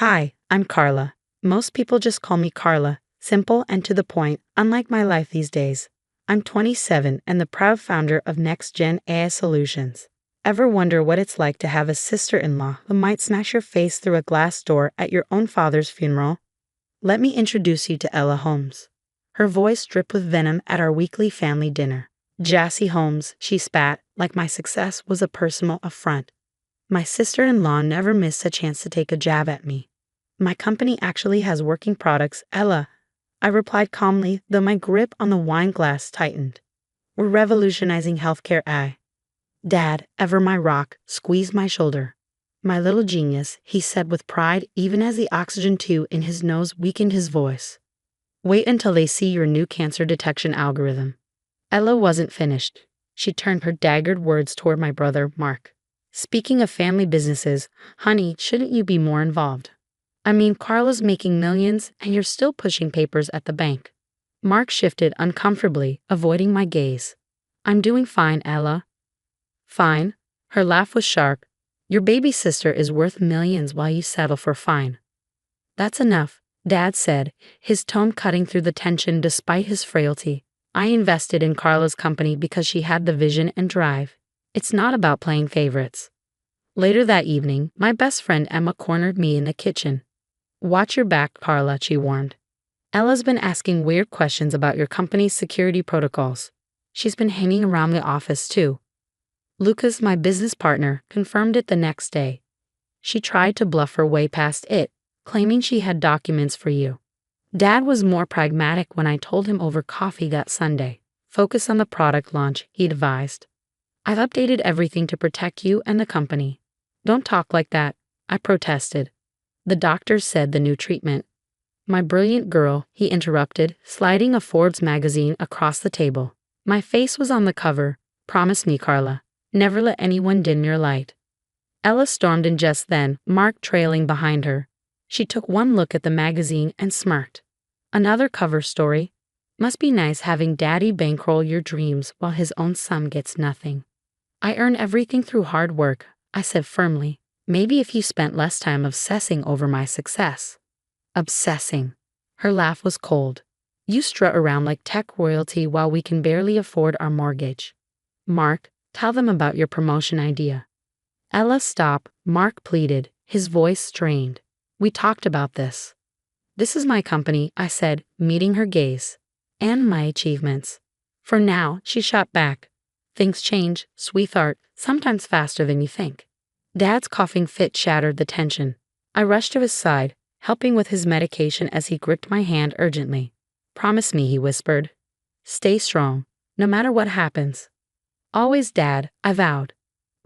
Hi, I'm Carla. Most people just call me Carla, simple and to the point, unlike my life these days. I'm 27 and the proud founder of Next Gen AI Solutions. Ever wonder what it's like to have a sister-in-law who might smash your face through a glass door at your own father's funeral? Let me introduce you to Ella Holmes. Her voice dripped with venom at our weekly family dinner. Jassy Holmes, she spat, like my success was a personal affront. My sister-in-law never missed a chance to take a jab at me. My company actually has working products, Ella. I replied calmly, though my grip on the wine glass tightened. We're revolutionizing healthcare. Dad, ever my rock, squeezed my shoulder. My little genius, he said with pride, even as the oxygen tube in his nose weakened his voice. Wait until they see your new cancer detection algorithm. Ella wasn't finished. She turned her daggered words toward my brother, Mark. Speaking of family businesses, honey, shouldn't you be more involved? I mean, Carla's making millions, and you're still pushing papers at the bank. Mark shifted uncomfortably, avoiding my gaze. I'm doing fine, Ella. Fine? Her laugh was sharp. Your baby sister is worth millions while you settle for fine. That's enough, Dad said, his tone cutting through the tension despite his frailty. I invested in Carla's company because she had the vision and drive. It's not about playing favorites. Later that evening, my best friend Emma cornered me in the kitchen. Watch your back, Carla, she warned. Ella's been asking weird questions about your company's security protocols. She's been hanging around the office too. Lucas, my business partner, confirmed it the next day. She tried to bluff her way past it, claiming she had documents for you. Dad was more pragmatic when I told him over coffee that Sunday. Focus on the product launch, he advised. I've updated everything to protect you and the company. Don't talk like that, I protested. The doctor said the new treatment. My brilliant girl, he interrupted, sliding a Forbes magazine across the table. My face was on the cover. Promise me, Carla. Never let anyone dim your light. Ella stormed in just then, Mark trailing behind her. She took one look at the magazine and smirked. Another cover story. Must be nice having Daddy bankroll your dreams while his own son gets nothing. I earn everything through hard work, I said firmly. Maybe if you spent less time obsessing over my success. Obsessing. Her laugh was cold. You strut around like tech royalty while we can barely afford our mortgage. Mark, tell them about your promotion idea. Ella, stop, Mark pleaded, his voice strained. We talked about this. This is my company, I said, meeting her gaze. And my achievements. For now, she shot back. Things change, sweetheart, sometimes faster than you think. Dad's coughing fit shattered the tension. I rushed to his side, helping with his medication as he gripped my hand urgently. Promise me, he whispered. Stay strong, no matter what happens. Always, Dad, I vowed.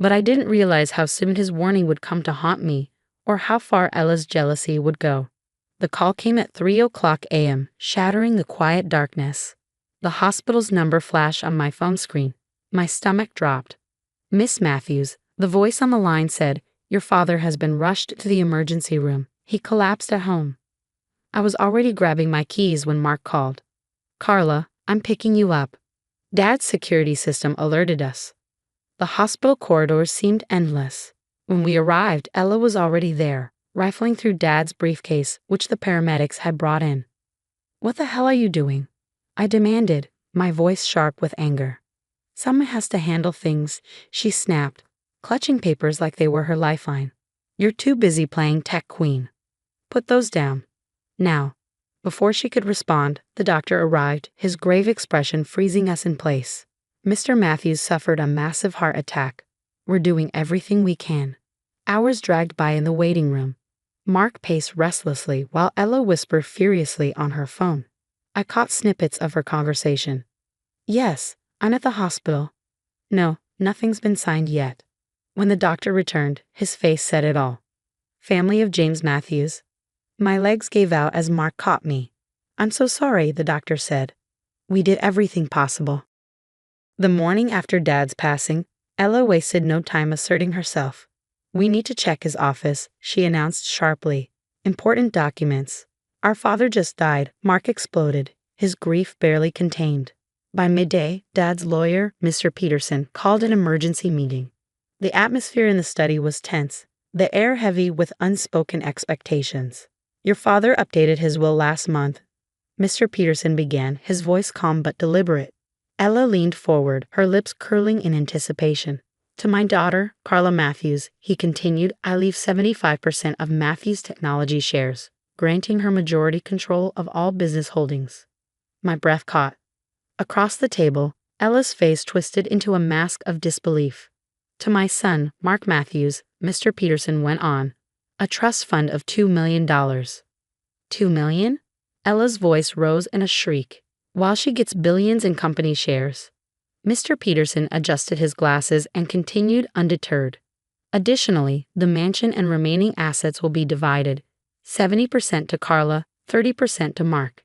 But I didn't realize how soon his warning would come to haunt me, or how far Ella's jealousy would go. The call came at 3:00 a.m., shattering the quiet darkness. The hospital's number flashed on my phone screen. My stomach dropped. Miss Matthews, the voice on the line said, your father has been rushed to the emergency room. He collapsed at home. I was already grabbing my keys when Mark called. Carla, I'm picking you up. Dad's security system alerted us. The hospital corridors seemed endless. When we arrived, Ella was already there, rifling through Dad's briefcase, which the paramedics had brought in. What the hell are you doing? I demanded, my voice sharp with anger. Someone has to handle things, she snapped, clutching papers like they were her lifeline. You're too busy playing tech queen. Put those down. Now. Before she could respond, the doctor arrived, his grave expression freezing us in place. Mr. Matthews suffered a massive heart attack. We're doing everything we can. Hours dragged by in the waiting room. Mark paced restlessly while Ella whispered furiously on her phone. I caught snippets of her conversation. Yes, I'm at the hospital. No, nothing's been signed yet. When the doctor returned, his face said it all. Family of James Matthews. My legs gave out as Mark caught me. I'm so sorry, the doctor said. We did everything possible. The morning after Dad's passing, Ella wasted no time asserting herself. We need to check his office, she announced sharply. Important documents. Our father just died, Mark exploded, his grief barely contained. By midday, Dad's lawyer, Mr. Peterson, called an emergency meeting. The atmosphere in the study was tense, the air heavy with unspoken expectations. Your father updated his will last month, Mr. Peterson began, his voice calm but deliberate. Ella leaned forward, her lips curling in anticipation. To my daughter, Carla Matthews, he continued, I leave 75% of Matthews Technology shares, granting her majority control of all business holdings. My breath caught. Across the table, Ella's face twisted into a mask of disbelief. To my son, Mark Matthews, Mr. Peterson went on, a trust fund of $2 million. $2 million? Ella's voice rose in a shriek. While she gets billions in company shares. Mr. Peterson adjusted his glasses and continued undeterred. Additionally, the mansion and remaining assets will be divided, 70% to Carla, 30% to Mark.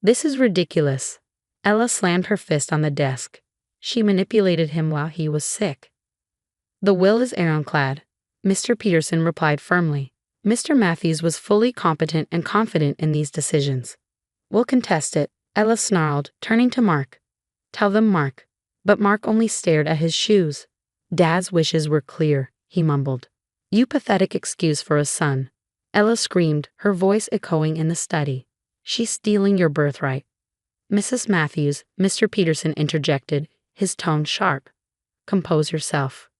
This is ridiculous. Ella slammed her fist on the desk. She manipulated him while he was sick. The will is ironclad, Mr. Peterson replied firmly. Mr. Matthews was fully competent and confident in these decisions. We'll contest it, Ella snarled, turning to Mark. Tell them, Mark. But Mark only stared at his shoes. Dad's wishes were clear, he mumbled. You pathetic excuse for a son. Ella screamed, her voice echoing in the study. She's stealing your birthright. Mrs. Matthews, Mr. Peterson interjected, his tone sharp. Compose yourself.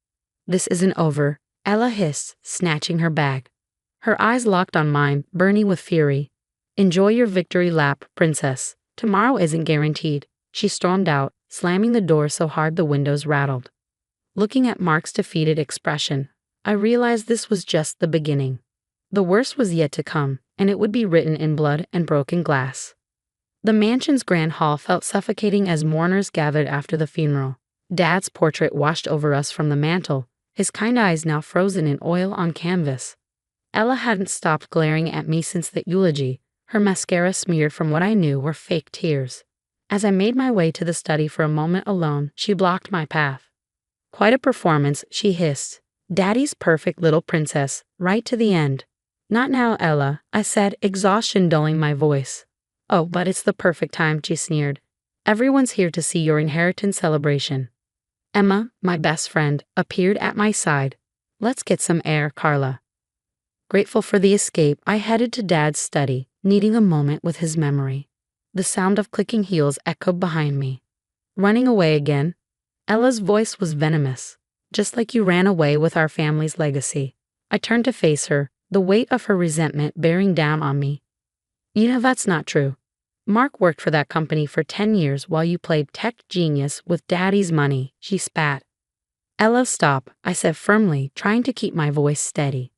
This isn't over, Ella hissed, snatching her bag. Her eyes locked on mine, burning with fury. Enjoy your victory lap, princess. Tomorrow isn't guaranteed. She stormed out, slamming the door so hard the windows rattled. Looking at Mark's defeated expression, I realized this was just the beginning. The worst was yet to come, and it would be written in blood and broken glass. The mansion's grand hall felt suffocating as mourners gathered after the funeral. Dad's portrait washed over us from the mantel, his kind eyes now frozen in oil on canvas. Ella hadn't stopped glaring at me since the eulogy, her mascara smeared from what I knew were fake tears. As I made my way to the study for a moment alone, she blocked my path. Quite a performance, she hissed. Daddy's perfect little princess, right to the end. Not now, Ella, I said, exhaustion dulling my voice. Oh, but it's the perfect time, she sneered. Everyone's here to see your inheritance celebration. Emma, my best friend, appeared at my side. Let's get some air, Carla. Grateful for the escape, I headed to Dad's study, needing a moment with his memory. The sound of clicking heels echoed behind me. Running away again? Ella's voice was venomous. Just like you ran away with our family's legacy. I turned to face her, the weight of her resentment bearing down on me. You know that's not true. Mark worked for that company for 10 years while you played tech genius with Daddy's money, she spat. Ella, stop, I said firmly, trying to keep my voice steady.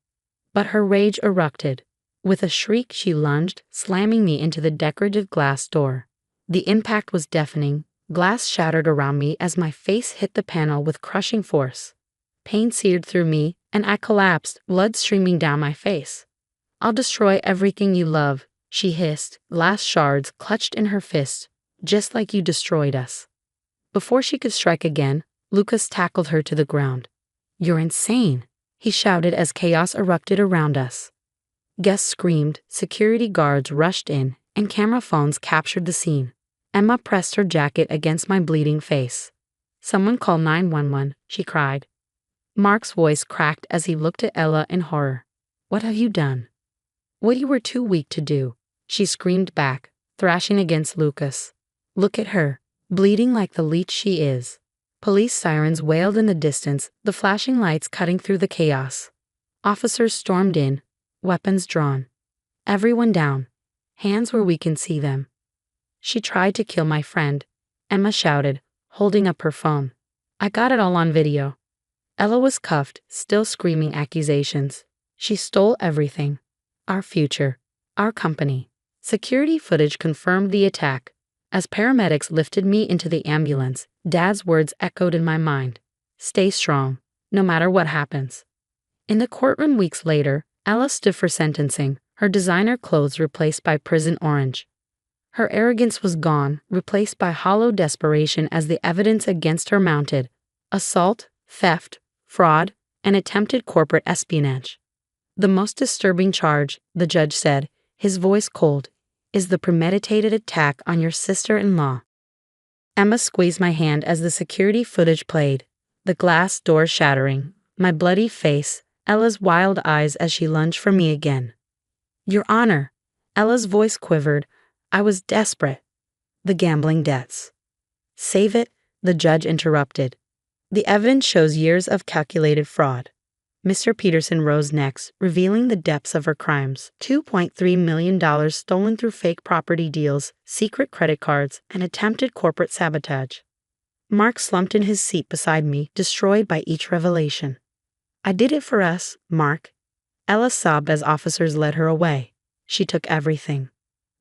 But her rage erupted. With a shriek, she lunged, slamming me into the decorative glass door. The impact was deafening. Glass shattered around me as my face hit the panel with crushing force. Pain seared through me, and I collapsed, blood streaming down my face. I'll destroy everything you love, she hissed, glass shards clutched in her fist, just like you destroyed us. Before she could strike again, Lucas tackled her to the ground. You're insane, he shouted as chaos erupted around us. Guests screamed, security guards rushed in, and camera phones captured the scene. Emma pressed her jacket against my bleeding face. Someone call 911, she cried. Mark's voice cracked as he looked at Ella in horror. What have you done? What you were too weak to do, she screamed back, thrashing against Lucas. Look at her, bleeding like the leech she is. Police sirens wailed in the distance, the flashing lights cutting through the chaos. Officers stormed in, weapons drawn. Everyone down, hands where we can see them. She tried to kill my friend, Emma shouted, holding up her phone. I got it all on video. Ella was cuffed, still screaming accusations. She stole everything. Our future. Our company. Security footage confirmed the attack. As paramedics lifted me into the ambulance, Dad's words echoed in my mind. Stay strong, no matter what happens. In the courtroom weeks later, Ella stood for sentencing, her designer clothes replaced by prison orange. Her arrogance was gone, replaced by hollow desperation as the evidence against her mounted. Assault, theft, fraud, and attempted corporate espionage. The most disturbing charge, the judge said, his voice cold, is the premeditated attack on your sister-in-law. Emma squeezed my hand as the security footage played, the glass door shattering, my bloody face, Ella's wild eyes as she lunged for me again. Your Honor. Ella's voice quivered. I was desperate. The gambling debts. Save it, the judge interrupted. The evidence shows years of calculated fraud. Mr. Peterson rose next, revealing the depths of her crimes. $2.3 million stolen through fake property deals, secret credit cards, and attempted corporate sabotage. Mark slumped in his seat beside me, destroyed by each revelation. I did it for us, Mark. Ella sobbed as officers led her away. She took everything.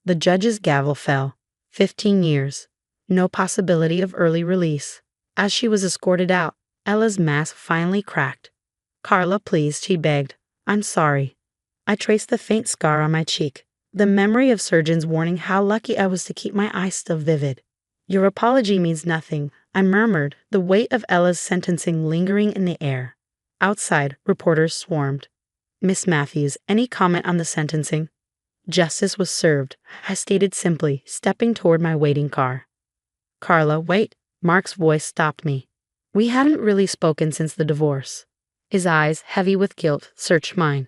The judge's gavel fell. 15 years. No possibility of early release. As she was escorted out, Ella's mask finally cracked. Carla, please, she begged. I'm sorry. I traced the faint scar on my cheek, the memory of surgeons warning how lucky I was to keep my eyes still vivid. Your apology means nothing, I murmured, the weight of Ella's sentencing lingering in the air. Outside, reporters swarmed. Miss Matthews, any comment on the sentencing? Justice was served, I stated simply, stepping toward my waiting car. Carla, wait. Mark's voice stopped me. We hadn't really spoken since the divorce. His eyes, heavy with guilt, searched mine.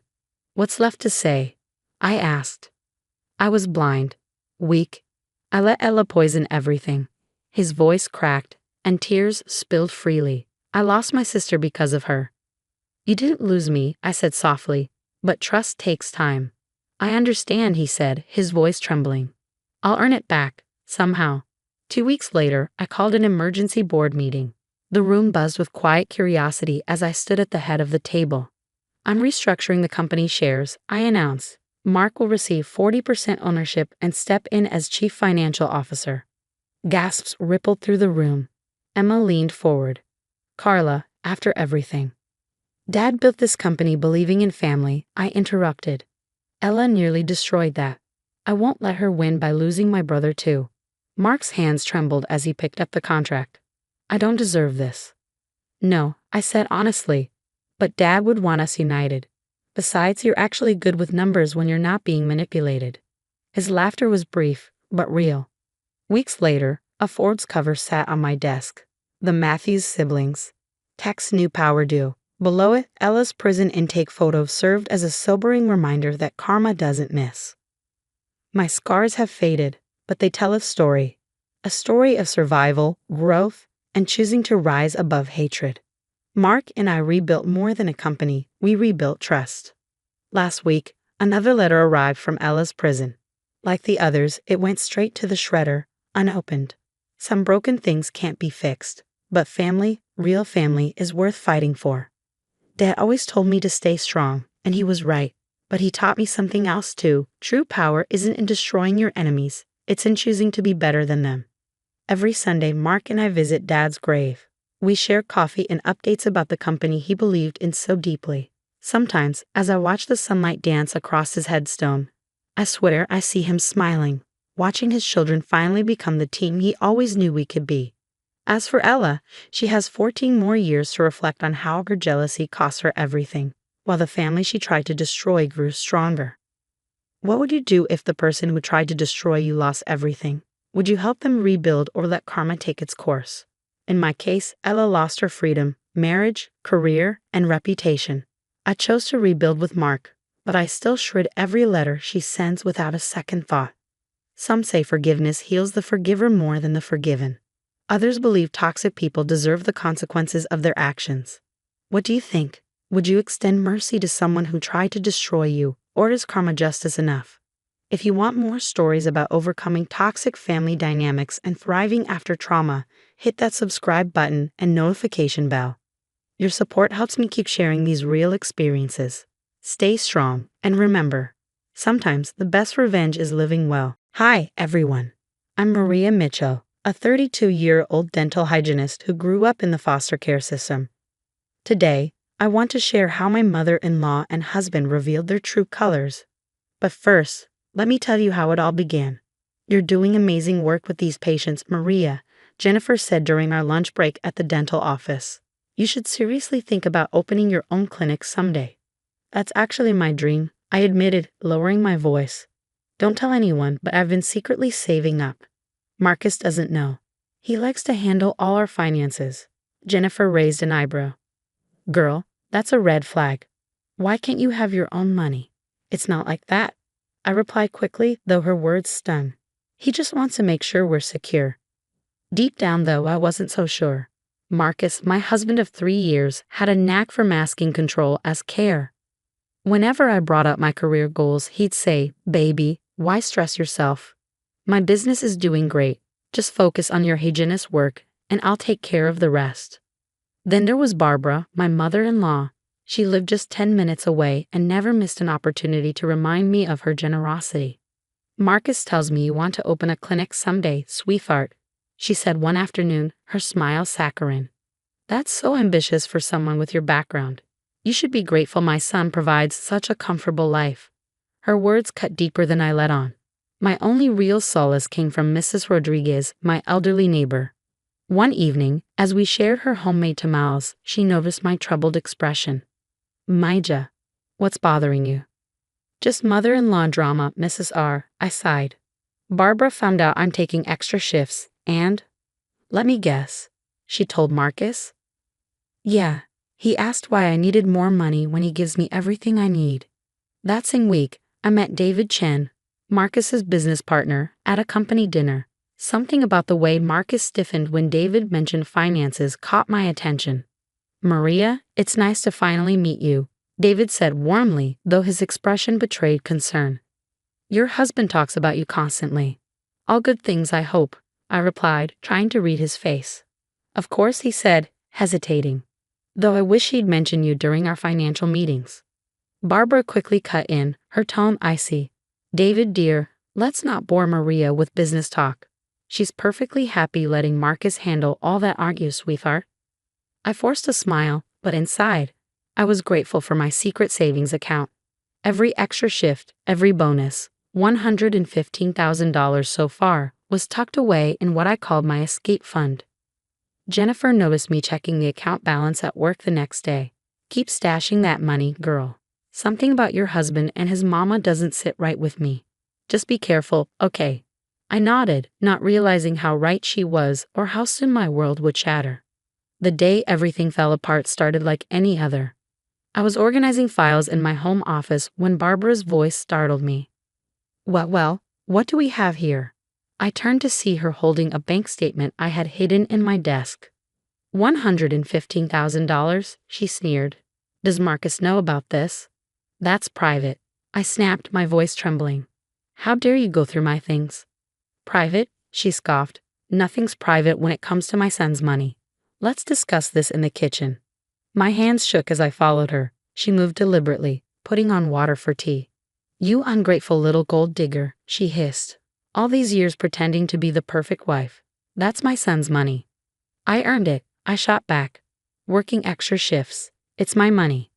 What's left to say? I asked. I was blind, weak. I let Ella poison everything. His voice cracked, and tears spilled freely. I lost my sister because of her. You didn't lose me, I said softly, but trust takes time. I understand, he said, his voice trembling. I'll earn it back, somehow. 2 weeks later, I called an emergency board meeting. The room buzzed with quiet curiosity as I stood at the head of the table. I'm restructuring the company's shares, I announced. Mark will receive 40% ownership and step in as chief financial officer. Gasps rippled through the room. Emma leaned forward. Carla, after everything. Dad built this company believing in family, I interrupted. Ella nearly destroyed that. I won't let her win by losing my brother too. Mark's hands trembled as he picked up the contract. I don't deserve this. No, I said honestly, but Dad would want us united. Besides, you're actually good with numbers when you're not being manipulated. His laughter was brief, but real. Weeks later, a Forbes cover sat on my desk. The Matthews siblings. Text new power due. Below it, Ella's prison intake photo served as a sobering reminder that karma doesn't miss. My scars have faded, but they tell a story of survival, growth, and choosing to rise above hatred. Mark and I rebuilt more than a company, we rebuilt trust. Last week, another letter arrived from Ella's prison. Like the others, it went straight to the shredder, unopened. Some broken things can't be fixed, but family, real family, is worth fighting for. Dad always told me to stay strong, and he was right. But he taught me something else too. True power isn't in destroying your enemies, it's in choosing to be better than them. Every Sunday, Mark and I visit Dad's grave. We share coffee and updates about the company he believed in so deeply. Sometimes, as I watch the sunlight dance across his headstone, I swear I see him smiling, watching his children finally become the team he always knew we could be. As for Ella, she has 14 more years to reflect on how her jealousy cost her everything, while the family she tried to destroy grew stronger. What would you do if the person who tried to destroy you lost everything? Would you help them rebuild or let karma take its course? In my case, Ella lost her freedom, marriage, career, and reputation. I chose to rebuild with Mark, but I still shred every letter she sends without a second thought. Some say forgiveness heals the forgiver more than the forgiven. Others believe toxic people deserve the consequences of their actions. What do you think? Would you extend mercy to someone who tried to destroy you, or is karma justice enough? If you want more stories about overcoming toxic family dynamics and thriving after trauma, hit that subscribe button and notification bell. Your support helps me keep sharing these real experiences. Stay strong, and remember, sometimes the best revenge is living well. Hi, everyone. I'm Maria Mitchell, a 32-year-old dental hygienist who grew up in the foster care system. Today, I want to share how my mother-in-law and husband revealed their true colors. But first, let me tell you how it all began. You're doing amazing work with these patients, Maria, Jennifer said during our lunch break at the dental office. You should seriously think about opening your own clinic someday. That's actually my dream, I admitted, lowering my voice. Don't tell anyone, but I've been secretly saving up. Marcus doesn't know. He likes to handle all our finances. Jennifer raised an eyebrow. Girl, that's a red flag. Why can't you have your own money? It's not like that. I replied quickly, though her words stung. He just wants to make sure we're secure. Deep down, though, I wasn't so sure. Marcus, my husband of 3 years, had a knack for masking control as care. Whenever I brought up my career goals, he'd say, "Baby, why stress yourself? My business is doing great. Just focus on your hygienist work, and I'll take care of the rest." Then there was Barbara, my mother-in-law. She lived just 10 minutes away and never missed an opportunity to remind me of her generosity. "Marcus tells me you want to open a clinic someday, sweetheart," she said one afternoon, her smile saccharine. "That's so ambitious for someone with your background. You should be grateful my son provides such a comfortable life." Her words cut deeper than I let on. My only real solace came from Mrs. Rodriguez, my elderly neighbor. One evening, as we shared her homemade tamales, she noticed my troubled expression. "Maija, what's bothering you?" "Just mother-in-law drama, Mrs. R," I sighed. "Barbara found out I'm taking extra shifts, and—" "Let me guess. She told Marcus?" "Yeah. He asked why I needed more money when he gives me everything I need." That same week, I met David Chen, Marcus's business partner, at a company dinner. Something about the way Marcus stiffened when David mentioned finances caught my attention. "Maria, it's nice to finally meet you," David said warmly, though his expression betrayed concern. "Your husband talks about you constantly." "All good things, I hope," I replied, trying to read his face. "Of course," he said, hesitating. "Though I wish he'd mention you during our financial meetings." Barbara quickly cut in, her tone icy. "David, dear, let's not bore Maria with business talk. She's perfectly happy letting Marcus handle all that, aren't you, sweetheart?" I forced a smile, but inside, I was grateful for my secret savings account. Every extra shift, every bonus, $115,000 so far, was tucked away in what I called my escape fund. Jennifer noticed me checking the account balance at work the next day. "Keep stashing that money, girl. Something about your husband and his mama doesn't sit right with me. Just be careful, okay?" I nodded, not realizing how right she was or how soon my world would shatter. The day everything fell apart started like any other. I was organizing files in my home office when Barbara's voice startled me. Well, what do we have here?" I turned to see her holding a bank statement I had hidden in my desk. $115,000, she sneered. "Does Marcus know about this?" "That's private," I snapped, my voice trembling. "How dare you go through my things?" "Private?" she scoffed. "Nothing's private when it comes to my son's money. Let's discuss this in the kitchen." My hands shook as I followed her. She moved deliberately, putting on water for tea. "You ungrateful little gold digger," she hissed. "All these years pretending to be the perfect wife. That's my son's money." "I earned it," I shot back. "Working extra shifts. It's my money."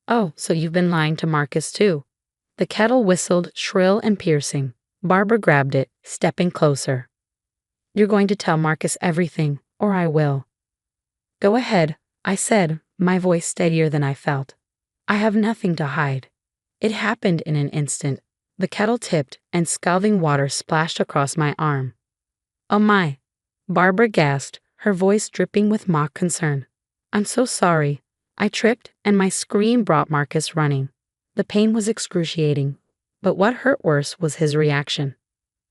"Oh, so you've been lying to Marcus too." The kettle whistled, shrill and piercing. Barbara grabbed it, stepping closer. "You're going to tell Marcus everything, or I will." "Go ahead," I said, my voice steadier than I felt. "I have nothing to hide." It happened in an instant. The kettle tipped, and scalding water splashed across my arm. "Oh my!" Barbara gasped, her voice dripping with mock concern. "I'm so sorry." I tripped, and my scream brought Marcus running. The pain was excruciating, but what hurt worse was his reaction.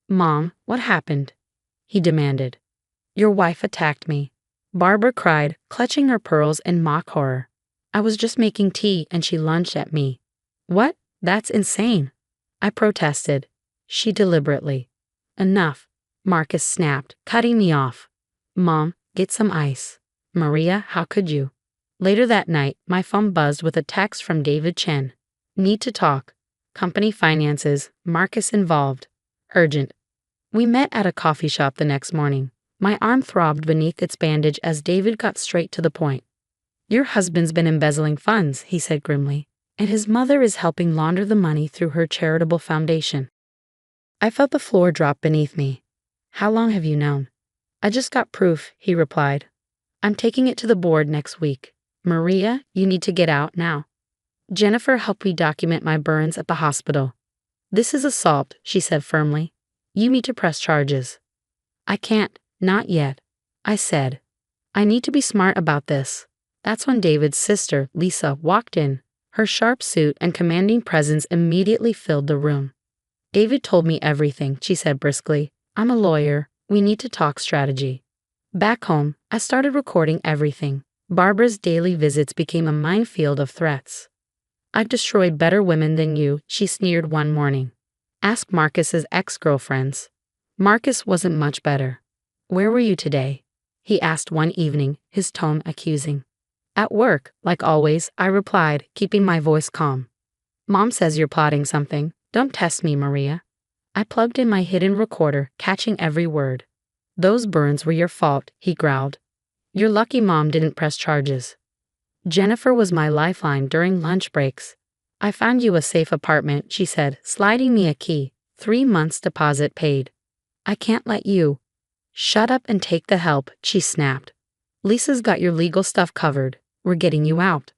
"Mom, what happened?" he demanded. "Your wife attacked me," Barbara cried, clutching her pearls in mock horror. "I was just making tea and she lunged at me." "What? That's insane," I protested. She deliberately. "Enough," Marcus snapped, cutting me off. "Mom, get some ice." "Maria, how could you?" Later that night, my phone buzzed with a text from David Chen. "Need to talk. Company finances, Marcus involved. Urgent." We met at a coffee shop the next morning. My arm throbbed beneath its bandage as David got straight to the point. "Your husband's been embezzling funds," he said grimly, "and his mother is helping launder the money through her charitable foundation." I felt the floor drop beneath me. "How long have you known?" "I just got proof," he replied. "I'm taking it to the board next week." "Maria, you need to get out now." Jennifer helped me document my burns at the hospital. "This is assault," she said firmly. "You need to press charges." "I can't. Not yet," I said. "I need to be smart about this." That's when David's sister, Lisa, walked in, Her sharp suit and commanding presence immediately filled the room. David told me everything, she said briskly. I'm a lawyer. We need to talk strategy. Back home, I started recording everything. Barbara's daily visits became a minefield of threats. I've destroyed better women than you, she sneered one morning. Ask Marcus's ex-girlfriends. Marcus wasn't much better. Where were you today? He asked one evening, his tone accusing. At work, like always, I replied, keeping my voice calm. Mom says you're plotting something. Don't test me, Maria. I plugged in my hidden recorder, catching every word. Those burns were your fault, he growled. You're lucky Mom didn't press charges. Jennifer was my lifeline during lunch breaks. I found you a safe apartment, she said, sliding me a key. 3 months deposit paid. I can't let you. Shut up and take the help, she snapped. Lisa's got your legal stuff covered. We're getting you out.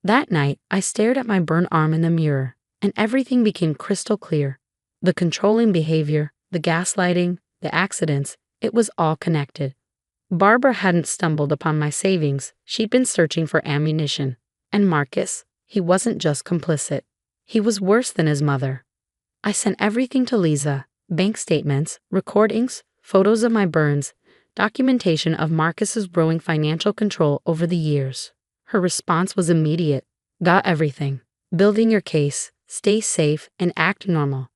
That night, I stared at my burnt arm in the mirror, and everything became crystal clear. The controlling behavior, the gaslighting, the accidents, it was all connected. Barbara hadn't stumbled upon my savings, she'd been searching for ammunition. And Marcus, he wasn't just complicit. He was worse than his mother. I sent everything to Lisa, bank statements, recordings, photos of my burns, documentation of Marcus's growing financial control over the years. Her response was immediate. Got everything. Building your case, stay safe, and act normal.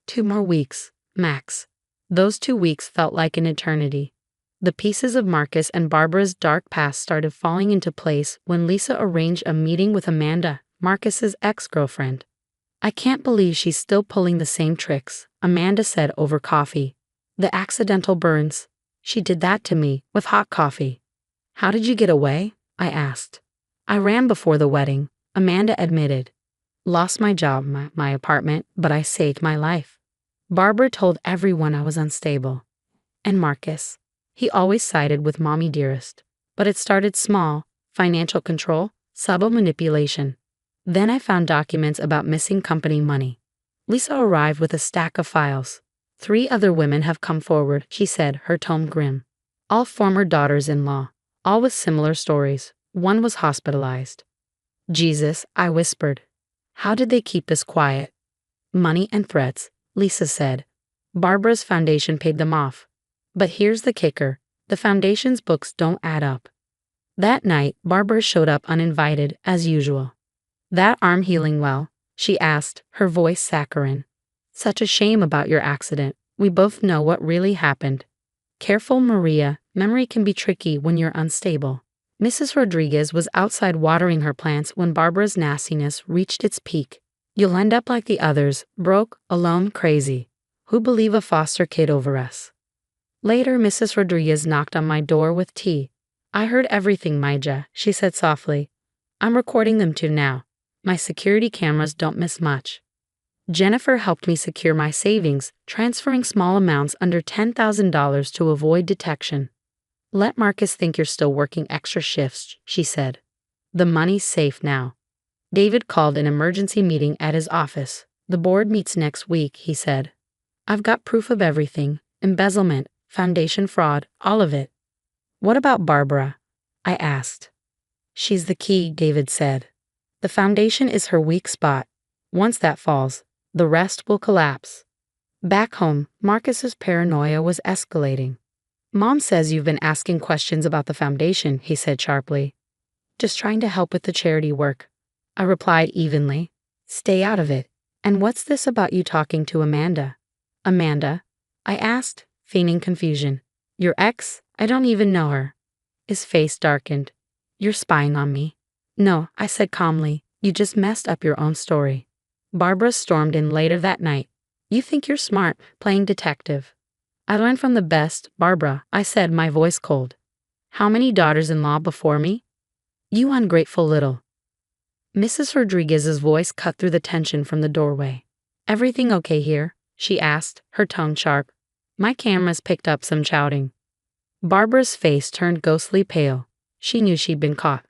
2 more weeks, max. Those 2 weeks felt like an eternity. The pieces of Marcus and Barbara's dark past started falling into place when Lisa arranged a meeting with Amanda, Marcus's ex-girlfriend. I can't believe she's still pulling the same tricks, Amanda said over coffee. The accidental burns. She did that to me, with hot coffee. How did you get away? I asked. I ran before the wedding, Amanda admitted. Lost my job, my apartment, but I saved my life. Barbara told everyone I was unstable. And Marcus. He always sided with mommy dearest. But it started small, financial control, subtle manipulation. Then I found documents about missing company money. Lisa arrived with a stack of files. 3 other women have come forward, she said, her tone grim. All former daughters-in-law, all with similar stories. One was hospitalized. Jesus, I whispered. How did they keep this quiet? Money and threats, Lisa said. Barbara's foundation paid them off. But here's the kicker. The foundation's books don't add up. That night, Barbara showed up uninvited, as usual. That arm healing well? She asked, her voice saccharine. Such a shame about your accident. We both know what really happened. Careful, Maria. Memory can be tricky when you're unstable. Mrs. Rodriguez was outside watering her plants when Barbara's nastiness reached its peak. You'll end up like the others, broke, alone, crazy. Who believe a foster kid over us? Later, Mrs. Rodriguez knocked on my door with tea. I heard everything, Maija, she said softly. I'm recording them too now. My security cameras don't miss much. Jennifer helped me secure my savings, transferring small amounts under $10,000 to avoid detection. Let Marcus think you're still working extra shifts, she said. The money's safe now. David called an emergency meeting at his office. The board meets next week, he said. I've got proof of everything, embezzlement, foundation fraud, all of it. What about Barbara? I asked. She's the key, David said. The foundation is her weak spot. Once that falls, the rest will collapse. Back home, Marcus's paranoia was escalating. Mom says you've been asking questions about the foundation, he said sharply. Just trying to help with the charity work. I replied evenly. Stay out of it. And what's this about you talking to Amanda? Amanda? I asked, feigning confusion. Your ex? I don't even know her. His face darkened. You're spying on me. No, I said calmly. You just messed up your own story. Barbara stormed in later that night. You think you're smart, playing detective. I learned from the best, Barbara, I said, my voice cold. How many daughters-in-law before me? You ungrateful little. Mrs. Rodriguez's voice cut through the tension from the doorway. Everything okay here? She asked, her tone sharp. My cameras picked up some shouting. Barbara's face turned ghostly pale. She knew she'd been caught.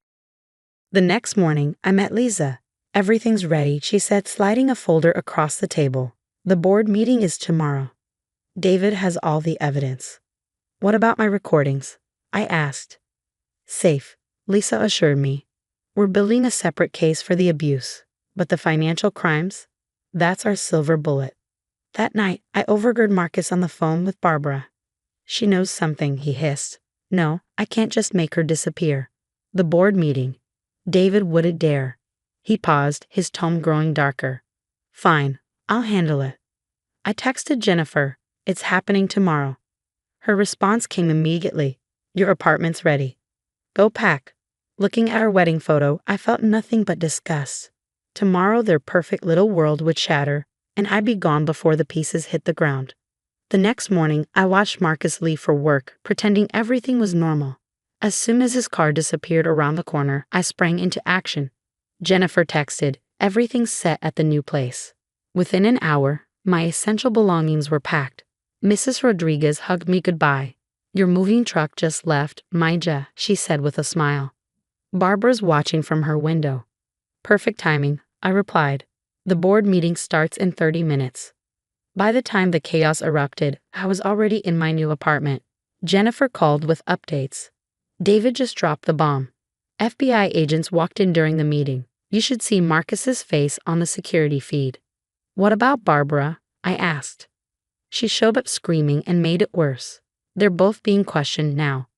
The next morning, I met Lisa. Everything's ready, she said, sliding a folder across the table. The board meeting is tomorrow. David has all the evidence. What about my recordings? I asked. Safe, Lisa assured me. We're building a separate case for the abuse. But the financial crimes? That's our silver bullet. That night, I overheard Marcus on the phone with Barbara. She knows something, he hissed. No, I can't just make her disappear. The board meeting. David wouldn't dare. He paused, his tone growing darker. Fine, I'll handle it. I texted Jennifer. It's happening tomorrow. Her response came immediately. Your apartment's ready. Go pack. Looking at her wedding photo, I felt nothing but disgust. Tomorrow their perfect little world would shatter, and I'd be gone before the pieces hit the ground. The next morning, I watched Marcus leave for work, pretending everything was normal. As soon as his car disappeared around the corner, I sprang into action. Jennifer texted, everything's set at the new place. Within an hour, my essential belongings were packed. Mrs. Rodriguez hugged me goodbye. Your moving truck just left, Maija, she said with a smile. Barbara's watching from her window. Perfect timing, I replied. The board meeting starts in 30 minutes. By the time the chaos erupted, I was already in my new apartment. Jennifer called with updates. David just dropped the bomb. FBI agents walked in during the meeting. You should see Marcus's face on the security feed. What about Barbara? I asked. She showed up screaming and made it worse. They're both being questioned now.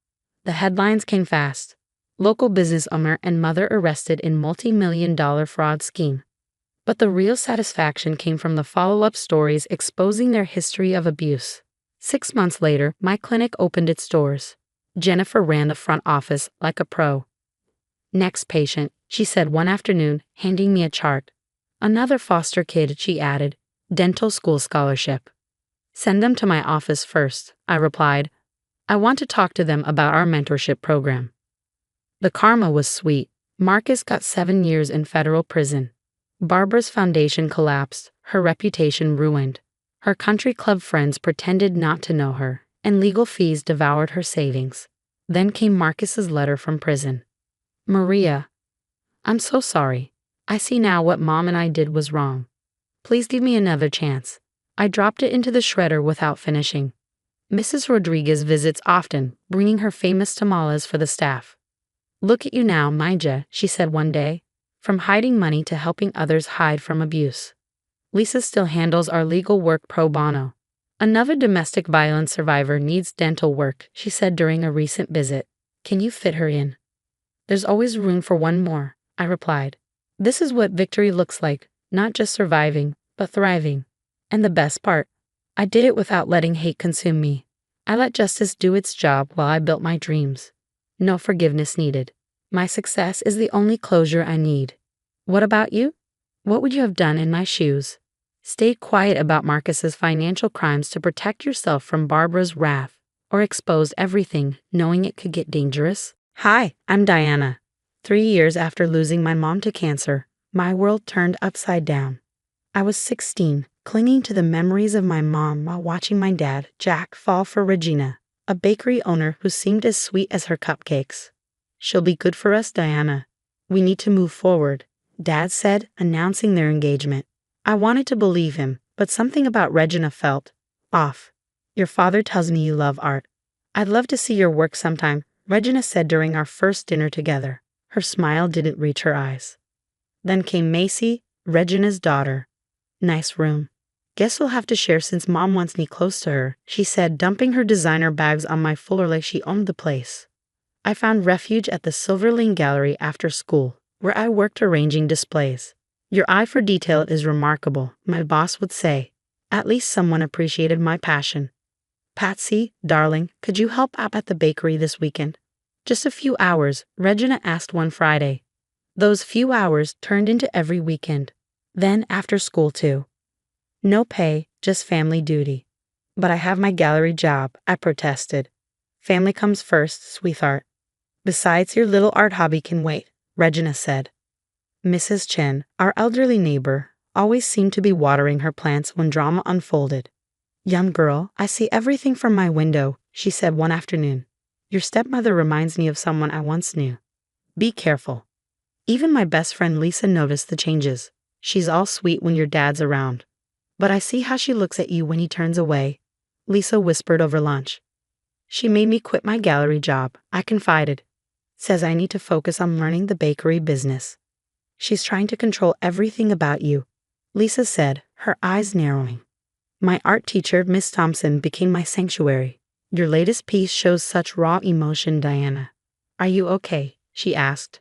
The headlines came fast. Local business owner and mother arrested in multi-million-dollar fraud scheme. But the real satisfaction came from the follow-up stories exposing their history of abuse. 6 months later, my clinic opened its doors. Jennifer ran the front office like a pro. Next patient, she said one afternoon, handing me a chart. Another foster kid, she added. Dental school scholarship. Send them to my office first, I replied. I want to talk to them about our mentorship program. The karma was sweet. Marcus got 7 years in federal prison. Barbara's foundation collapsed, her reputation ruined. Her country club friends pretended not to know her, and legal fees devoured her savings. Then came Marcus's letter from prison. Maria, I'm so sorry. I see now what Mom and I did was wrong. Please give me another chance. I dropped it into the shredder without finishing. Mrs. Rodriguez visits often, bringing her famous tamales for the staff. Look at you now, Maija, she said one day. From hiding money to helping others hide from abuse. Lisa still handles our legal work pro bono. Another domestic violence survivor needs dental work, she said during a recent visit. Can you fit her in? There's always room for one more, I replied. This is what victory looks like, not just surviving, but thriving. And the best part, I did it without letting hate consume me. I let justice do its job while I built my dreams. No forgiveness needed. My success is the only closure I need. What about you? What would you have done in my shoes? Stayed quiet about Marcus's financial crimes to protect yourself from Barbara's wrath, or exposed everything, knowing it could get dangerous? Hi, I'm Diana. 3 years after losing my mom to cancer, my world turned upside down. I was 16, clinging to the memories of my mom while watching my dad, Jack, fall for Regina, a bakery owner who seemed as sweet as her cupcakes. She'll be good for us, Diana. We need to move forward, Dad said, announcing their engagement. I wanted to believe him, but something about Regina felt off. Your father tells me you love art. I'd love to see your work sometime, Regina said during our first dinner together. Her smile didn't reach her eyes. Then came Macy, Regina's daughter. Nice room. Guess we'll have to share since Mom wants me close to her, she said, dumping her designer bags on my floor like she owned the place. I found refuge at the Silver Lane Gallery after school, where I worked arranging displays. Your eye for detail is remarkable, my boss would say. At least someone appreciated my passion. Patsy, darling, could you help out at the bakery this weekend? Just a few hours, Regina asked one Friday. Those few hours turned into every weekend. Then after school too. No pay, just family duty. But I have my gallery job, I protested. Family comes first, sweetheart. Besides, your little art hobby can wait, Regina said. Mrs. Chen, our elderly neighbor, always seemed to be watering her plants when drama unfolded. Young girl, I see everything from my window, she said one afternoon. Your stepmother reminds me of someone I once knew. Be careful. Even my best friend Lisa noticed the changes. She's all sweet when your dad's around. But I see how she looks at you when he turns away, Lisa whispered over lunch. She made me quit my gallery job, I confided. says I need to focus on learning the bakery business. She's trying to control everything about you, Lisa said, her eyes narrowing. My art teacher, Miss Thompson, became my sanctuary. Your latest piece shows such raw emotion, Diana. Are you okay? She asked.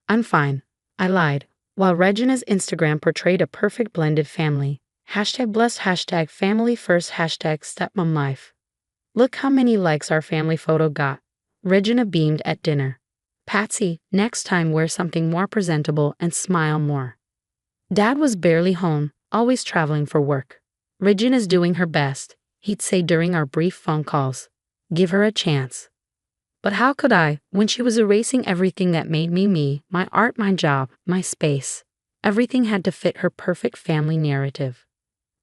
I'm fine, I lied, while Regina's Instagram portrayed a perfect blended family. #blessed, #family first, #stepmom life. Look how many likes our family photo got. Regina beamed at dinner. Patsy, next time wear something more presentable and smile more. Dad was barely home, always traveling for work. Regina's doing her best, he'd say during our brief phone calls. Give her a chance. But how could I, when she was erasing everything that made me me, my art, my job, my space? Everything had to fit her perfect family narrative.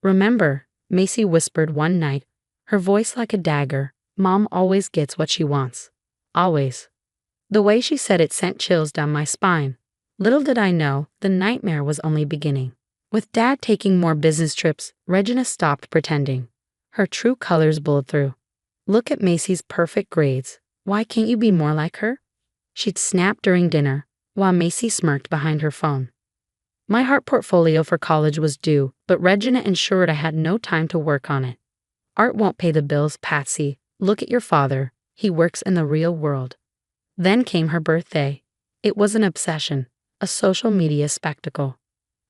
Remember, Macy whispered one night, her voice like a dagger, Mom always gets what she wants. Always. The way she said it sent chills down my spine. Little did I know, the nightmare was only beginning. With Dad taking more business trips, Regina stopped pretending. Her true colors bled through. Look at Macy's perfect grades. Why can't you be more like her? She'd snap during dinner, while Macy smirked behind her phone. My art portfolio for college was due, but Regina ensured I had no time to work on it. Art won't pay the bills, Patsy. Look at your father. He works in the real world. Then came her birthday. It was an obsession, a social media spectacle.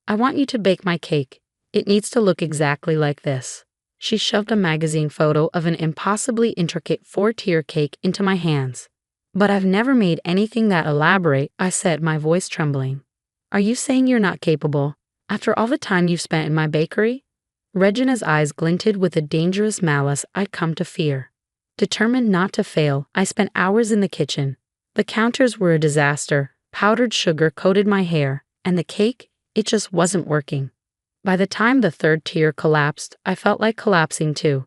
I want you to bake my cake. It needs to look exactly like this. She shoved a magazine photo of an impossibly intricate 4-tier cake into my hands. But I've never made anything that elaborate, I said, my voice trembling. Are you saying you're not capable, after all the time you've spent in my bakery? Regina's eyes glinted with a dangerous malice I'd come to fear. Determined not to fail, I spent hours in the kitchen. The counters were a disaster, powdered sugar coated my hair, and the cake, it just wasn't working. By the time the 3rd tier collapsed, I felt like collapsing too.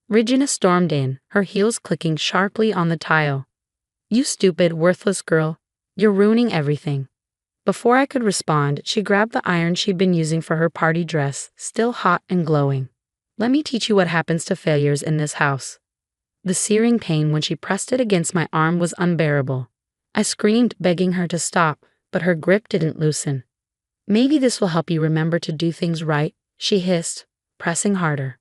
Regina stormed in, her heels clicking sharply on the tile. You stupid, worthless girl. You're ruining everything. Before I could respond, she grabbed the iron she'd been using for her party dress, still hot and glowing. Let me teach you what happens to failures in this house. The searing pain when she pressed it against my arm was unbearable. I screamed, begging her to stop, but her grip didn't loosen. Maybe this will help you remember to do things right, she hissed, pressing harder.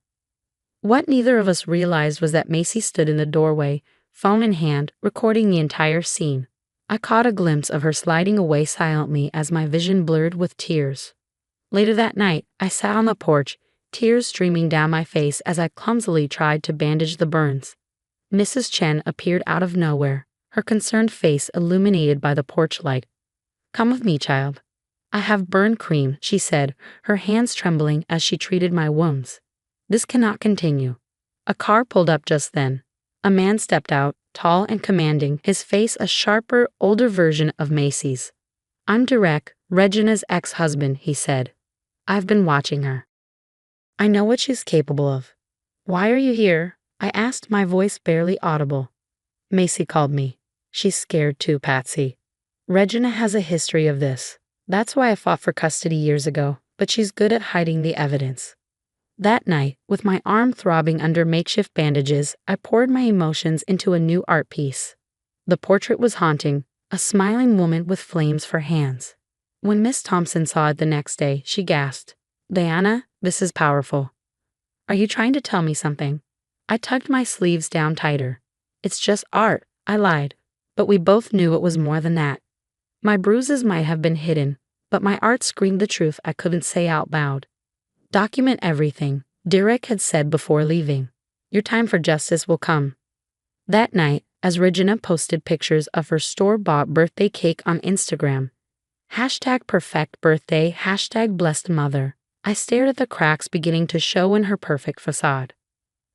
What neither of us realized was that Macy stood in the doorway, phone in hand, recording the entire scene. I caught a glimpse of her sliding away silently as my vision blurred with tears. Later that night, I sat on the porch, tears streaming down my face as I clumsily tried to bandage the burns. Mrs. Chen appeared out of nowhere, her concerned face illuminated by the porch light. Come with me, child. I have burn cream, she said, her hands trembling as she treated my wounds. This cannot continue. A car pulled up just then. A man stepped out, tall and commanding, his face a sharper, older version of Macy's. I'm Derek, Regina's ex-husband, he said. I've been watching her. I know what she's capable of. Why are you here? I asked, my voice barely audible. Macy called me. She's scared too, Patsy. Regina has a history of this. That's why I fought for custody years ago, but she's good at hiding the evidence. That night, with my arm throbbing under makeshift bandages, I poured my emotions into a new art piece. The portrait was haunting, a smiling woman with flames for hands. When Miss Thompson saw it the next day, she gasped, Diana, this is powerful. Are you trying to tell me something? I tugged my sleeves down tighter. It's just art, I lied, but we both knew it was more than that. My bruises might have been hidden, but my art screamed the truth I couldn't say out loud. Document everything, Derek had said before leaving. Your time for justice will come. That night, as Regina posted pictures of her store-bought birthday cake on Instagram, #perfect birthday, #blessed mother, I stared at the cracks beginning to show in her perfect facade.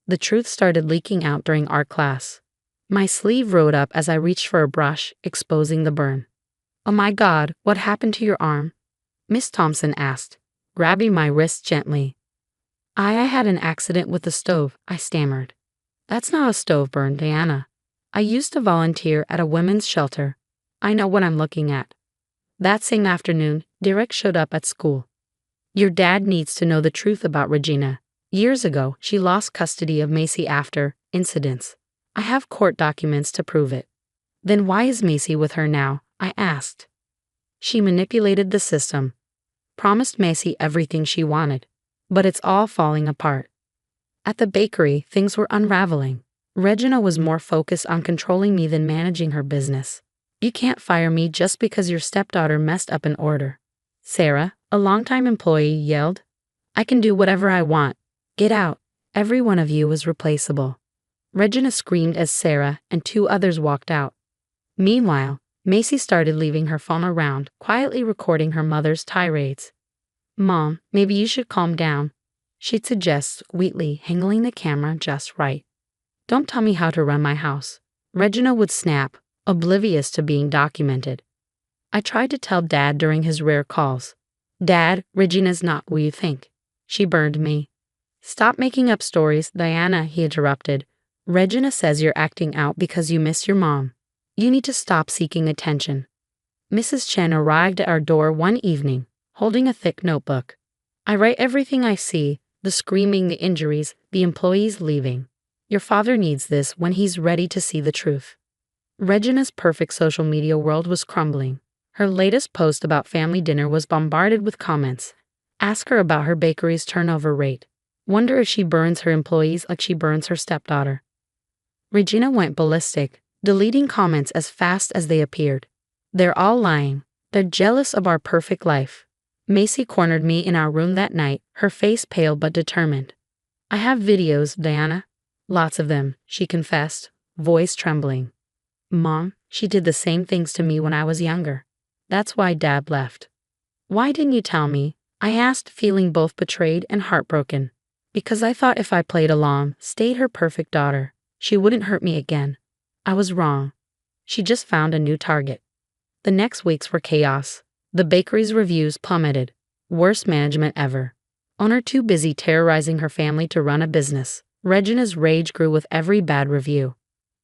The truth started leaking out during art class. My sleeve rode up as I reached for a brush, exposing the burn. Oh my God, what happened to your arm? Miss Thompson asked, grabbing my wrist gently. I had an accident with the stove, I stammered. That's not a stove burn, Diana. I used to volunteer at a women's shelter. I know what I'm looking at. That same afternoon, Derek showed up at school. Your dad needs to know the truth about Regina. Years ago, she lost custody of Macy after incidents. I have court documents to prove it. Then why is Macy with her now? I asked. She manipulated the system, promised Macy everything she wanted, but it's all falling apart. At the bakery, things were unraveling. Regina was more focused on controlling me than managing her business. You can't fire me just because your stepdaughter messed up an order. Sarah, a longtime employee, yelled. I can do whatever I want. Get out. Every one of you is replaceable. Regina screamed as Sarah and two others walked out. Meanwhile, Macy started leaving her phone around, quietly recording her mother's tirades. Mom, maybe you should calm down, she'd suggest sweetly, handling the camera just right. Don't tell me how to run my house. Regina would snap, oblivious to being documented. I tried to tell Dad during his rare calls. Dad, Regina's not who you think. She burned me. Stop making up stories, Diana, he interrupted. Regina says you're acting out because you miss your mom. You need to stop seeking attention. Mrs. Chen arrived at our door one evening, holding a thick notebook. I write everything I see, the screaming, the injuries, the employees leaving. Your father needs this when he's ready to see the truth. Regina's perfect social media world was crumbling. Her latest post about family dinner was bombarded with comments. Ask her about her bakery's turnover rate. Wonder if she burns her employees like she burns her stepdaughter. Regina went ballistic, deleting comments as fast as they appeared. They're all lying. They're jealous of our perfect life. Macy cornered me in our room that night, her face pale but determined. I have videos, Diana. Lots of them, she confessed, voice trembling. Mom, she did the same things to me when I was younger. That's why Dad left. Why didn't you tell me? I asked, feeling both betrayed and heartbroken. Because I thought if I played along, stayed her perfect daughter, she wouldn't hurt me again. I was wrong. She just found a new target. The next weeks were chaos. The bakery's reviews plummeted. Worst management ever. Owner too busy terrorizing her family to run a business. Regina's rage grew with every bad review.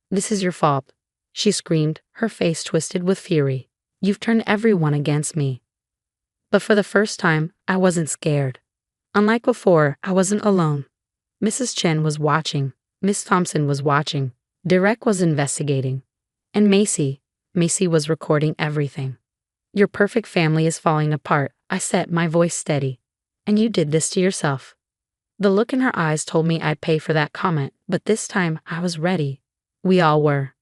This is your fault, she screamed, her face twisted with fury. You've turned everyone against me. But for the first time, I wasn't scared. Unlike before, I wasn't alone. Mrs. Chen was watching. Miss Thompson was watching. Derek was investigating. And Macy was recording everything. Your perfect family is falling apart, I said, my voice steady. And you did this to yourself. The look in her eyes told me I'd pay for that comment, but this time I was ready. We all were.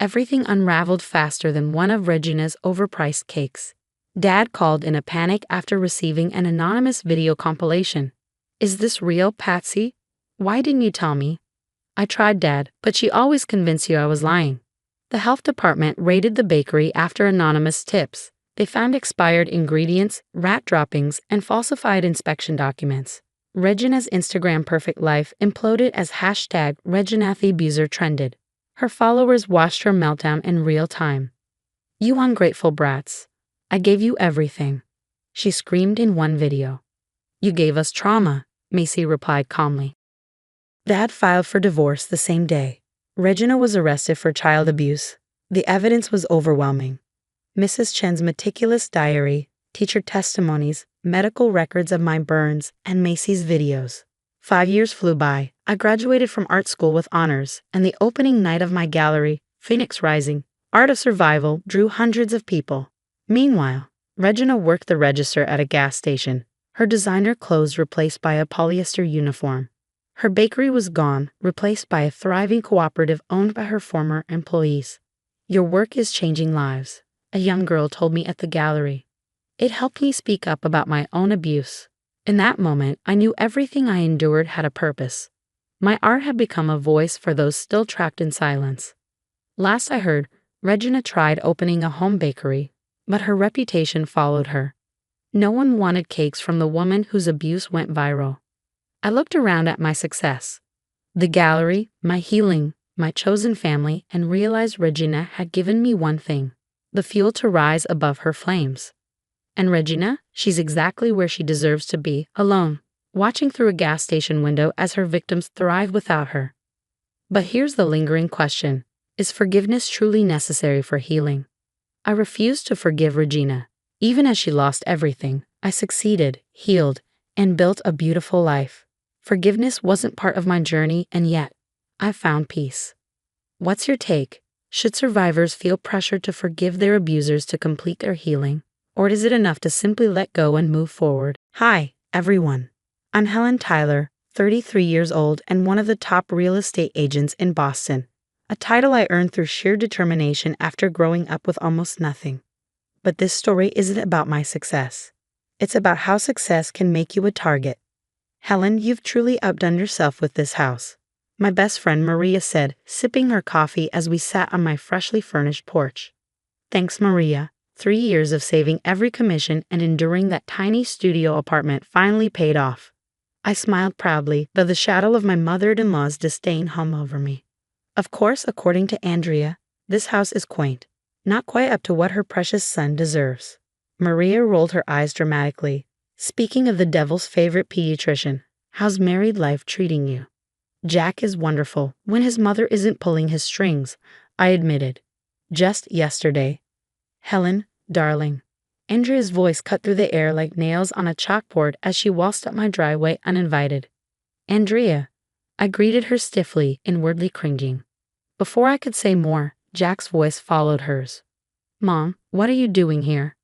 Everything unraveled faster than one of Regina's overpriced cakes. Dad called in a panic after receiving an anonymous video compilation. Is this real, Patsy? Why didn't you tell me? I tried, Dad, but she always convinced you I was lying. The health department raided the bakery after anonymous tips. They found expired ingredients, rat droppings, and falsified inspection documents. Regina's Instagram perfect life imploded as #ReginaTheAbuser trended. Her followers watched her meltdown in real time. You ungrateful brats. I gave you everything, she screamed in one video. You gave us trauma, Macy replied calmly. Dad filed for divorce the same day. Regina was arrested for child abuse. The evidence was overwhelming. Mrs. Chen's meticulous diary, teacher testimonies, medical records of my burns, and Macy's videos. 5 years flew by. I graduated from art school with honors, and the opening night of my gallery, Phoenix Rising, Art of Survival, drew hundreds of people. Meanwhile, Regina worked the register at a gas station, her designer clothes replaced by a polyester uniform. Her bakery was gone, replaced by a thriving cooperative owned by her former employees. Your work is changing lives, a young girl told me at the gallery. It helped me speak up about my own abuse. In that moment, I knew everything I endured had a purpose. My art had become a voice for those still trapped in silence. Last I heard, Regina tried opening a home bakery, but her reputation followed her. No one wanted cakes from the woman whose abuse went viral. I looked around at my success, the gallery, my healing, my chosen family, and realized Regina had given me one thing, the fuel to rise above her flames. And Regina, she's exactly where she deserves to be, alone, watching through a gas station window as her victims thrive without her. But here's the lingering question. Is forgiveness truly necessary for healing? I refused to forgive Regina. Even as she lost everything, I succeeded, healed, and built a beautiful life. Forgiveness wasn't part of my journey, and yet, I found peace. What's your take? Should survivors feel pressured to forgive their abusers to complete their healing? Or is it enough to simply let go and move forward? Hi, everyone. I'm Helen Tyler, 33 years old and one of the top real estate agents in Boston, a title I earned through sheer determination after growing up with almost nothing. But this story isn't about my success. It's about how success can make you a target. Helen, you've truly outdone yourself with this house, my best friend Maria said, sipping her coffee as we sat on my freshly furnished porch. Thanks, Maria. 3 years of saving every commission and enduring that tiny studio apartment finally paid off. I smiled proudly, though the shadow of my mother-in-law's disdain hung over me. Of course, according to Andrea, this house is quaint, not quite up to what her precious son deserves. Maria rolled her eyes dramatically. Speaking of the devil's favorite pediatrician, how's married life treating you? Jack is wonderful when his mother isn't pulling his strings, I admitted. Just yesterday. Helen, darling. Andrea's voice cut through the air like nails on a chalkboard as she waltzed up my driveway uninvited. Andrea. I greeted her stiffly, inwardly cringing. Before I could say more, Jack's voice followed hers. Mom, what are you doing here?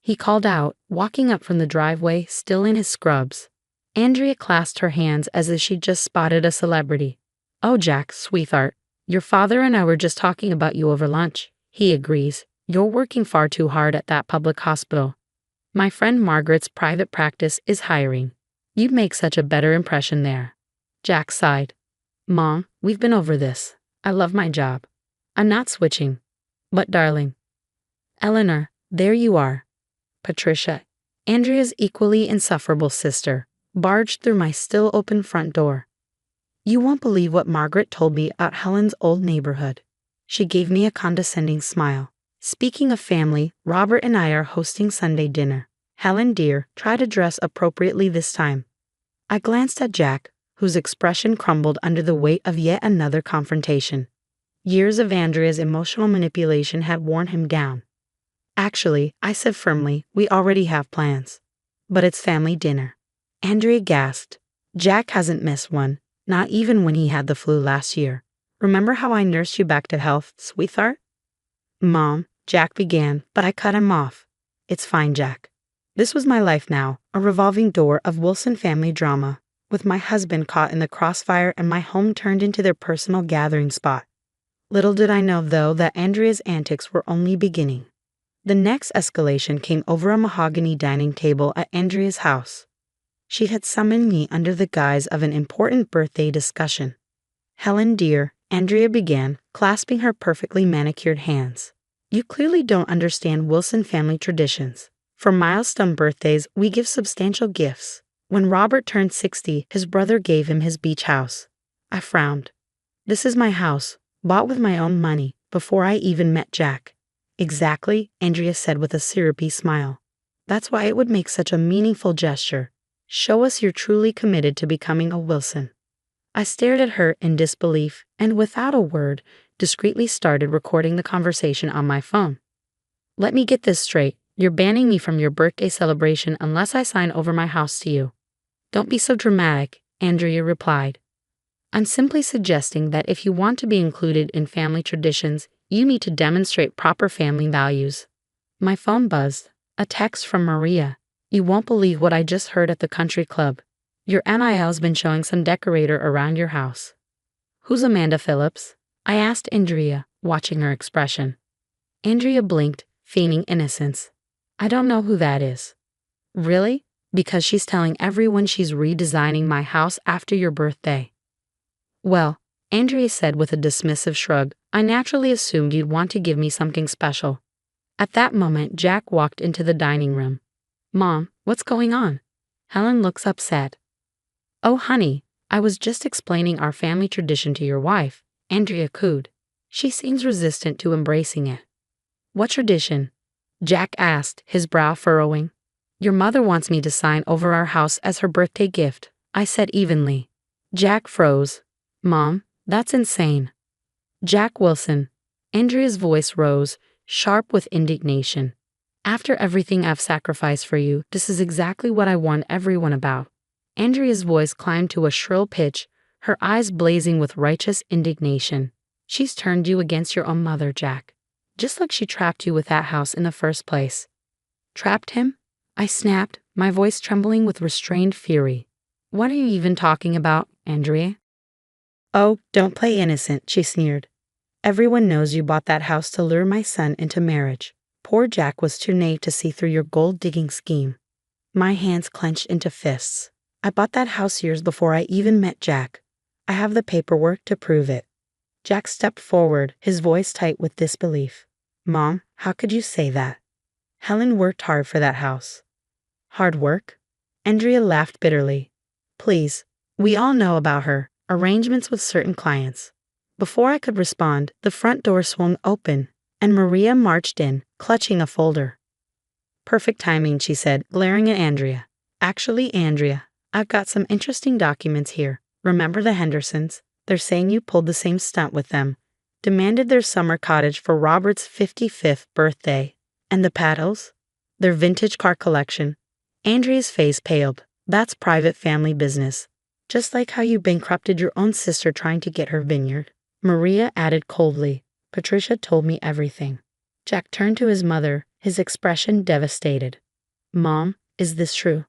He called out, walking up from the driveway, still in his scrubs. Andrea clasped her hands as if she'd just spotted a celebrity. Oh, Jack, sweetheart, your father and I were just talking about you over lunch. He agrees. You're working far too hard at that public hospital. My friend Margaret's private practice is hiring. You'd make such a better impression there. Jack sighed. Mom, we've been over this. I love my job. I'm not switching. But darling. Eleanor, there you are. Patricia, Andrea's equally insufferable sister, barged through my still open front door. You won't believe what Margaret told me about Helen's old neighborhood. She gave me a condescending smile. Speaking of family, Robert and I are hosting Sunday dinner. Helen, dear, try to dress appropriately this time. I glanced at Jack, whose expression crumbled under the weight of yet another confrontation. Years of Andrea's emotional manipulation had worn him down. Actually, I said firmly, we already have plans. But it's family dinner. Andrea gasped. Jack hasn't missed one, not even when he had the flu last year. Remember how I nursed you back to health, sweetheart? Mom, Jack began, but I cut him off. It's fine, Jack. This was my life now, a revolving door of Wilson family drama, with my husband caught in the crossfire and my home turned into their personal gathering spot. Little did I know, though, that Andrea's antics were only beginning. The next escalation came over a mahogany dining table at Andrea's house. She had summoned me under the guise of an important birthday discussion. Helen, dear, Andrea began, clasping her perfectly manicured hands. You clearly don't understand Wilson family traditions. For milestone birthdays, we give substantial gifts. When Robert turned 60, his brother gave him his beach house. I frowned. This is my house, bought with my own money, before I even met Jack. Exactly, Andrea said with a syrupy smile. That's why it would make such a meaningful gesture. Show us you're truly committed to becoming a Wilson. I stared at her in disbelief and, without a word, discreetly started recording the conversation on my phone. Let me get this straight. You're banning me from your birthday celebration unless I sign over my house to you. Don't be so dramatic, Andrea replied. I'm simply suggesting that if you want to be included in family traditions, you need to demonstrate proper family values. My phone buzzed. A text from Maria. You won't believe what I just heard at the country club. Your NIL's been showing some decorator around your house. Who's Amanda Phillips? I asked Andrea, watching her expression. Andrea blinked, feigning innocence. I don't know who that is. Really? Because she's telling everyone she's redesigning my house after your birthday. Well, Andrea said with a dismissive shrug, I naturally assumed you'd want to give me something special. At that moment, Jack walked into the dining room. Mom, what's going on? Helen looks upset. Oh, honey, I was just explaining our family tradition to your wife, Andrea cooed. She seems resistant to embracing it. What tradition? Jack asked, his brow furrowing. Your mother wants me to sign over our house as her birthday gift, I said evenly. Jack froze. Mom, that's insane. Jack Wilson. Andrea's voice rose, sharp with indignation. After everything I've sacrificed for you, this is exactly what I warned everyone about. Andrea's voice climbed to a shrill pitch, her eyes blazing with righteous indignation. She's turned you against your own mother, Jack. Just like she trapped you with that house in the first place. Trapped him? I snapped, my voice trembling with restrained fury. What are you even talking about, Andrea? Oh, don't play innocent, she sneered. Everyone knows you bought that house to lure my son into marriage. Poor Jack was too naive to see through your gold-digging scheme. My hands clenched into fists. I bought that house years before I even met Jack. I have the paperwork to prove it. Jack stepped forward, his voice tight with disbelief. Mom, how could you say that? Helen worked hard for that house. Hard work? Andrea laughed bitterly. Please, we all know about her arrangements with certain clients. Before I could respond, the front door swung open, and Maria marched in, clutching a folder. Perfect timing, she said, glaring at Andrea. Actually, Andrea, I've got some interesting documents here. Remember the Hendersons? They're saying you pulled the same stunt with them. Demanded their summer cottage for Robert's 55th birthday. And the Paddles? Their vintage car collection. Andrea's face paled. That's private family business. Just like how you bankrupted your own sister trying to get her vineyard. Maria added coldly. Patricia told me everything. Jack turned to his mother, his expression devastated. Mom, is this true?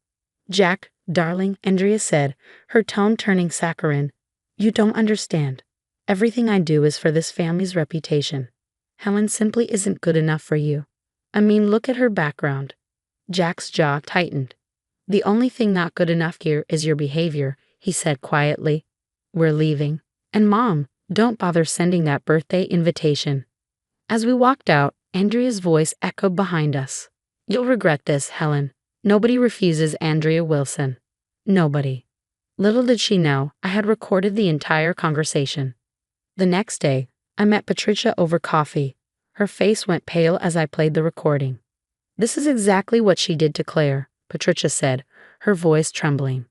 Jack, darling, Andrea said, her tone turning saccharine. You don't understand. Everything I do is for this family's reputation. Helen simply isn't good enough for you. I mean, look at her background. Jack's jaw tightened. The only thing not good enough here is your behavior, he said quietly. We're leaving. And Mom, don't bother sending that birthday invitation. As we walked out, Andrea's voice echoed behind us. You'll regret this, Helen. Nobody refuses Andrea Wilson. Nobody. Little did she know, I had recorded the entire conversation. The next day, I met Patricia over coffee. Her face went pale as I played the recording. This is exactly what she did to Claire, Patricia said, her voice trembling.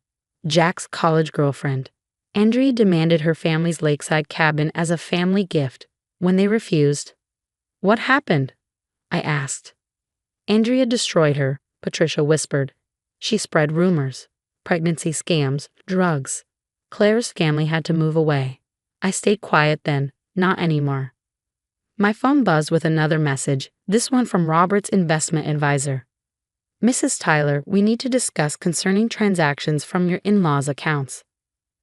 Jack's college girlfriend. Andrea demanded her family's lakeside cabin as a family gift. When they refused, what happened? I asked. Andrea destroyed her, Patricia whispered. She spread rumors. Pregnancy scams, drugs. Claire's family had to move away. I stayed quiet then, not anymore. My phone buzzed with another message, this one from Robert's investment advisor. Mrs. Tyler, we need to discuss concerning transactions from your in-laws' accounts.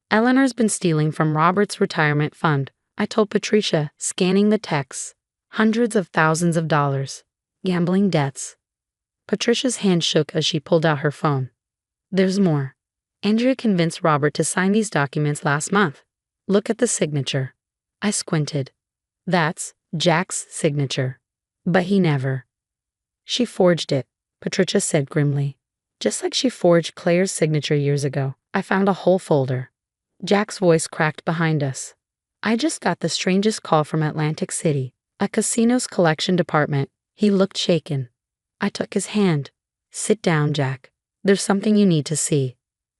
Eleanor's been stealing from Robert's retirement fund, I told Patricia, scanning the texts. Hundreds of thousands of dollars. Gambling debts. Patricia's hand shook as she pulled out her phone. There's more. Andrea convinced Robert to sign these documents last month. Look at the signature. I squinted. That's Jack's signature. But he never. She forged it, Patricia said grimly. Just like she forged Claire's signature years ago. I found a whole folder. Jack's voice cracked behind us. I just got the strangest call from Atlantic City, a casino's collection department. He looked shaken. I took his hand. Sit down, Jack. There's something you need to see.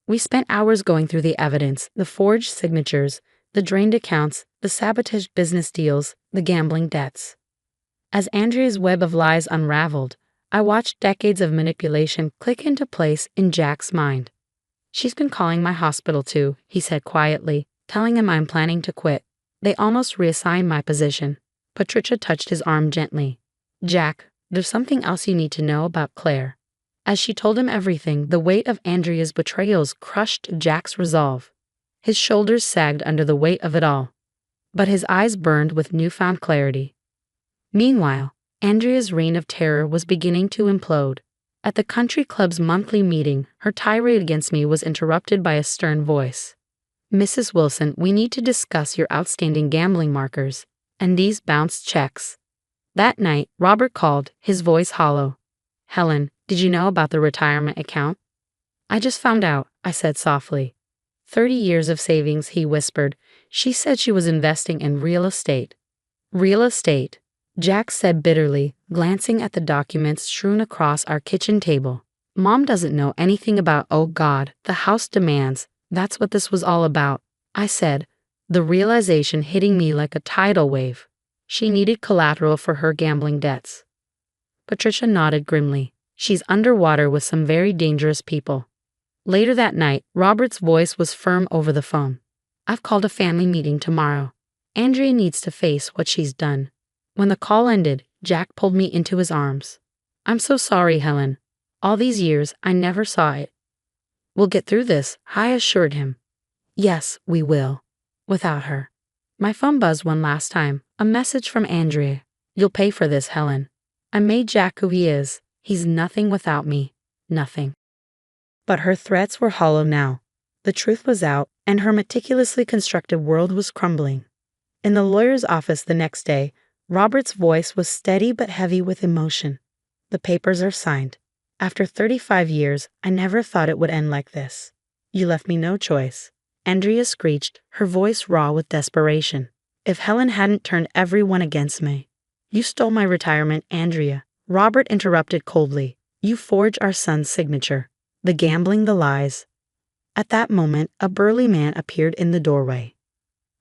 We spent hours going through the evidence, the forged signatures, the drained accounts, the sabotaged business deals, the gambling debts. As Andrea's web of lies unraveled, I watched decades of manipulation click into place in Jack's mind. She's been calling my hospital too, he said quietly, telling him I'm planning to quit. They almost reassigned my position. Patricia touched his arm gently. Jack, there's something else you need to know about Claire. As she told him everything, the weight of Andrea's betrayals crushed Jack's resolve. His shoulders sagged under the weight of it all. But his eyes burned with newfound clarity. Meanwhile, Andrea's reign of terror was beginning to implode. At the country club's monthly meeting, her tirade against me was interrupted by a stern voice. Mrs. Wilson, we need to discuss your outstanding gambling markers and these bounced checks. That night, Robert called, his voice hollow. Helen, did you know about the retirement account? I just found out, I said softly. 30 years of savings, he whispered. She said she was investing in real estate. Real estate, Jack said bitterly, glancing at the documents strewn across our kitchen table. Mom doesn't know anything about, oh God, the house demands. That's what this was all about, I said, the realization hitting me like a tidal wave. She needed collateral for her gambling debts. Patricia nodded grimly. She's underwater with some very dangerous people. Later that night, Robert's voice was firm over the phone. I've called a family meeting tomorrow. Andrea needs to face what she's done. When the call ended, Jack pulled me into his arms. I'm so sorry, Helen. All these years, I never saw it. We'll get through this, I assured him. Yes, we will. Without her. My phone buzzed one last time, a message from Andrea. You'll pay for this, Helen. I made Jack who he is. He's nothing without me. Nothing. But her threats were hollow now. The truth was out, and her meticulously constructed world was crumbling. In the lawyer's office the next day, Robert's voice was steady but heavy with emotion. The papers are signed. After 35 years, I never thought it would end like this. You left me no choice. Andrea screeched, her voice raw with desperation. If Helen hadn't turned everyone against me. You stole my retirement, Andrea. Robert interrupted coldly. You forged our son's signature. The gambling, the lies. At that moment, a burly man appeared in the doorway.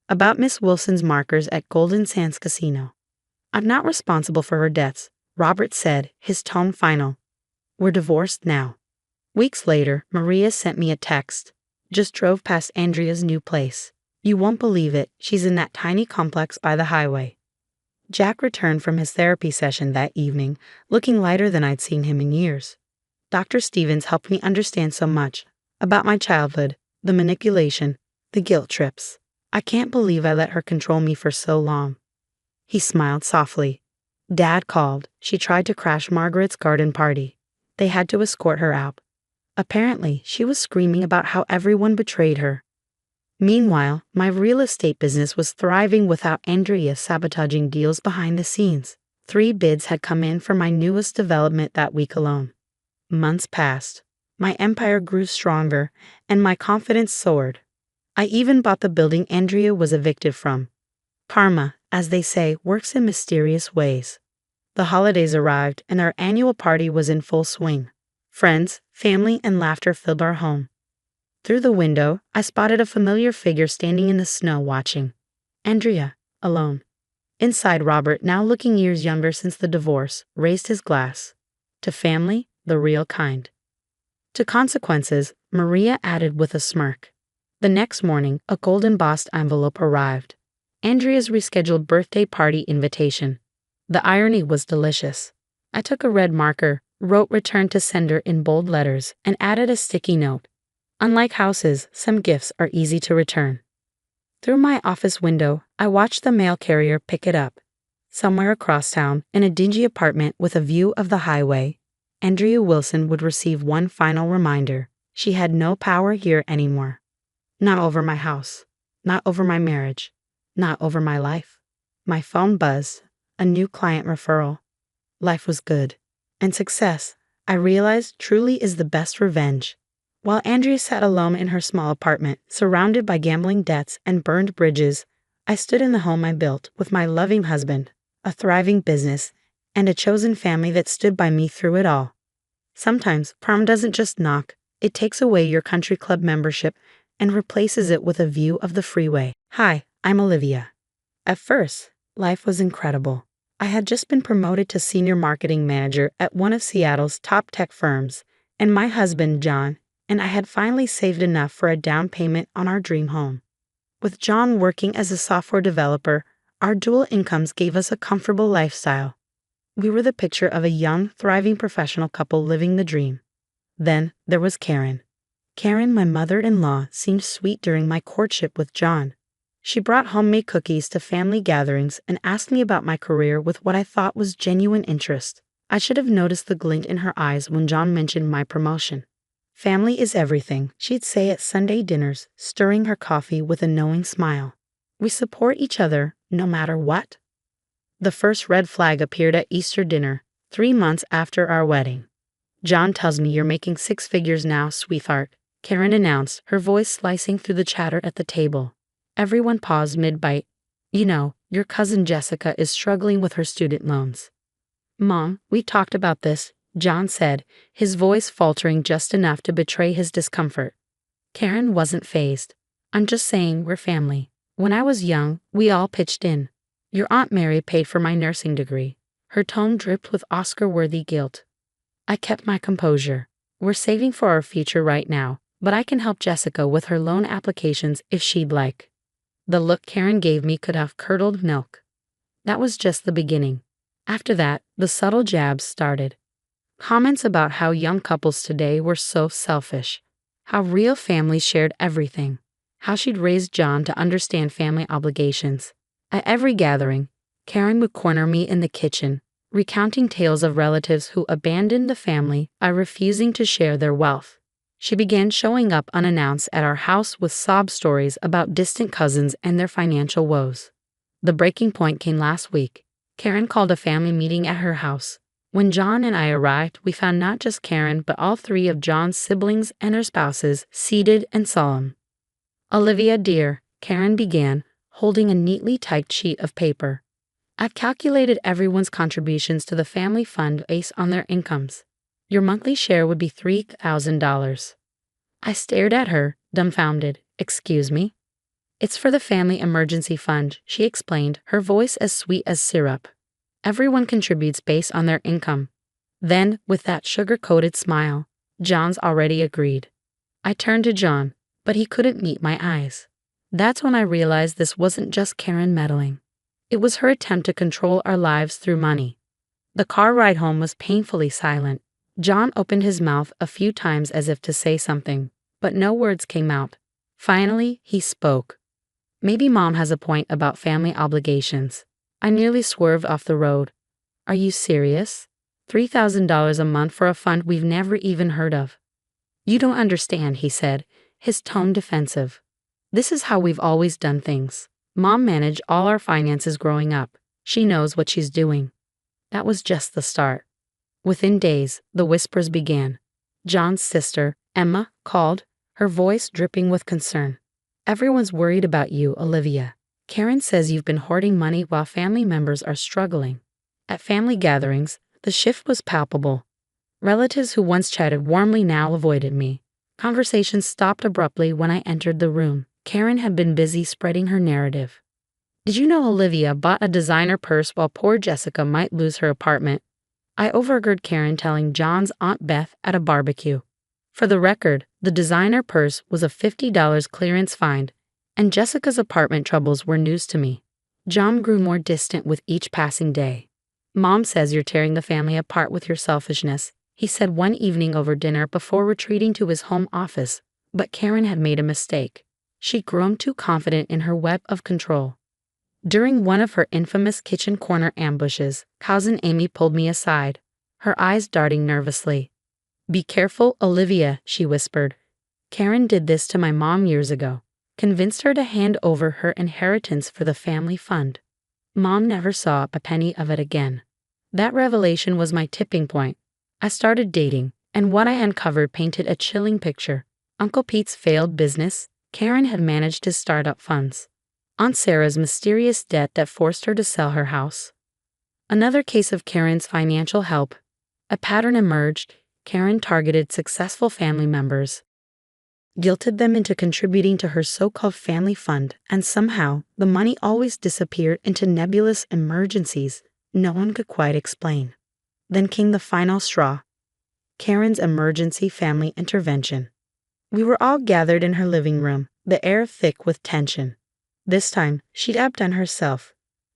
About Miss Wilson's markers at Golden Sands Casino. I'm not responsible for her deaths, Robert said, his tone final. We're divorced now. Weeks later, Maria sent me a text. Just drove past Andrea's new place. You won't believe it, she's in that tiny complex by the highway. Jack returned from his therapy session that evening, looking lighter than I'd seen him in years. Dr. Stevens helped me understand so much about my childhood, the manipulation, the guilt trips. I can't believe I let her control me for so long. He smiled softly. Dad called. She tried to crash Margaret's garden party. They had to escort her out. Apparently, she was screaming about how everyone betrayed her. Meanwhile, my real estate business was thriving without Andrea sabotaging deals behind the scenes. 3 bids had come in for my newest development that week alone. Months passed. My empire grew stronger, and my confidence soared. I even bought the building Andrea was evicted from. Karma, as they say, works in mysterious ways. The holidays arrived, and our annual party was in full swing. Friends, family, and laughter filled our home. Through the window, I spotted a familiar figure standing in the snow watching. Andrea, alone. Inside, Robert, now looking years younger since the divorce, raised his glass. To family, the real kind. To consequences, Maria added with a smirk. The next morning, a gold embossed envelope arrived. Andrea's rescheduled birthday party invitation. The irony was delicious. I took a red marker, wrote return to sender in bold letters, and added a sticky note. Unlike houses, some gifts are easy to return. Through my office window, I watched the mail carrier pick it up. Somewhere across town, in a dingy apartment with a view of the highway, Andrea Wilson would receive one final reminder. She had no power here anymore. Not over my house. Not over my marriage. Not over my life. My phone buzzed. A new client referral. Life was good. And success, I realized, truly is the best revenge. While Andrea sat alone in her small apartment, surrounded by gambling debts and burned bridges, I stood in the home I built with my loving husband, a thriving business, and a chosen family that stood by me through it all. Sometimes, prom doesn't just knock, it takes away your country club membership and replaces it with a view of the freeway. Hi, I'm Olivia. At first, life was incredible. I had just been promoted to senior marketing manager at one of Seattle's top tech firms, and my husband, John, and I had finally saved enough for a down payment on our dream home. With John working as a software developer, our dual incomes gave us a comfortable lifestyle. We were the picture of a young, thriving professional couple living the dream. Then there was Karen. Karen, my mother-in-law, seemed sweet during my courtship with John. She brought homemade cookies to family gatherings and asked me about my career with what I thought was genuine interest. I should have noticed the glint in her eyes when John mentioned my promotion. Family is everything, she'd say at Sunday dinners, stirring her coffee with a knowing smile. We support each other, no matter what. The first red flag appeared at Easter dinner, 3 months after our wedding. John tells me you're making 6 figures now, sweetheart, Karen announced, her voice slicing through the chatter at the table. Everyone paused mid-bite. You know, your cousin Jessica is struggling with her student loans. Mom, we talked about this, John said, his voice faltering just enough to betray his discomfort. Karen wasn't fazed. I'm just saying we're family. When I was young, we all pitched in. Your Aunt Mary paid for my nursing degree. Her tone dripped with Oscar-worthy guilt. I kept my composure. We're saving for our future right now, but I can help Jessica with her loan applications if she'd like. The look Karen gave me could have curdled milk. That was just the beginning. After that, the subtle jabs started. Comments about how young couples today were so selfish, how real families shared everything, how she'd raised John to understand family obligations. At every gathering, Karen would corner me in the kitchen, recounting tales of relatives who abandoned the family by refusing to share their wealth. She began showing up unannounced at our house with sob stories about distant cousins and their financial woes. The breaking point came last week. Karen called a family meeting at her house. When John and I arrived, we found not just Karen but all three of John's siblings and their spouses seated and solemn. "Olivia, dear," Karen began, holding a neatly typed sheet of paper. "I've calculated everyone's contributions to the family fund based on their incomes. Your monthly share would be $3,000. I stared at her, dumbfounded. "Excuse me?" "It's for the family emergency fund," she explained, her voice as sweet as syrup. "Everyone contributes based on their income." Then, with that sugar-coated smile, "John's already agreed." I turned to John, but he couldn't meet my eyes. That's when I realized this wasn't just Karen meddling. It was her attempt to control our lives through money. The car ride home was painfully silent. John opened his mouth a few times as if to say something, but no words came out. Finally, he spoke. "Maybe Mom has a point about family obligations." I nearly swerved off the road. "Are you serious? $3,000 a month for a fund we've never even heard of?" "You don't understand," he said, his tone defensive. "This is how we've always done things. Mom managed all our finances growing up. She knows what she's doing." That was just the start. Within days, the whispers began. John's sister, Emma, called, her voice dripping with concern. "Everyone's worried about you, Olivia. Karen says you've been hoarding money while family members are struggling." At family gatherings, the shift was palpable. Relatives who once chatted warmly now avoided me. Conversations stopped abruptly when I entered the room. Karen had been busy spreading her narrative. "Did you know Olivia bought a designer purse while poor Jessica might lose her apartment?" I overheard Karen telling John's Aunt Beth at a barbecue. For the record, the designer purse was a $50 clearance find, and Jessica's apartment troubles were news to me. John grew more distant with each passing day. "Mom says you're tearing the family apart with your selfishness," he said one evening over dinner before retreating to his home office. But Karen had made a mistake. She'd grown too confident in her web of control. During one of her infamous kitchen corner ambushes, cousin Amy pulled me aside, her eyes darting nervously. "Be careful, Olivia," she whispered. "Karen did this to my mom years ago. Convinced her to hand over her inheritance for the family fund. Mom never saw a penny of it again." That revelation was my tipping point. I started dating, and what I uncovered painted a chilling picture. Uncle Pete's failed business, Karen had managed his startup funds. Aunt Sarah's mysterious debt that forced her to sell her house. Another case of Karen's financial help. A pattern emerged. Karen targeted successful family members, guilted them into contributing to her so-called family fund, and somehow the money always disappeared into nebulous emergencies no one could quite explain. Then came the final straw. Karen's emergency family intervention. We were all gathered in her living room, the air thick with tension. This time, she'd outdone herself,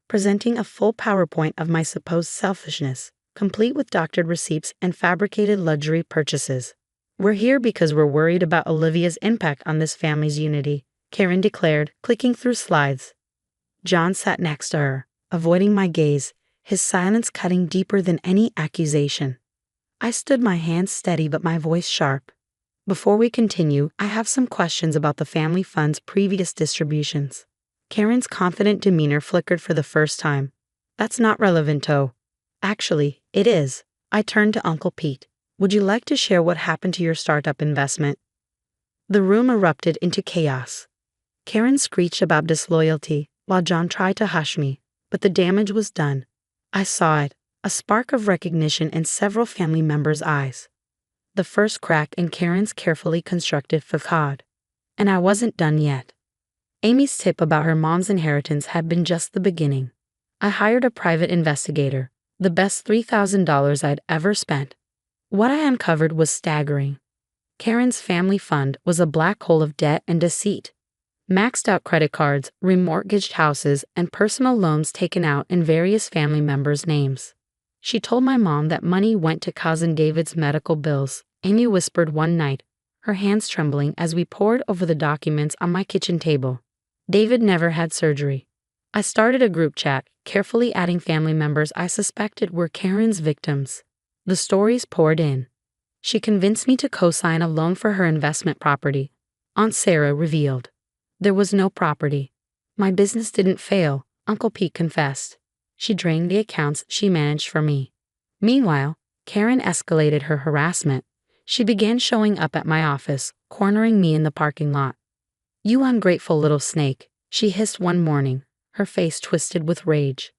presenting a full PowerPoint of my supposed selfishness, complete with doctored receipts and fabricated luxury purchases. "We're here because we're worried about Olivia's impact on this family's unity," Karen declared, clicking through slides. John sat next to her, avoiding my gaze, his silence cutting deeper than any accusation. I stood, my hands steady but my voice sharp. "Before we continue, I have some questions about the family fund's previous distributions." Karen's confident demeanor flickered for the first time. "That's not relevant, though." "Actually, it is." I turned to Uncle Pete. "Would you like to share what happened to your startup investment?" The room erupted into chaos. Karen screeched about disloyalty, while John tried to hush me, but the damage was done. I saw it, a spark of recognition in several family members' eyes. The first crack in Karen's carefully constructed facade. And I wasn't done yet. Amy's tip about her mom's inheritance had been just the beginning. I hired a private investigator, the best $3,000 I'd ever spent. What I uncovered was staggering. Karen's family fund was a black hole of debt and deceit. maxed out credit cards, remortgaged houses, and personal loans taken out in various family members' names. She told my mom that money went to cousin David's medical bills, Amy whispered one night, her hands trembling as we pored over the documents on my kitchen table. David never had surgery. I started a group chat, carefully adding family members I suspected were Karen's victims. The stories poured in. She convinced me to co-sign a loan for her investment property. Aunt Sarah revealed. There was no property. My business didn't fail, Uncle Pete confessed. She drained the accounts she managed for me. Meanwhile, Karen escalated her harassment. She began showing up at my office, cornering me in the parking lot. "You ungrateful little snake," she hissed one morning, her face twisted with rage.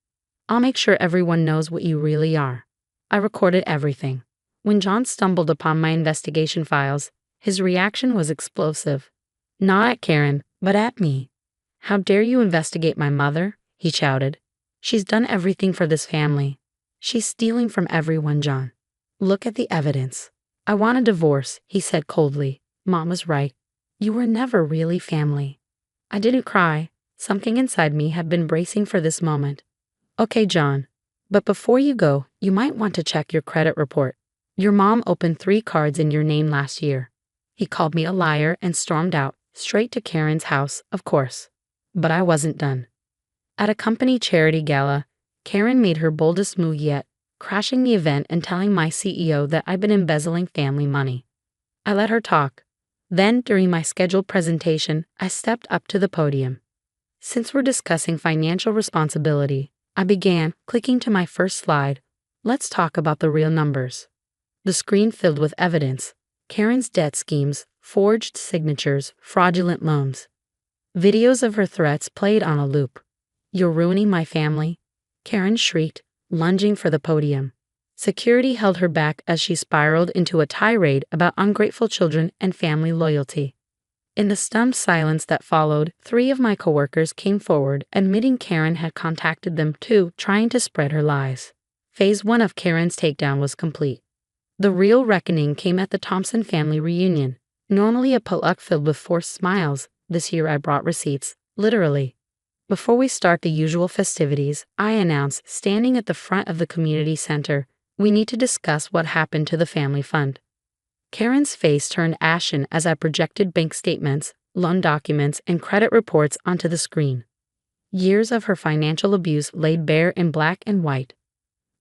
"I'll make sure everyone knows what you really are." I recorded everything. When John stumbled upon my investigation files, his reaction was explosive. Not at Karen, but at me. "How dare you investigate my mother?" he shouted. "She's done everything for this family. She's stealing from everyone, John. Look at the evidence." "I want a divorce," he said coldly. "Mom was right. You were never really family." I didn't cry. Something inside me had been bracing for this moment. "Okay, John. But before you go, you might want to check your credit report. Your mom opened 3 cards in your name last year." He called me a liar and stormed out, straight to Karen's house, of course. But I wasn't done. At a company charity gala, Karen made her boldest move yet, crashing the event and telling my CEO that I'd been embezzling family money. I let her talk. Then, during my scheduled presentation, I stepped up to the podium. "Since we're discussing financial responsibility," I began, clicking to my first slide, "let's talk about the real numbers." The screen filled with evidence: Karen's debt schemes, forged signatures, fraudulent loans. Videos of her threats played on a loop. "You're ruining my family," Karen shrieked, lunging for the podium. Security held her back as she spiraled into a tirade about ungrateful children and family loyalty. In the stunned silence that followed, 3 of my coworkers came forward, admitting Karen had contacted them too, trying to spread her lies. Phase 1 of Karen's takedown was complete. The real reckoning came at the Thompson family reunion. Normally a potluck filled with forced smiles, this year I brought receipts, literally. Before we start the usual festivities, I announced, standing at the front of the community center, "We need to discuss what happened to the family fund." Karen's face turned ashen as I projected bank statements, loan documents, and credit reports onto the screen. Years of her financial abuse laid bare in black and white.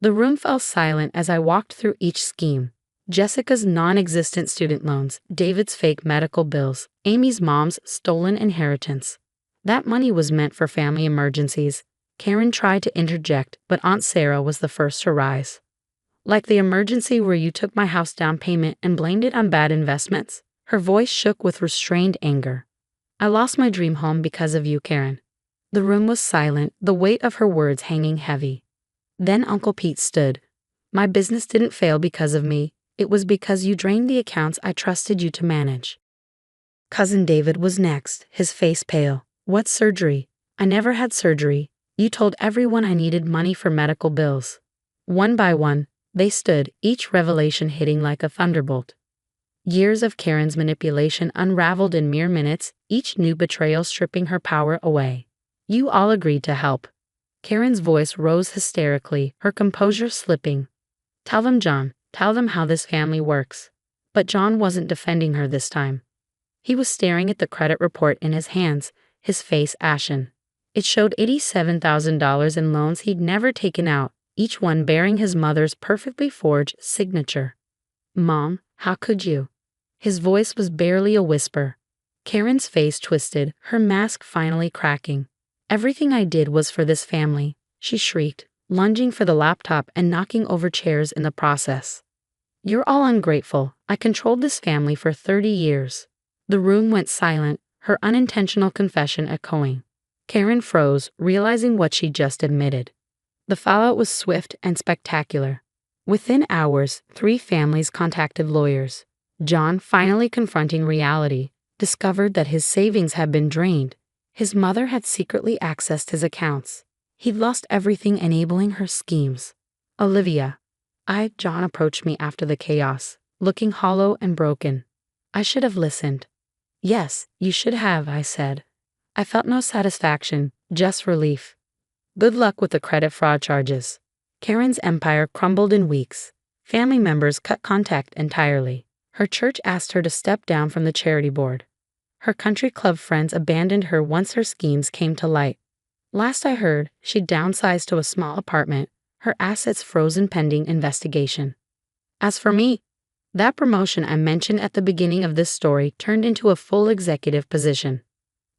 The room fell silent as I walked through each scheme. Jessica's non-existent student loans, David's fake medical bills, Amy's mom's stolen inheritance. That money was meant for family emergencies. Karen tried to interject, but Aunt Sarah was the first to rise. "Like the emergency where you took my house down payment and blamed it on bad investments?" Her voice shook with restrained anger. "I lost my dream home because of you, Karen." The room was silent, the weight of her words hanging heavy. Then Uncle Pete stood. "My business didn't fail because of me. It was because you drained the accounts I trusted you to manage." Cousin David was next, his face pale. "What surgery? I never had surgery. You told everyone I needed money for medical bills." One by one, they stood, each revelation hitting like a thunderbolt. Years of Karen's manipulation unraveled in mere minutes, each new betrayal stripping her power away. "You all agreed to help." Karen's voice rose hysterically, her composure slipping. "Tell them, John. Tell them how this family works." But John wasn't defending her this time. He was staring at the credit report in his hands, his face ashen. It showed $87,000 in loans he'd never taken out, each one bearing his mother's perfectly forged signature. "Mom, how could you?" His voice was barely a whisper. Karen's face twisted, her mask finally cracking. "Everything I did was for this family," she shrieked, lunging for the laptop and knocking over chairs in the process. "You're all ungrateful. I controlled this family for 30 years. The room went silent, her unintentional confession echoing. Karen froze, realizing what she just admitted. The fallout was swift and spectacular. Within hours, 3 families contacted lawyers. John, finally confronting reality, discovered that his savings had been drained. His mother had secretly accessed his accounts. He'd lost everything enabling her schemes. "Olivia." John approached me after the chaos, looking hollow and broken. "I should have listened." "Yes, you should have," I said. I felt no satisfaction, just relief. Good luck with the credit fraud charges. Karen's empire crumbled in weeks. Family members cut contact entirely. Her church asked her to step down from the charity board. Her country club friends abandoned her once her schemes came to light. Last I heard, she downsized to a small apartment, her assets frozen pending investigation. As for me, that promotion I mentioned at the beginning of this story turned into a full executive position.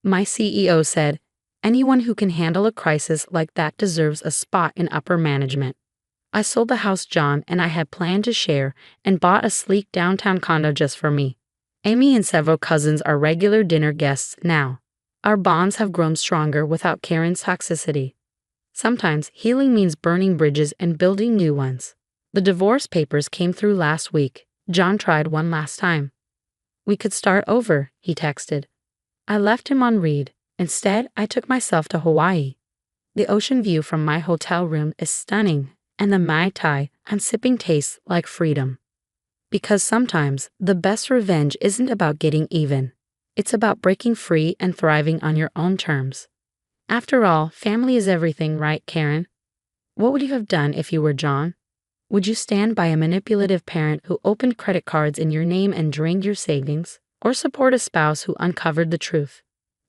My CEO said, "Anyone who can handle a crisis like that deserves a spot in upper management." I sold the house John and I had planned to share and bought a sleek downtown condo just for me. Amy and several cousins are regular dinner guests now. Our bonds have grown stronger without Karen's toxicity. Sometimes healing means burning bridges and building new ones. The divorce papers came through last week. John tried one last time. "We could start over," he texted. I left him on read. Instead, I took myself to Hawaii. The ocean view from my hotel room is stunning, and the Mai Tai I'm sipping tastes like freedom. Because sometimes the best revenge isn't about getting even. It's about breaking free and thriving on your own terms. After all, family is everything, right, Karen? What would you have done if you were John? Would you stand by a manipulative parent who opened credit cards in your name and drained your savings, or support a spouse who uncovered the truth?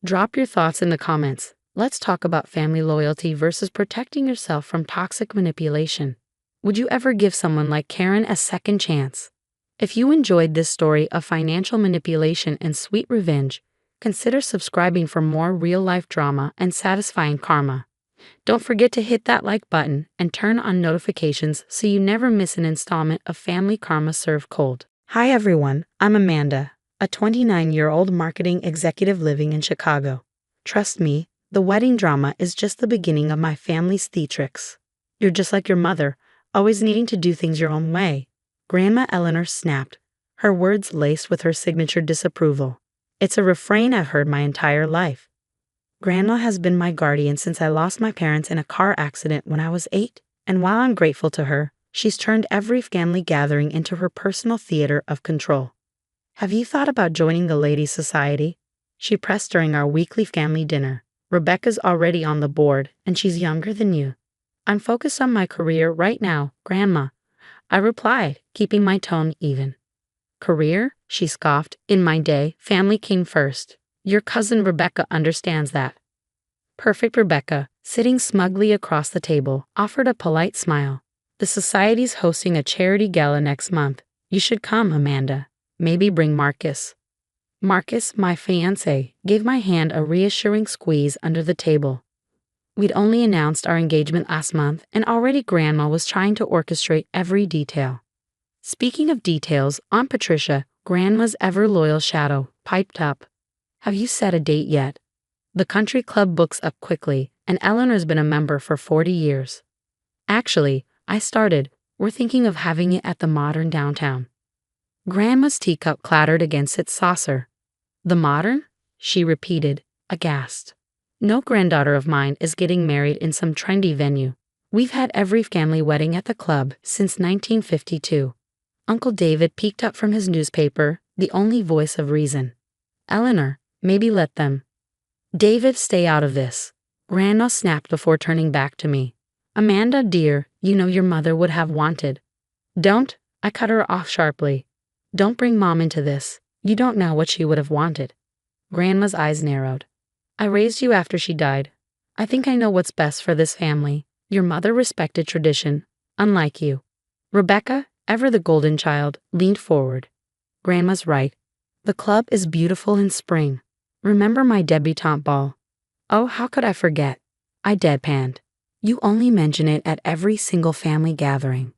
Drop your thoughts in the comments. Let's talk about family loyalty versus protecting yourself from toxic manipulation. Would you ever give someone like Karen a second chance? If you enjoyed this story of financial manipulation and sweet revenge, consider subscribing for more real-life drama and satisfying karma. Don't forget to hit that like button and turn on notifications so you never miss an installment of Family Karma Served Cold. Hi everyone, I'm Amanda, a 29-year-old marketing executive living in Chicago. Trust me, the wedding drama is just the beginning of my family's theatrics. You're just like your mother, always needing to do things your own way. Grandma Eleanor snapped, her words laced with her signature disapproval. It's a refrain I've heard my entire life. Grandma has been my guardian since I lost my parents in a car accident when I was 8, and while I'm grateful to her, she's turned every family gathering into her personal theater of control. Have you thought about joining the Ladies' Society? She pressed during our weekly family dinner. Rebecca's already on the board, and she's younger than you. I'm focused on my career right now, Grandma, I replied, keeping my tone even. Career? She scoffed. In my day, family came first. Your cousin Rebecca understands that. Perfect Rebecca, sitting smugly across the table, offered a polite smile. The society's hosting a charity gala next month. You should come, Amanda. Maybe bring Marcus. Marcus, my fiancé, gave my hand a reassuring squeeze under the table. We'd only announced our engagement last month, and already Grandma was trying to orchestrate every detail. Speaking of details, Aunt Patricia, Grandma's ever-loyal shadow, piped up. Have you set a date yet? The country club books up quickly, and Eleanor's been a member for 40 years. Actually, I started. We're thinking of having it at the modern downtown. Grandma's teacup clattered against its saucer. The modern? She repeated, aghast. No granddaughter of mine is getting married in some trendy venue. We've had every family wedding at the club since 1952. Uncle David peeked up from his newspaper, the only voice of reason. Eleanor, maybe let them. David, stay out of this. Grandma snapped before turning back to me. Amanda, dear, you know your mother would have wanted. Don't, I cut her off sharply. Don't bring Mom into this. You don't know what she would have wanted. Grandma's eyes narrowed. I raised you after she died. I think I know what's best for this family. Your mother respected tradition, unlike you. Rebecca, ever the golden child, leaned forward. Grandma's right. The club is beautiful in spring. Remember my debutante ball? Oh, how could I forget? I deadpanned. You only mention it at every single family gathering.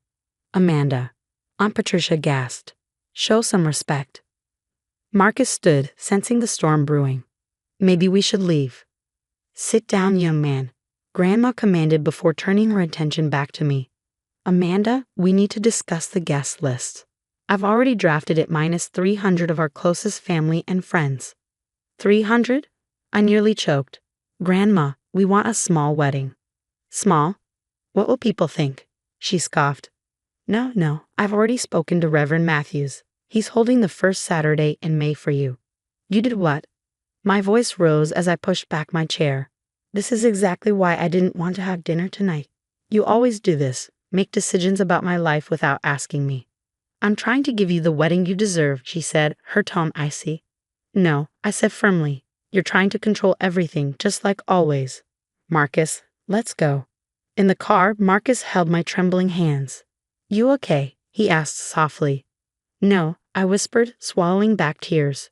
Amanda. Aunt Patricia gasped. Show some respect. Marcus stood, sensing the storm brewing. Maybe we should leave. Sit down, young man, Grandma commanded before turning her attention back to me. Amanda, we need to discuss the guest list. I've already drafted it minus 300 of our closest family and friends. 300? I nearly choked. Grandma, we want a small wedding. Small? What will people think? She scoffed. No, I've already spoken to Reverend Matthews. He's holding the first Saturday in May for you. You did what? My voice rose as I pushed back my chair. This is exactly why I didn't want to have dinner tonight. You always do this, make decisions about my life without asking me. I'm trying to give you the wedding you deserve, she said, her tone icy. No, I said firmly. You're trying to control everything, just like always. Marcus, let's go. In the car, Marcus held my trembling hands. You okay? He asked softly. No, I whispered, swallowing back tears.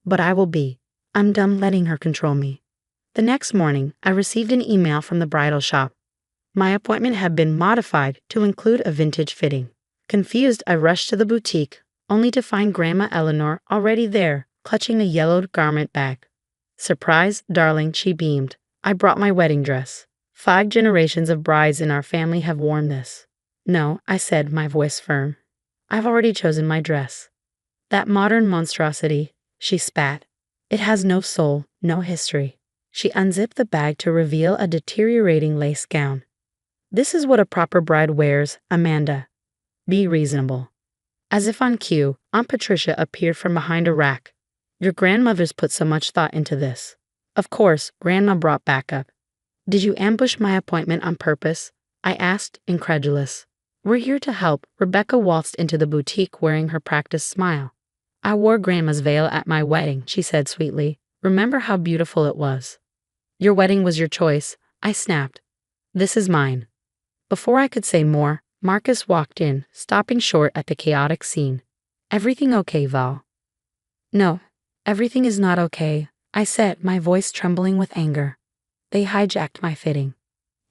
But I will be. I'm done letting her control me. The next morning, I received an email from the bridal shop. My appointment had been modified to include a vintage fitting. Confused, I rushed to the boutique, only to find Grandma Eleanor already there, clutching a yellowed garment bag. Surprise, darling, she beamed. I brought my wedding dress. 5 generations of brides in our family have worn this. No, I said, my voice firm. I've already chosen my dress. That modern monstrosity, she spat. It has no soul, no history. She unzipped the bag to reveal a deteriorating lace gown. This is what a proper bride wears, Amanda. Be reasonable. As if on cue, Aunt Patricia appeared from behind a rack. Your grandmother's put so much thought into this. Of course, Grandma brought back up. Did you ambush my appointment on purpose? I asked, incredulous. We're here to help. Rebecca waltzed into the boutique wearing her practiced smile. I wore Grandma's veil at my wedding, she said sweetly. Remember how beautiful it was. Your wedding was your choice, I snapped. This is mine. Before I could say more, Marcus walked in, stopping short at the chaotic scene. Everything okay, Val? No, everything is not okay, I said, my voice trembling with anger. They hijacked my fitting.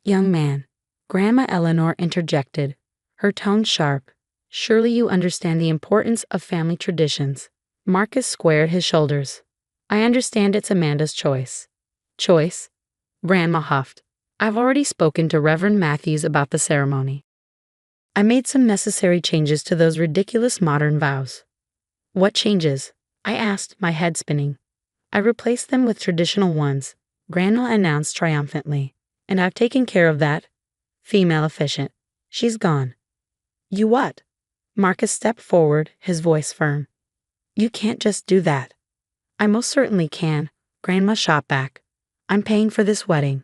Young man, Grandma Eleanor interjected, her tone sharp. Surely you understand the importance of family traditions. Marcus squared his shoulders. I understand it's Amanda's choice. Choice? Grandma huffed. I've already spoken to Reverend Matthews about the ceremony. I made some necessary changes to those ridiculous modern vows. What changes? I asked, my head spinning. I replaced them with traditional ones, Grandma announced triumphantly. And I've taken care of that. Female efficient. She's gone. You what? Marcus stepped forward, his voice firm. You can't just do that. I most certainly can, Grandma shot back. I'm paying for this wedding.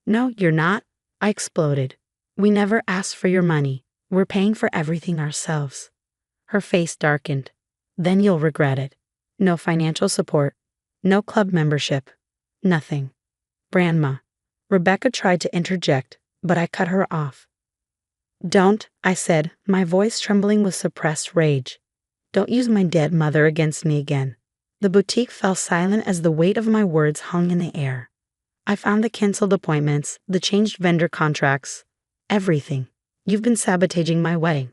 No, you're not, I exploded. We never asked for your money. We're paying for everything ourselves. Her face darkened. Then you'll regret it. No financial support. No club membership. Nothing. Grandma. Rebecca tried to interject, but I cut her off. Don't, I said, my voice trembling with suppressed rage. Don't use my dead mother against me again. The boutique fell silent as the weight of my words hung in the air. I found the canceled appointments, the changed vendor contracts, everything. You've been sabotaging my wedding.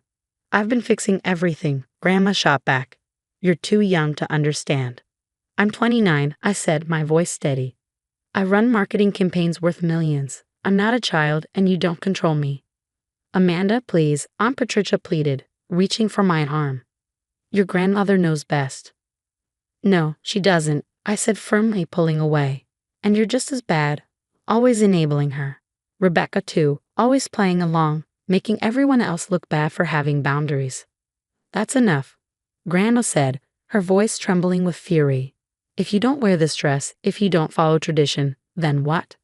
I've been fixing everything, Grandma shot back. You're too young to understand. I'm 29, I said, my voice steady. I run marketing campaigns worth millions. I'm not a child, and you don't control me. Amanda, please, Aunt Patricia pleaded, reaching for my arm. Your grandmother knows best. No, she doesn't, I said firmly, pulling away. And you're just as bad, always enabling her. Rebecca too, always playing along, making everyone else look bad for having boundaries. That's enough, Grandma said, her voice trembling with fury. If you don't wear this dress, if you don't follow tradition, then what?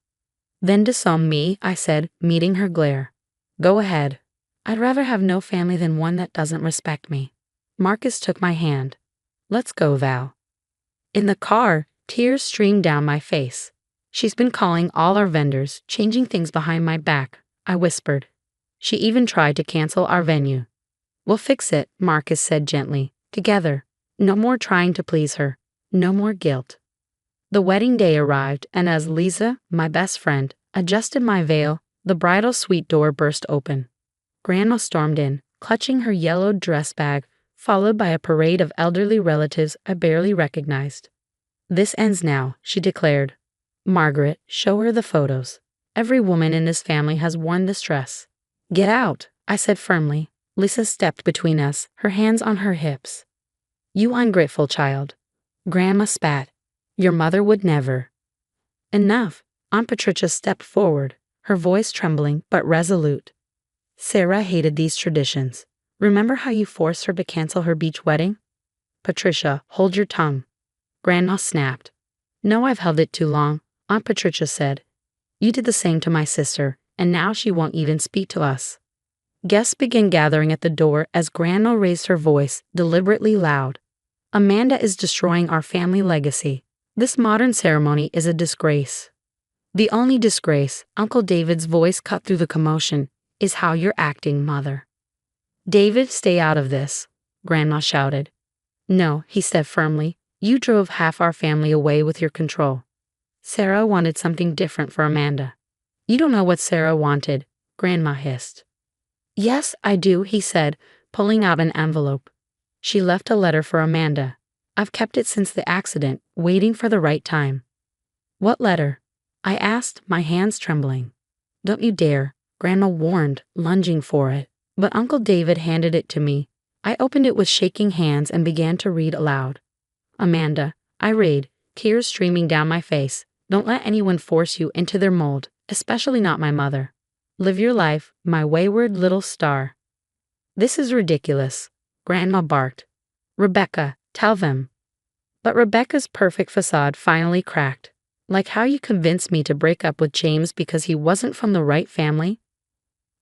Then disown me, I said, meeting her glare. Go ahead. I'd rather have no family than one that doesn't respect me. Marcus took my hand. Let's go, Val. In the car, tears streamed down my face. She's been calling all our vendors, changing things behind my back, I whispered. She even tried to cancel our venue. We'll fix it, Marcus said gently. Together. No more trying to please her. No more guilt. The wedding day arrived, and as Lisa, my best friend, adjusted my veil, the bridal suite door burst open. Grandma stormed in, clutching her yellowed dress bag, followed by a parade of elderly relatives I barely recognized. This ends now, she declared. Margaret, show her the photos. Every woman in this family has worn this dress. Get out, I said firmly. Lisa stepped between us, her hands on her hips. You ungrateful child. Grandma spat. Your mother would never. Enough. Aunt Patricia stepped forward, her voice trembling but resolute. Sarah hated these traditions. Remember how you forced her to cancel her beach wedding? Patricia, hold your tongue. Grandma snapped. No, I've held it too long, Aunt Patricia said. You did the same to my sister, and now she won't even speak to us. Guests began gathering at the door as Grandma raised her voice, deliberately loud. Amanda is destroying our family legacy. This modern ceremony is a disgrace. The only disgrace, Uncle David's voice cut through the commotion, is how you're acting, Mother. David, stay out of this, Grandma shouted. No, he said firmly, you drove half our family away with your control. Sarah wanted something different for Amanda. You don't know what Sarah wanted, Grandma hissed. Yes, I do, he said, pulling out an envelope. She left a letter for Amanda. I've kept it since the accident, waiting for the right time. What letter? I asked, my hands trembling. Don't you dare, Grandma warned, lunging for it. But Uncle David handed it to me. I opened it with shaking hands and began to read aloud. Amanda, I read, tears streaming down my face. Don't let anyone force you into their mold, especially not my mother. Live your life, my wayward little star. This is ridiculous, Grandma barked. Rebecca, tell them. But Rebecca's perfect facade finally cracked. Like how you convinced me to break up with James because he wasn't from the right family?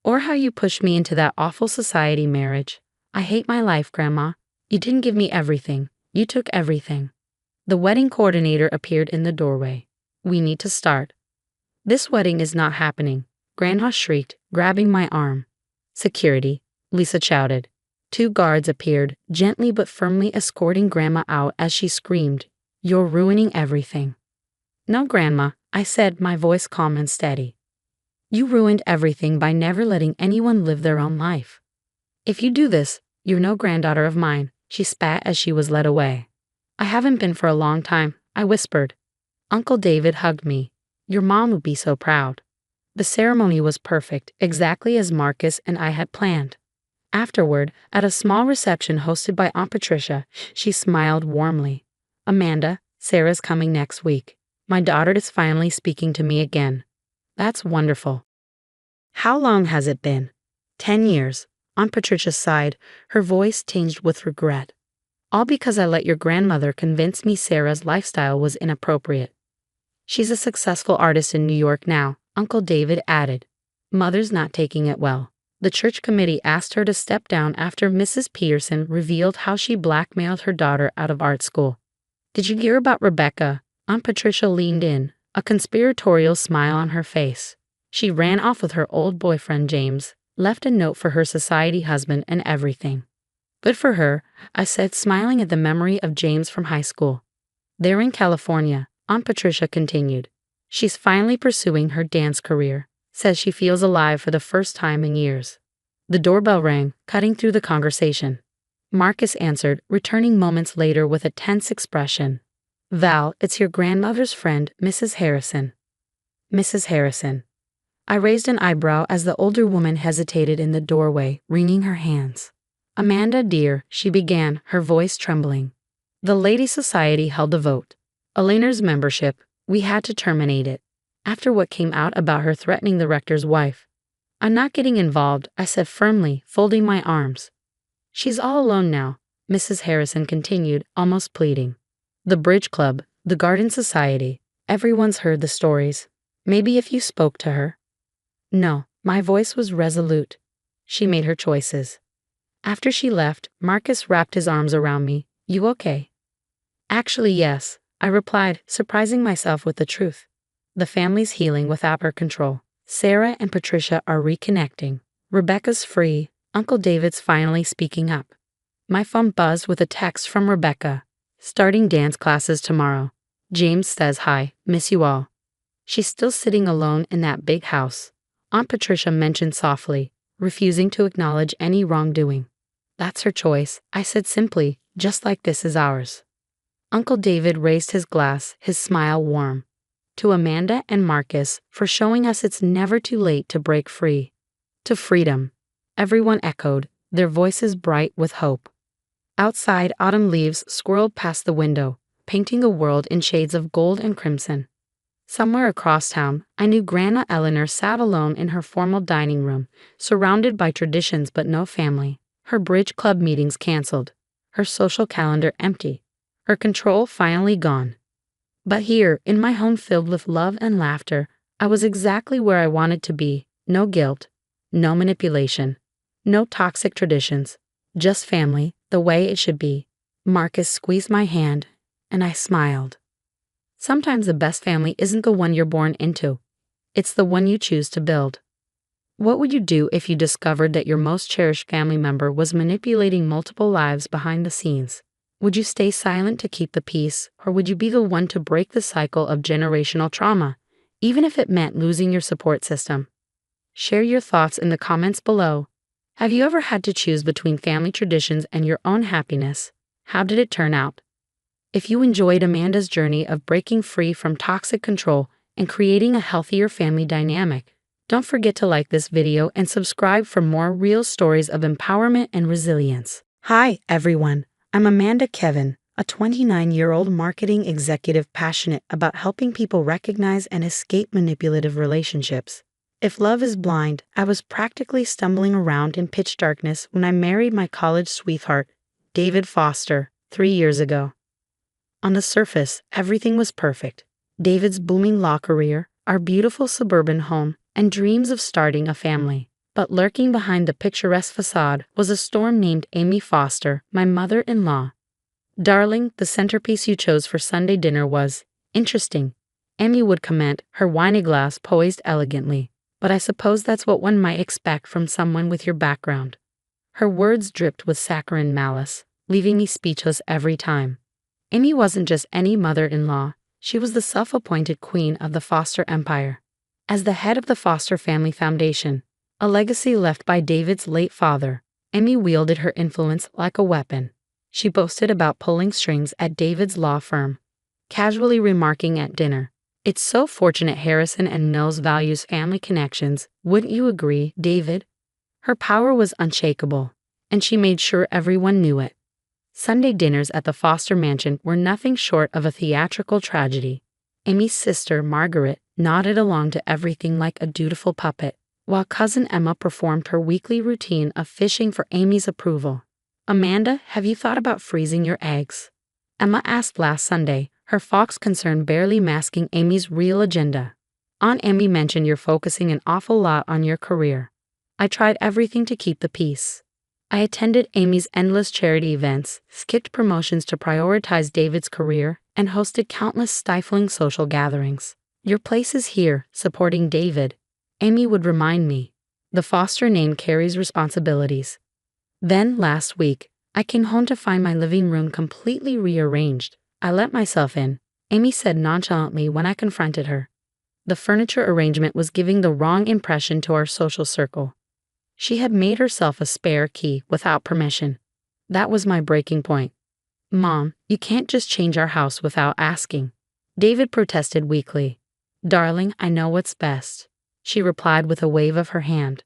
Or how you pushed me into that awful society marriage. I hate my life, Grandma. You didn't give me everything. You took everything. The wedding coordinator appeared in the doorway. We need to start. This wedding is not happening, Grandma shrieked, grabbing my arm. Security, Lisa shouted. 2 guards appeared, gently but firmly escorting Grandma out as she screamed, You're ruining everything. No, Grandma, I said, my voice calm and steady. You ruined everything by never letting anyone live their own life. If you do this, you're no granddaughter of mine, she spat as she was led away. I haven't been for a long time, I whispered. Uncle David hugged me. Your mom would be so proud. The ceremony was perfect, exactly as Marcus and I had planned. Afterward, at a small reception hosted by Aunt Patricia, she smiled warmly. Amanda, Sarah's coming next week. My daughter is finally speaking to me again. That's wonderful. How long has it been? 10 years. Aunt Patricia sighed, her voice tinged with regret. All because I let your grandmother convince me Sarah's lifestyle was inappropriate. She's a successful artist in New York now, Uncle David added. Mother's not taking it well. The church committee asked her to step down after Mrs. Peterson revealed how she blackmailed her daughter out of art school. Did you hear about Rebecca? Aunt Patricia leaned in, a conspiratorial smile on her face. She ran off with her old boyfriend James, left a note for her society husband and everything. Good for her, I said, smiling at the memory of James from high school. They're in California, Aunt Patricia continued. She's finally pursuing her dance career, says she feels alive for the first time in years. The doorbell rang, cutting through the conversation. Marcus answered, returning moments later with a tense expression. Val, it's your grandmother's friend, Mrs. Harrison. Mrs. Harrison. I raised an eyebrow as the older woman hesitated in the doorway, wringing her hands. Amanda, dear, she began, her voice trembling. The Lady Society held a vote. Eleanor's membership, we had to terminate it. After what came out about her threatening the rector's wife. I'm not getting involved, I said firmly, folding my arms. She's all alone now, Mrs. Harrison continued, almost pleading. The Bridge Club, the Garden Society, everyone's heard the stories. Maybe if you spoke to her. No, my voice was resolute. She made her choices. After she left, Marcus wrapped his arms around me. You okay? Actually, yes, I replied, surprising myself with the truth. The family's healing without her control. Sarah and Patricia are reconnecting. Rebecca's free. Uncle David's finally speaking up. My phone buzzed with a text from Rebecca. Starting dance classes tomorrow. James says hi, miss you all. She's still sitting alone in that big house. Aunt Patricia mentioned softly, refusing to acknowledge any wrongdoing. That's her choice, I said simply, just like this is ours. Uncle David raised his glass, his smile warm. To Amanda and Marcus for showing us it's never too late to break free. To freedom. Everyone echoed, their voices bright with hope. Outside, autumn leaves swirled past the window, painting a world in shades of gold and crimson. Somewhere across town, I knew Grandma Eleanor sat alone in her formal dining room, surrounded by traditions but no family. Her bridge club meetings canceled. Her social calendar empty. Her control finally gone. But here, in my home filled with love and laughter, I was exactly where I wanted to be. No guilt, no manipulation, no toxic traditions, just family, the way it should be. Marcus squeezed my hand, and I smiled. Sometimes the best family isn't the one you're born into, it's the one you choose to build. What would you do if you discovered that your most cherished family member was manipulating multiple lives behind the scenes? Would you stay silent to keep the peace, or would you be the one to break the cycle of generational trauma, even if it meant losing your support system? Share your thoughts in the comments below. Have you ever had to choose between family traditions and your own happiness? How did it turn out? If you enjoyed Amanda's journey of breaking free from toxic control and creating a healthier family dynamic, don't forget to like this video and subscribe for more real stories of empowerment and resilience. Hi, everyone. I'm Amanda Kevin, a 29-year-old marketing executive passionate about helping people recognize and escape manipulative relationships. If love is blind, I was practically stumbling around in pitch darkness when I married my college sweetheart, David Foster, 3 years ago. On the surface, everything was perfect. David's booming law career, our beautiful suburban home, and dreams of starting a family. But lurking behind the picturesque facade was a storm named Amy Foster, my mother-in-law. Darling, the centerpiece you chose for Sunday dinner was interesting, Amy would comment, her wine glass poised elegantly. But I suppose that's what one might expect from someone with your background. Her words dripped with saccharine malice, leaving me speechless every time. Amy wasn't just any mother-in-law, she was the self-appointed queen of the Foster empire. As the head of the Foster Family Foundation, a legacy left by David's late father, Amy wielded her influence like a weapon. She boasted about pulling strings at David's law firm, casually remarking at dinner, "It's so fortunate Harrison and Mills values family connections, wouldn't you agree, David?" Her power was unshakable, and she made sure everyone knew it. Sunday dinners at the Foster mansion were nothing short of a theatrical tragedy. Amy's sister, Margaret, nodded along to everything like a dutiful puppet, while cousin Emma performed her weekly routine of fishing for Amy's approval. "Amanda, have you thought about freezing your eggs?" Emma asked last Sunday, her fox concern barely masking Amy's real agenda. "Aunt Amy mentioned you're focusing an awful lot on your career." I tried everything to keep the peace. I attended Amy's endless charity events, skipped promotions to prioritize David's career, and hosted countless stifling social gatherings. "Your place is here, supporting David," Amy would remind me. The Foster name carries responsibilities. Then, last week, I came home to find my living room completely rearranged. "I let myself in," Amy said nonchalantly when I confronted her. The furniture arrangement was giving the wrong impression to our social circle. She had made herself a spare key without permission. That was my breaking point. "Mom, you can't just change our house without asking," David protested weakly. "Darling, I know what's best," she replied with a wave of her hand.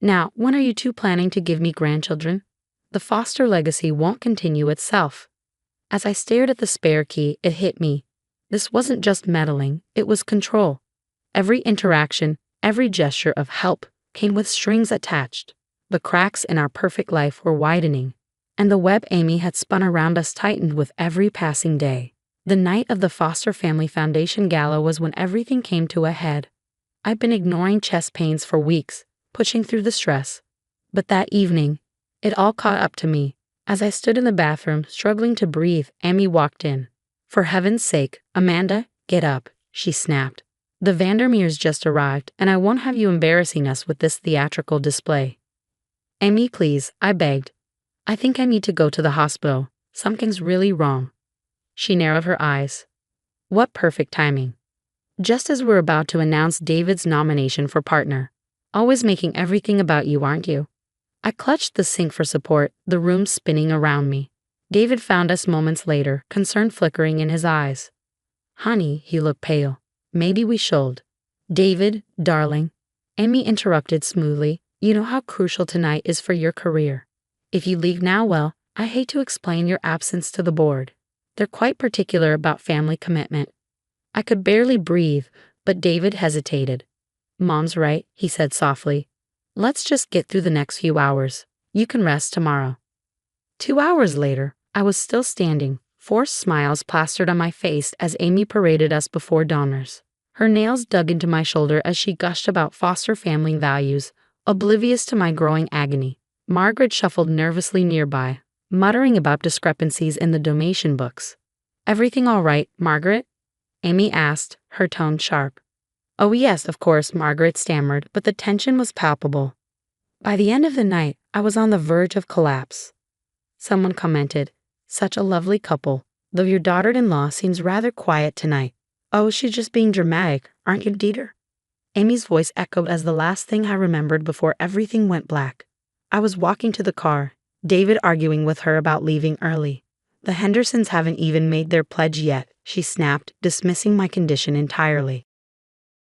"Now, when are you two planning to give me grandchildren? The Foster legacy won't continue itself." As I stared at the spare key, it hit me. This wasn't just meddling, it was control. Every interaction, every gesture of help came with strings attached. The cracks in our perfect life were widening, and the web Amy had spun around us tightened with every passing day. The night of the Foster Family Foundation Gala was when everything came to a head. I'd been ignoring chest pains for weeks, pushing through the stress. But that evening, it all caught up to me. As I stood in the bathroom, struggling to breathe, Amy walked in. "For heaven's sake, Amanda, get up," she snapped. "The Vandermeers just arrived, and I won't have you embarrassing us with this theatrical display." "Amy, please," I begged. "I think I need to go to the hospital. Something's really wrong." She narrowed her eyes. What perfect timing. Just as we're about to announce David's nomination for partner. Always making everything about you, aren't you? I clutched the sink for support, the room spinning around me. David found us moments later, concern flickering in his eyes. "Honey," he looked pale. "Maybe we should." "David, darling," Amy interrupted smoothly, "you know how crucial tonight is for your career. If you leave now, well, I hate to explain your absence to the board. They're quite particular about family commitment." I could barely breathe, but David hesitated. "Mom's right," he said softly. "Let's just get through the next few hours. You can rest tomorrow." 2 hours later, I was still standing, Forced smiles plastered on my face as Amy paraded us before donors. Her nails dug into my shoulder as she gushed about foster family values, oblivious to my growing agony. Margaret shuffled nervously nearby, muttering about discrepancies in the donation books. "Everything all right, Margaret?" Amy asked, her tone sharp. "Oh yes, of course," Margaret stammered, but the tension was palpable. By the end of the night, I was on the verge of collapse. Someone commented, "Such a lovely couple, though your daughter-in-law seems rather quiet tonight." "Oh, she's just being dramatic, aren't you, Dieter?" Amy's voice echoed as the last thing I remembered before everything went black. I was walking to the car, David arguing with her about leaving early. "The Hendersons haven't even made their pledge yet," she snapped, dismissing my condition entirely.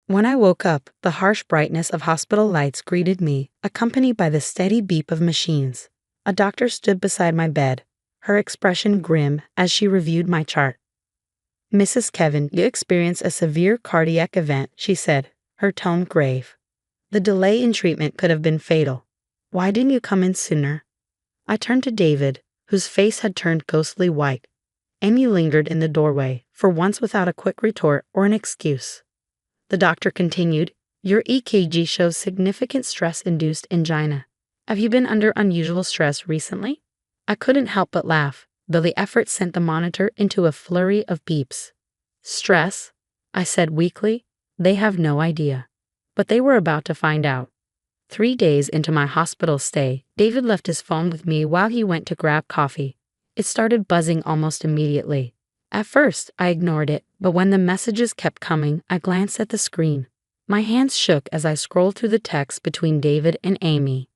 When I woke up, the harsh brightness of hospital lights greeted me, accompanied by the steady beep of machines. A doctor stood beside my bed, her expression grim as she reviewed my chart. "Mrs. Kevin, you experienced a severe cardiac event," she said, her tone grave. "The delay in treatment could have been fatal. Why didn't you come in sooner?" I turned to David, whose face had turned ghostly white. Amy lingered in the doorway, for once without a quick retort or an excuse. The doctor continued, "Your EKG shows significant stress-induced angina. Have you been under unusual stress recently?" I couldn't help but laugh, though the effort sent the monitor into a flurry of beeps. "Stress?" I said weakly. "They have no idea." But they were about to find out. 3 days into my hospital stay, David left his phone with me while he went to grab coffee. It started buzzing almost immediately. At first, I ignored it, but when the messages kept coming, I glanced at the screen. My hands shook as I scrolled through the text between David and Amy.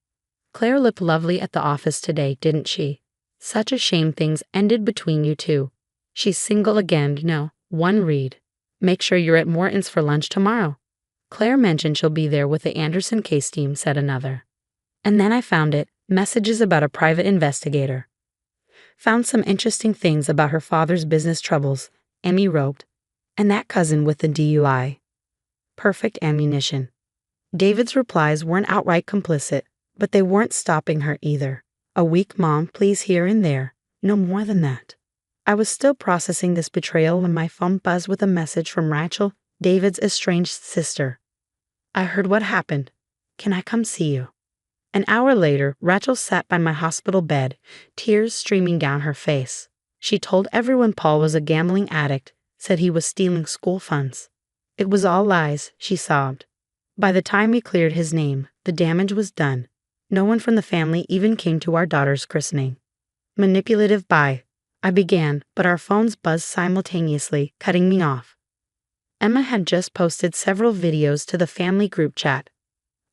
"Claire looked lovely at the office today, didn't she? Such a shame things ended between you two. She's single again, no, one read. Make sure you're at Morton's for lunch tomorrow. Claire mentioned she'll be there with the Anderson case team," said another. And then I found it, messages about a private investigator. "Found some interesting things about her father's business troubles," Amy wrote. "And that cousin with the DUI. Perfect ammunition." David's replies weren't outright complicit, but they weren't stopping her either. "A weak mom, please, here and there. No more than that." I was still processing this betrayal when my phone buzzed with a message from Rachel, David's estranged sister. "I heard what happened. Can I come see you?" An hour later, Rachel sat by my hospital bed, tears streaming down her face. She told everyone Paul was a gambling addict, said he was stealing school funds. "It was all lies," she sobbed. "By the time we cleared his name, the damage was done. No one from the family even came to our daughter's christening." "Manipulative bye," I began, but our phones buzzed simultaneously, cutting me off. Emma had just posted several videos to the family group chat.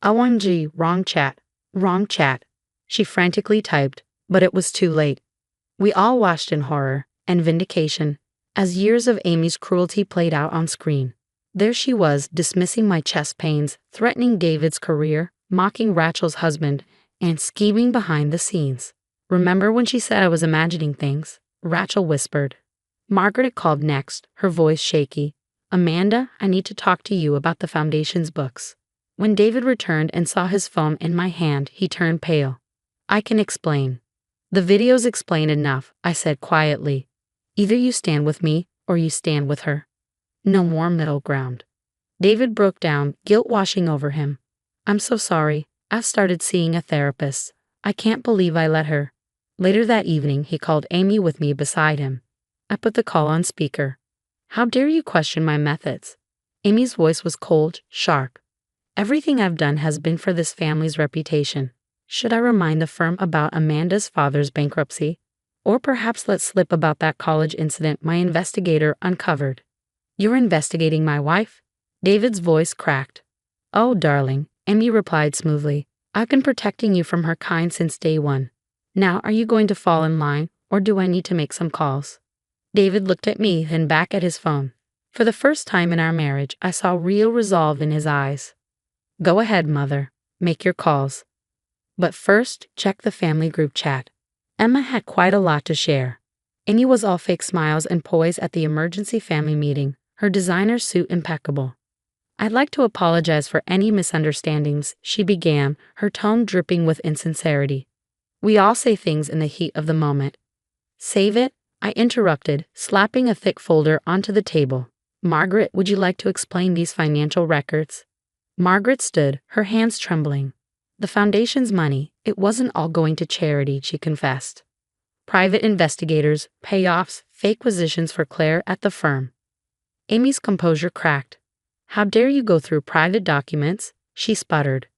"OMG, wrong chat. Wrong chat," she frantically typed, but it was too late. We all watched in horror and vindication as years of Amy's cruelty played out on screen. There she was, dismissing my chest pains, threatening David's career, mocking Rachel's husband, and scheming behind the scenes. "Remember when she said I was imagining things?" Rachel whispered. Margaret called next, her voice shaky. "Amanda, I need to talk to you about the Foundation's books." When David returned and saw his phone in my hand, he turned pale. "I can explain." "The videos explain enough," I said quietly. "Either you stand with me, or you stand with her. No more middle ground." David broke down, guilt washing over him. "I'm so sorry. I've started seeing a therapist. I can't believe I let her." Later that evening, he called Amy with me beside him. I put the call on speaker. "How dare you question my methods?" Amy's voice was cold, sharp. "Everything I've done has been for this family's reputation. Should I remind the firm about Amanda's father's bankruptcy? Or perhaps let slip about that college incident my investigator uncovered?" "You're investigating my wife?" David's voice cracked. "Oh, darling," Amy replied smoothly. "I've been protecting you from her kind since day one. Now, are you going to fall in line, or do I need to make some calls?" David looked at me, then back at his phone. For the first time in our marriage, I saw real resolve in his eyes. "Go ahead, Mother. Make your calls. But first, check the family group chat." Emma had quite a lot to share. Amy was all fake smiles and poise at the emergency family meeting, her designer suit impeccable. "I'd like to apologize for any misunderstandings," she began, her tone dripping with insincerity. "We all say things in the heat of the moment. Save it, I interrupted, slapping a thick folder onto the table. Margaret, would you like to explain these financial records? Margaret stood, her hands trembling. The foundation's money, it wasn't all going to charity, she confessed. Private investigators, payoffs, fake positions for Claire at the firm. Amy's composure cracked. How dare you go through private documents? She sputtered.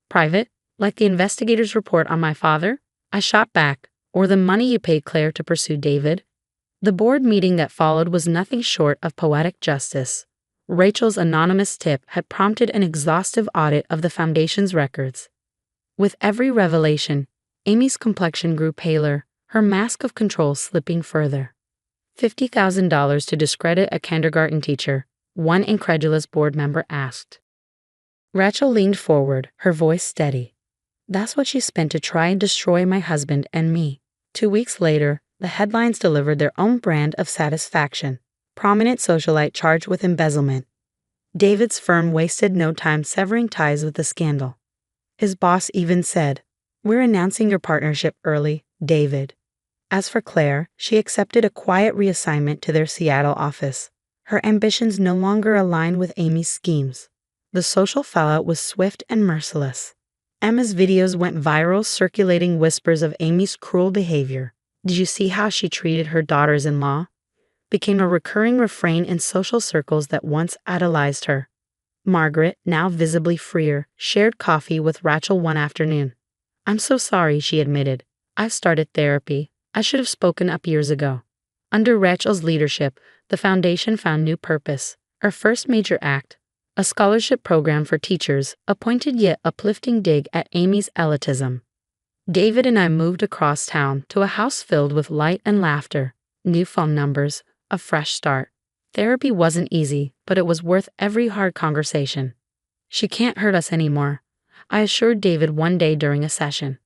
Private? Like the investigator's report on my father? I shot back. Or the money you paid Claire to pursue David? The board meeting that followed was nothing short of poetic justice. Rachel's anonymous tip had prompted an exhaustive audit of the foundation's records. With every revelation, Amy's complexion grew paler, her mask of control slipping further. $50,000 to discredit a kindergarten teacher, one incredulous board member asked. Rachel leaned forward, her voice steady. That's what she spent to try and destroy my husband and me. 2 weeks later, the headlines delivered their own brand of satisfaction. Prominent socialite charged with embezzlement. David's firm wasted no time severing ties with the scandal. His boss even said, "We're announcing your partnership early, David." As for Claire, she accepted a quiet reassignment to their Seattle office. Her ambitions no longer aligned with Amy's schemes. The social fallout was swift and merciless. Emma's videos went viral, circulating whispers of Amy's cruel behavior. "Did you see how she treated her daughters-in-law?" became a recurring refrain in social circles that once idolized her. Margaret, now visibly freer, shared coffee with Rachel one afternoon. "I'm so sorry," she admitted. "I've started therapy. I should have spoken up years ago." Under Rachel's leadership, the foundation found new purpose. Her first major act, a scholarship program for teachers, a pointed yet uplifting dig at Amy's elitism. David and I moved across town to a house filled with light and laughter, new phone numbers, a fresh start. Therapy wasn't easy, but it was worth every hard conversation. "She can't hurt us anymore," I assured David one day during a session.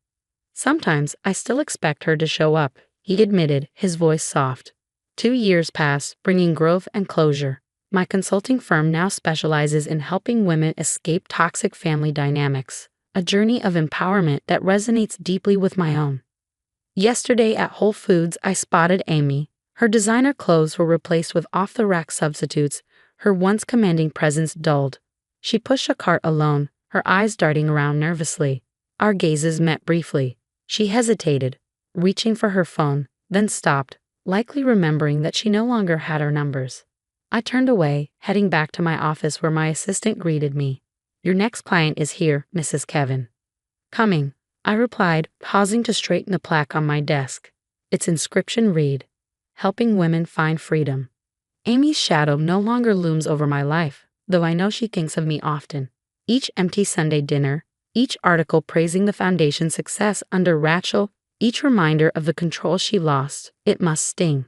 "Sometimes I still expect her to show up," he admitted, his voice soft. 2 years passed, bringing growth and closure. My consulting firm now specializes in helping women escape toxic family dynamics, a journey of empowerment that resonates deeply with my own. Yesterday at Whole Foods, I spotted Amy. Her designer clothes were replaced with off-the-rack substitutes, her once commanding presence dulled. She pushed a cart alone, her eyes darting around nervously. Our gazes met briefly. She hesitated, reaching for her phone, then stopped, likely remembering that she no longer had our numbers. I turned away, heading back to my office where my assistant greeted me. "Your next client is here, Mrs. Kevin." "Coming," I replied, pausing to straighten the plaque on my desk. Its inscription read, "Helping women find freedom." Amy's shadow no longer looms over my life, though I know she thinks of me often. Each empty Sunday dinner, each article praising the foundation's success under Rachel, each reminder of the control she lost, it must sting.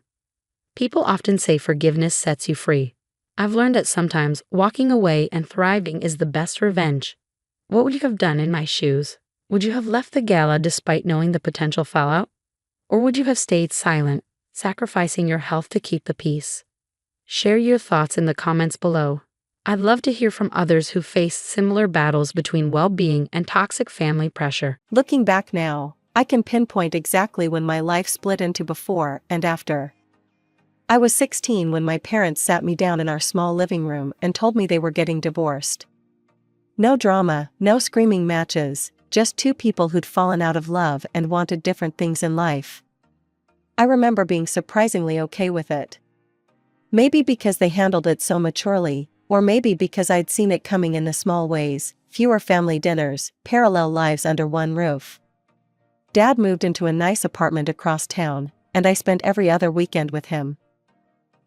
People often say forgiveness sets you free. I've learned that sometimes walking away and thriving is the best revenge. What would you have done in my shoes? Would you have left the gala despite knowing the potential fallout? Or would you have stayed silent, sacrificing your health to keep the peace? Share your thoughts in the comments below. I'd love to hear from others who faced similar battles between well-being and toxic family pressure. Looking back now, I can pinpoint exactly when my life split into before and after. I was 16 when my parents sat me down in our small living room and told me they were getting divorced. No drama, no screaming matches, just two people who'd fallen out of love and wanted different things in life. I remember being surprisingly okay with it. Maybe because they handled it so maturely, or maybe because I'd seen it coming in the small ways, fewer family dinners, parallel lives under one roof. Dad moved into a nice apartment across town, and I spent every other weekend with him.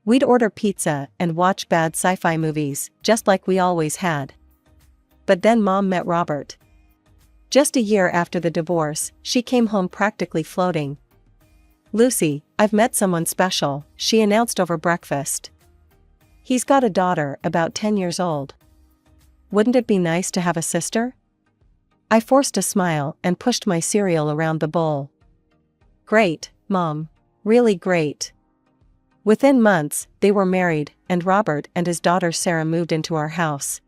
We'd order pizza and watch bad sci-fi movies, just like we always had. But then Mom met Robert. Just a year after the divorce, she came home practically floating. "Lucy, I've met someone special," she announced over breakfast. "He's got a daughter about 10 years old. Wouldn't it be nice to have a sister?" I forced a smile and pushed my cereal around the bowl. "Great, Mom. Really great." Within months, they were married, and Robert and his daughter Sarah moved into our house.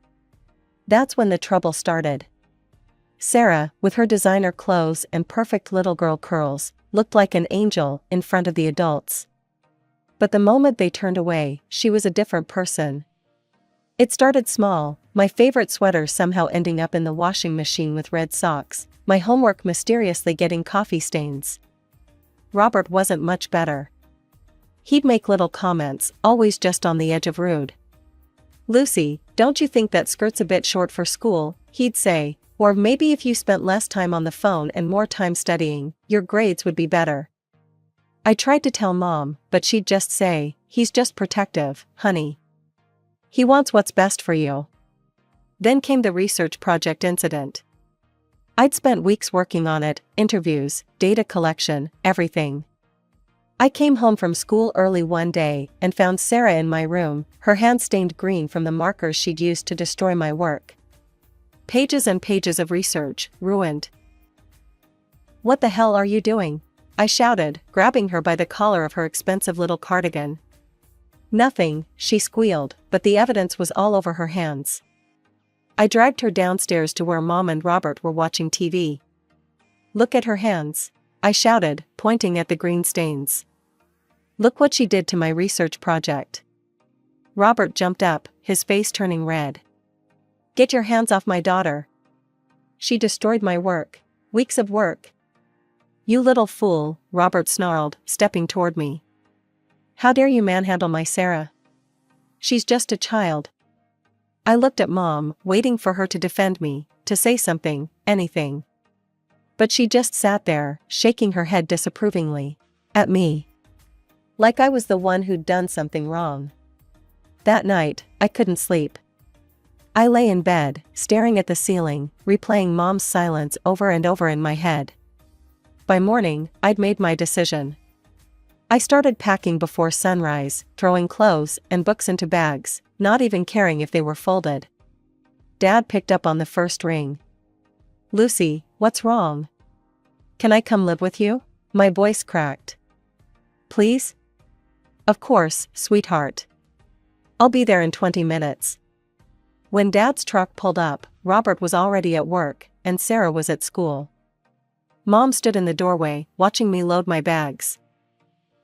That's when the trouble started. Sarah, with her designer clothes and perfect little girl curls, looked like an angel in front of the adults. But the moment they turned away, she was a different person. It started small, my favorite sweater somehow ending up in the washing machine with red socks, my homework mysteriously getting coffee stains. Robert wasn't much better. He'd make little comments, always just on the edge of rude. "Lucy, don't you think that skirt's a bit short for school?" he'd say, or "maybe if you spent less time on the phone and more time studying, your grades would be better." I tried to tell Mom, but she'd just say, "He's just protective, honey. He wants what's best for you." Then came the research project incident. I'd spent weeks working on it, interviews, data collection, everything. I came home from school early one day and found Sarah in my room, her hands stained green from the markers she'd used to destroy my work. Pages and pages of research, ruined. "What the hell are you doing?" I shouted, grabbing her by the collar of her expensive little cardigan. "Nothing," she squealed, but the evidence was all over her hands. I dragged her downstairs to where Mom and Robert were watching TV. "Look at her hands," I shouted, pointing at the green stains. "Look what she did to my research project." Robert jumped up, his face turning red. "Get your hands off my daughter. She destroyed my work. Weeks of work." "You little fool," Robert snarled, stepping toward me. "How dare you manhandle my Sarah? She's just a child." I looked at Mom, waiting for her to defend me, to say something, anything. But she just sat there, shaking her head disapprovingly at me. Like I was the one who'd done something wrong. That night, I couldn't sleep. I lay in bed, staring at the ceiling, replaying Mom's silence over and over in my head. By morning, I'd made my decision. I started packing before sunrise, throwing clothes and books into bags, not even caring if they were folded. Dad picked up on the first ring. "Lucy, what's wrong? Can I come live with you?" My voice cracked. "Please?" "Of course, sweetheart. I'll be there in 20 minutes. When Dad's truck pulled up, Robert was already at work, and Sarah was at school. Mom stood in the doorway, watching me load my bags.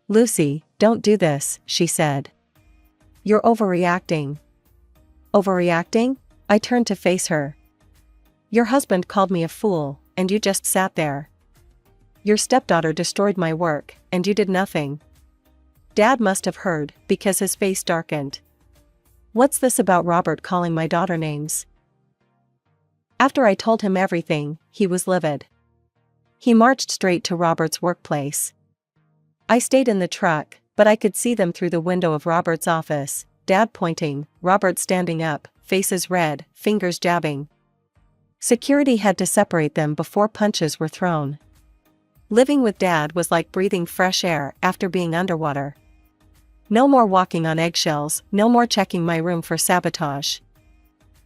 "Lucy, don't do this," she said. "You're overreacting." "Overreacting?" I turned to face her. "Your husband called me a fool, and you just sat there. Your stepdaughter destroyed my work, and you did nothing." Dad must have heard, because his face darkened. "What's this about Robert calling my daughter names?" After I told him everything, he was livid. He marched straight to Robert's workplace. I stayed in the truck, but I could see them through the window of Robert's office, Dad pointing, Robert standing up, faces red, fingers jabbing. Security had to separate them before punches were thrown. Living with Dad was like breathing fresh air after being underwater. No more walking on eggshells, no more checking my room for sabotage.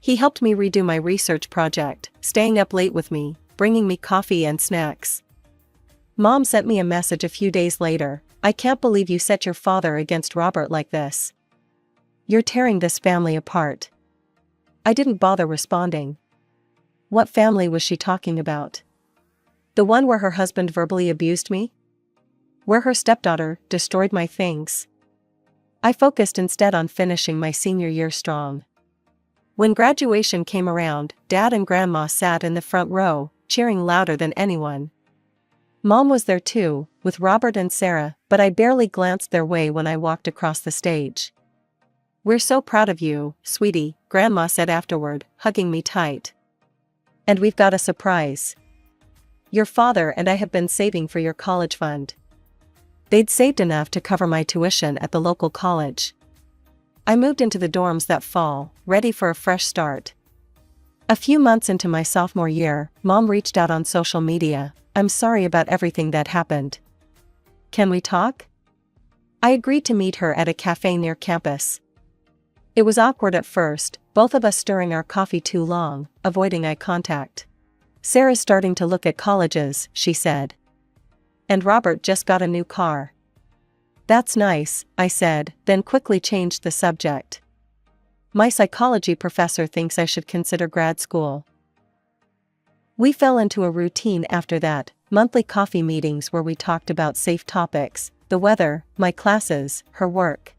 He helped me redo my research project, staying up late with me, bringing me coffee and snacks. Mom sent me a message a few days later. "I can't believe you set your father against Robert like this. You're tearing this family apart." I didn't bother responding. What family was she talking about? The one where her husband verbally abused me? Where her stepdaughter destroyed my things? I focused instead on finishing my senior year strong. When graduation came around, Dad and Grandma sat in the front row, cheering louder than anyone. Mom was there too, with Robert and Sarah, but I barely glanced their way when I walked across the stage. "We're so proud of you, sweetie," Grandma said afterward, hugging me tight. "And we've got a surprise. Your father and I have been saving for your college fund." They'd saved enough to cover my tuition at the local college. I moved into the dorms that fall, ready for a fresh start. A few months into my sophomore year, Mom reached out on social media. "I'm sorry about everything that happened. Can we talk?" I agreed to meet her at a cafe near campus. It was awkward at first, both of us stirring our coffee too long, avoiding eye contact. "Sarah's starting to look at colleges," she said. "And Robert just got a new car." "That's nice," I said, then quickly changed the subject. "My psychology professor thinks I should consider grad school." We fell into a routine after that, monthly coffee meetings where we talked about safe topics, the weather, my classes, her work.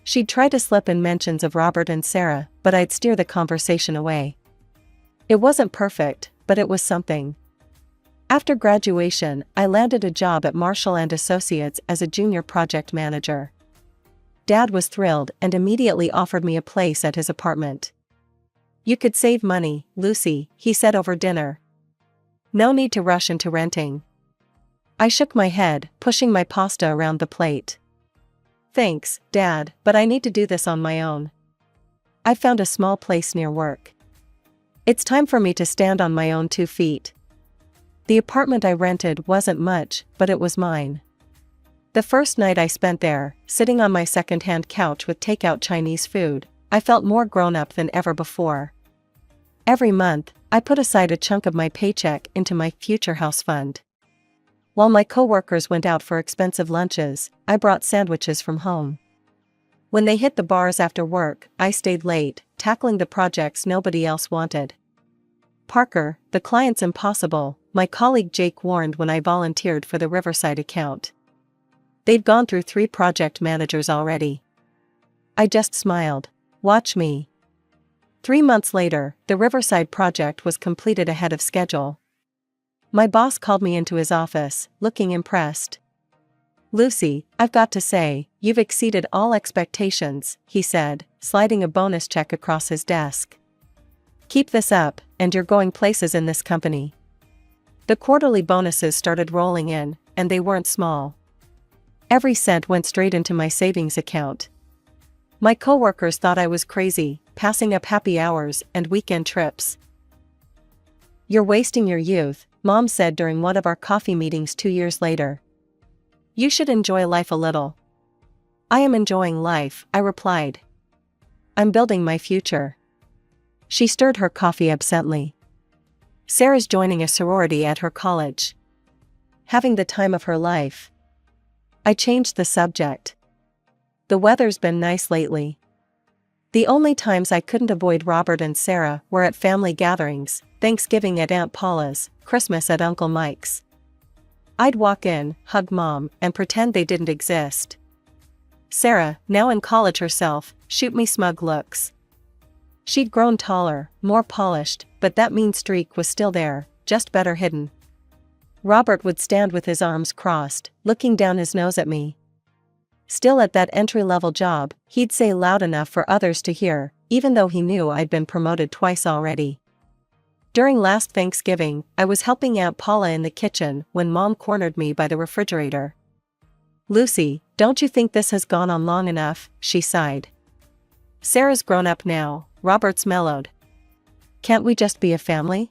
She'd try to slip in mentions of Robert and Sarah, but I'd steer the conversation away. It wasn't perfect, but it was something. After graduation, I landed a job at Marshall & Associates as a junior project manager. Dad was thrilled and immediately offered me a place at his apartment. "You could save money, Lucy," he said over dinner. "No need to rush into renting." I shook my head, pushing my pasta around the plate. "Thanks, Dad, but I need to do this on my own. I found a small place near work. It's time for me to stand on my own 2 feet." The apartment I rented wasn't much, but it was mine. The first night I spent there, sitting on my second-hand couch with takeout Chinese food, I felt more grown-up than ever before. Every month, I put aside a chunk of my paycheck into my future house fund. While my coworkers went out for expensive lunches, I brought sandwiches from home. When they hit the bars after work, I stayed late, tackling the projects nobody else wanted. "Parker, the client's impossible," my colleague Jake warned when I volunteered for the Riverside account. "They've gone through 3 project managers already." I just smiled. "Watch me." 3 months later, the Riverside project was completed ahead of schedule. My boss called me into his office, looking impressed. "Lucy, I've got to say, you've exceeded all expectations," he said, sliding a bonus check across his desk. "Keep this up, and you're going places in this company." The quarterly bonuses started rolling in, and they weren't small. Every cent went straight into my savings account. My coworkers thought I was crazy, passing up happy hours and weekend trips. "You're wasting your youth," Mom said during one of our coffee meetings 2 years later. "You should enjoy life a little." "I am enjoying life," I replied. "I'm building my future." She stirred her coffee absently. "Sarah's joining a sorority at her college. Having the time of her life." I changed the subject. "The weather's been nice lately." The only times I couldn't avoid Robert and Sarah were at family gatherings, Thanksgiving at Aunt Paula's, Christmas at Uncle Mike's. I'd walk in, hug Mom, and pretend they didn't exist. Sarah, now in college herself, shoot me smug looks. She'd grown taller, more polished, but that mean streak was still there, just better hidden. Robert would stand with his arms crossed, looking down his nose at me. Still at that entry-level job, he'd say loud enough for others to hear, even though he knew I'd been promoted twice already. During last Thanksgiving, I was helping Aunt Paula in the kitchen when Mom cornered me by the refrigerator. "Lucy, don't you think this has gone on long enough?" she sighed. "Sarah's grown up now," Robert's mellowed. "Can't we just be a family?"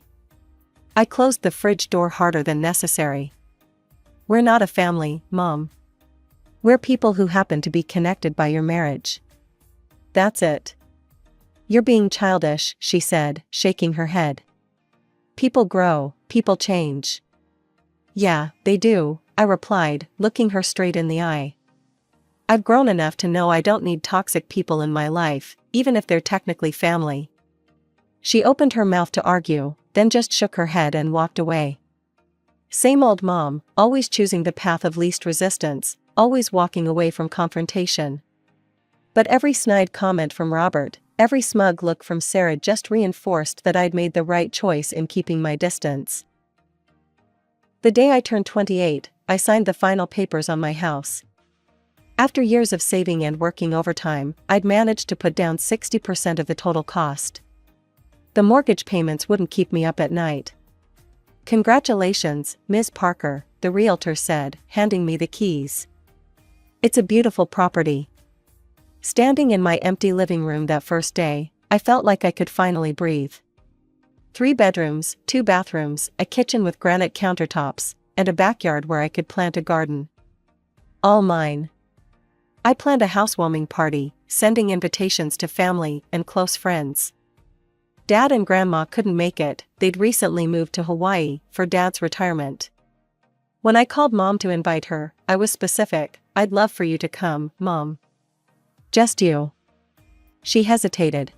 I closed the fridge door harder than necessary. "We're not a family, Mom. We're people who happen to be connected by your marriage. That's it." "You're being childish," she said, shaking her head. "People grow, people change." "Yeah, they do," I replied, looking her straight in the eye. "I've grown enough to know I don't need toxic people in my life, even if they're technically family." She opened her mouth to argue, then just shook her head and walked away. Same old Mom, always choosing the path of least resistance, always walking away from confrontation. But every snide comment from Robert, every smug look from Sarah just reinforced that I'd made the right choice in keeping my distance. The day I turned 28, I signed the final papers on my house. After years of saving and working overtime, I'd managed to put down 60% of the total cost. The mortgage payments wouldn't keep me up at night. "Congratulations, Ms. Parker," the realtor said, handing me the keys. "It's a beautiful property." Standing in my empty living room that first day, I felt like I could finally breathe. 3 bedrooms, 2 bathrooms, a kitchen with granite countertops, and a backyard where I could plant a garden. All mine. I planned a housewarming party, sending invitations to family and close friends. Dad and Grandma couldn't make it, they'd recently moved to Hawaii for Dad's retirement. When I called Mom to invite her, I was specific. "I'd love for you to come, Mom." "Just you?" She hesitated.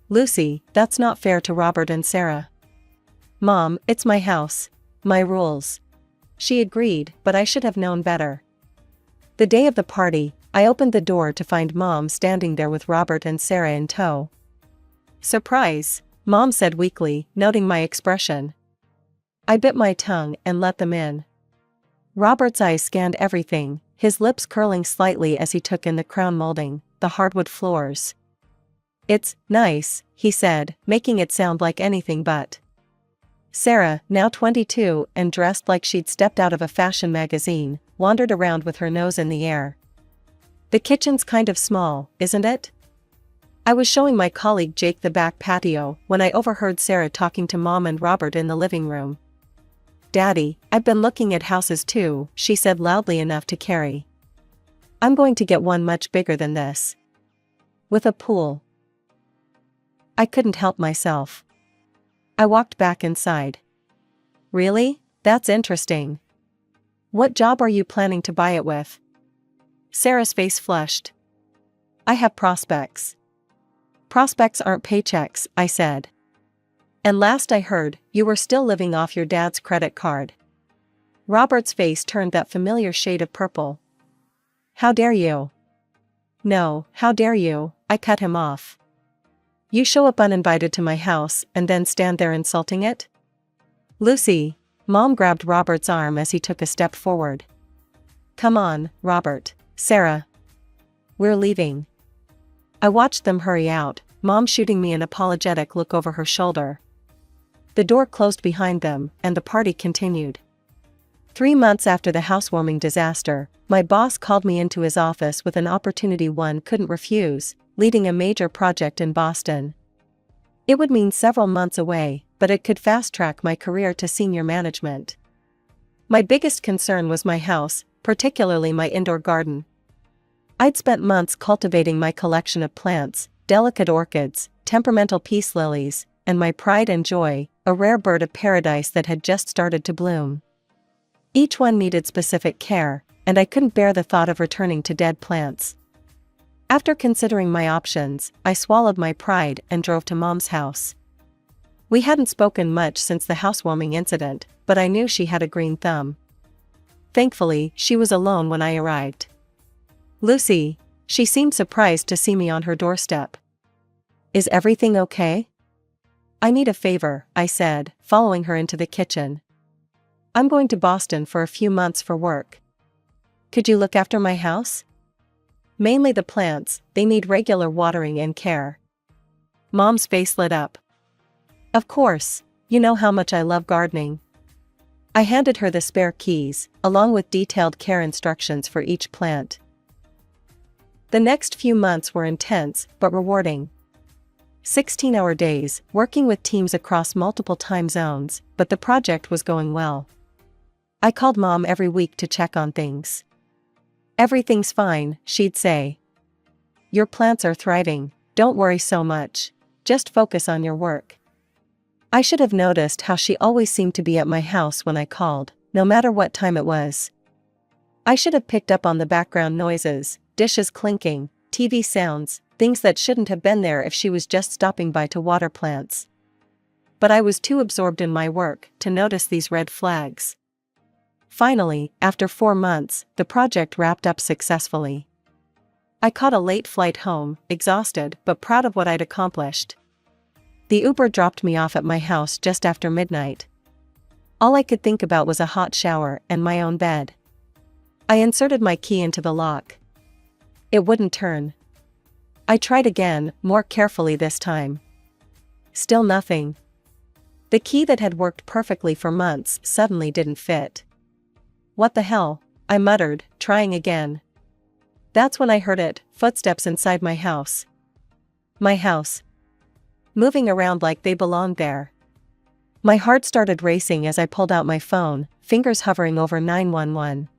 "Lucy, that's not fair to Robert and Sarah." "Mom, it's my house. My rules." She agreed, but I should have known better. The day of the party, I opened the door to find Mom standing there with Robert and Sarah in tow. "Surprise," Mom said weakly, noting my expression. I bit my tongue and let them in. Robert's eyes scanned everything, his lips curling slightly as he took in the crown molding, the hardwood floors. "It's nice," he said, making it sound like anything but. Sarah, now 22 and dressed like she'd stepped out of a fashion magazine, wandered around with her nose in the air. "The kitchen's kind of small, isn't it?" I was showing my colleague Jake the back patio when I overheard Sarah talking to Mom and Robert in the living room. "Daddy, I've been looking at houses too," she said loudly enough to carry. "I'm going to get one much bigger than this. With a pool." I couldn't help myself. I walked back inside. "Really? That's interesting. What job are you planning to buy it with?" Sarah's face flushed. "I have prospects." "Prospects aren't paychecks," I said. "And last I heard, you were still living off your dad's credit card." Robert's face turned that familiar shade of purple. "How dare you?" "No, how dare you?" I cut him off. "You show up uninvited to my house and then stand there insulting it?" "Lucy," Mom grabbed Robert's arm as he took a step forward. "Come on, Robert, Sarah. We're leaving." I watched them hurry out, Mom shooting me an apologetic look over her shoulder. The door closed behind them, and the party continued. 3 months after the housewarming disaster, my boss called me into his office with an opportunity one couldn't refuse, leading a major project in Boston. It would mean several months away, but it could fast-track my career to senior management. My biggest concern was my house, particularly my indoor garden. I'd spent months cultivating my collection of plants, delicate orchids, temperamental peace lilies, and my pride and joy, a rare bird of paradise that had just started to bloom. Each one needed specific care, and I couldn't bear the thought of returning to dead plants. After considering my options, I swallowed my pride and drove to Mom's house. We hadn't spoken much since the housewarming incident, but I knew she had a green thumb. Thankfully, she was alone when I arrived. "Lucy," she seemed surprised to see me on her doorstep. "Is everything okay?" "I need a favor," I said, following her into the kitchen. "I'm going to Boston for a few months for work. Could you look after my house?" "Mainly the plants, they need regular watering and care." Mom's face lit up. "Of course, you know how much I love gardening." I handed her the spare keys, along with detailed care instructions for each plant. The next few months were intense, but rewarding. 16-hour days, working with teams across multiple time zones, but the project was going well. I called Mom every week to check on things. "Everything's fine," she'd say. "Your plants are thriving, don't worry so much. Just focus on your work." I should have noticed how she always seemed to be at my house when I called, no matter what time it was. I should have picked up on the background noises, dishes clinking, TV sounds, things that shouldn't have been there if she was just stopping by to water plants. But I was too absorbed in my work to notice these red flags. Finally, after 4 months, the project wrapped up successfully. I caught a late flight home, exhausted but proud of what I'd accomplished. The Uber dropped me off at my house just after midnight. All I could think about was a hot shower and my own bed. I inserted my key into the lock. It wouldn't turn. I tried again, more carefully this time. Still nothing. The key that had worked perfectly for months suddenly didn't fit. "What the hell?" I muttered, trying again. That's when I heard it, footsteps inside my house. My house. Moving around like they belonged there. My heart started racing as I pulled out my phone, fingers hovering over 911.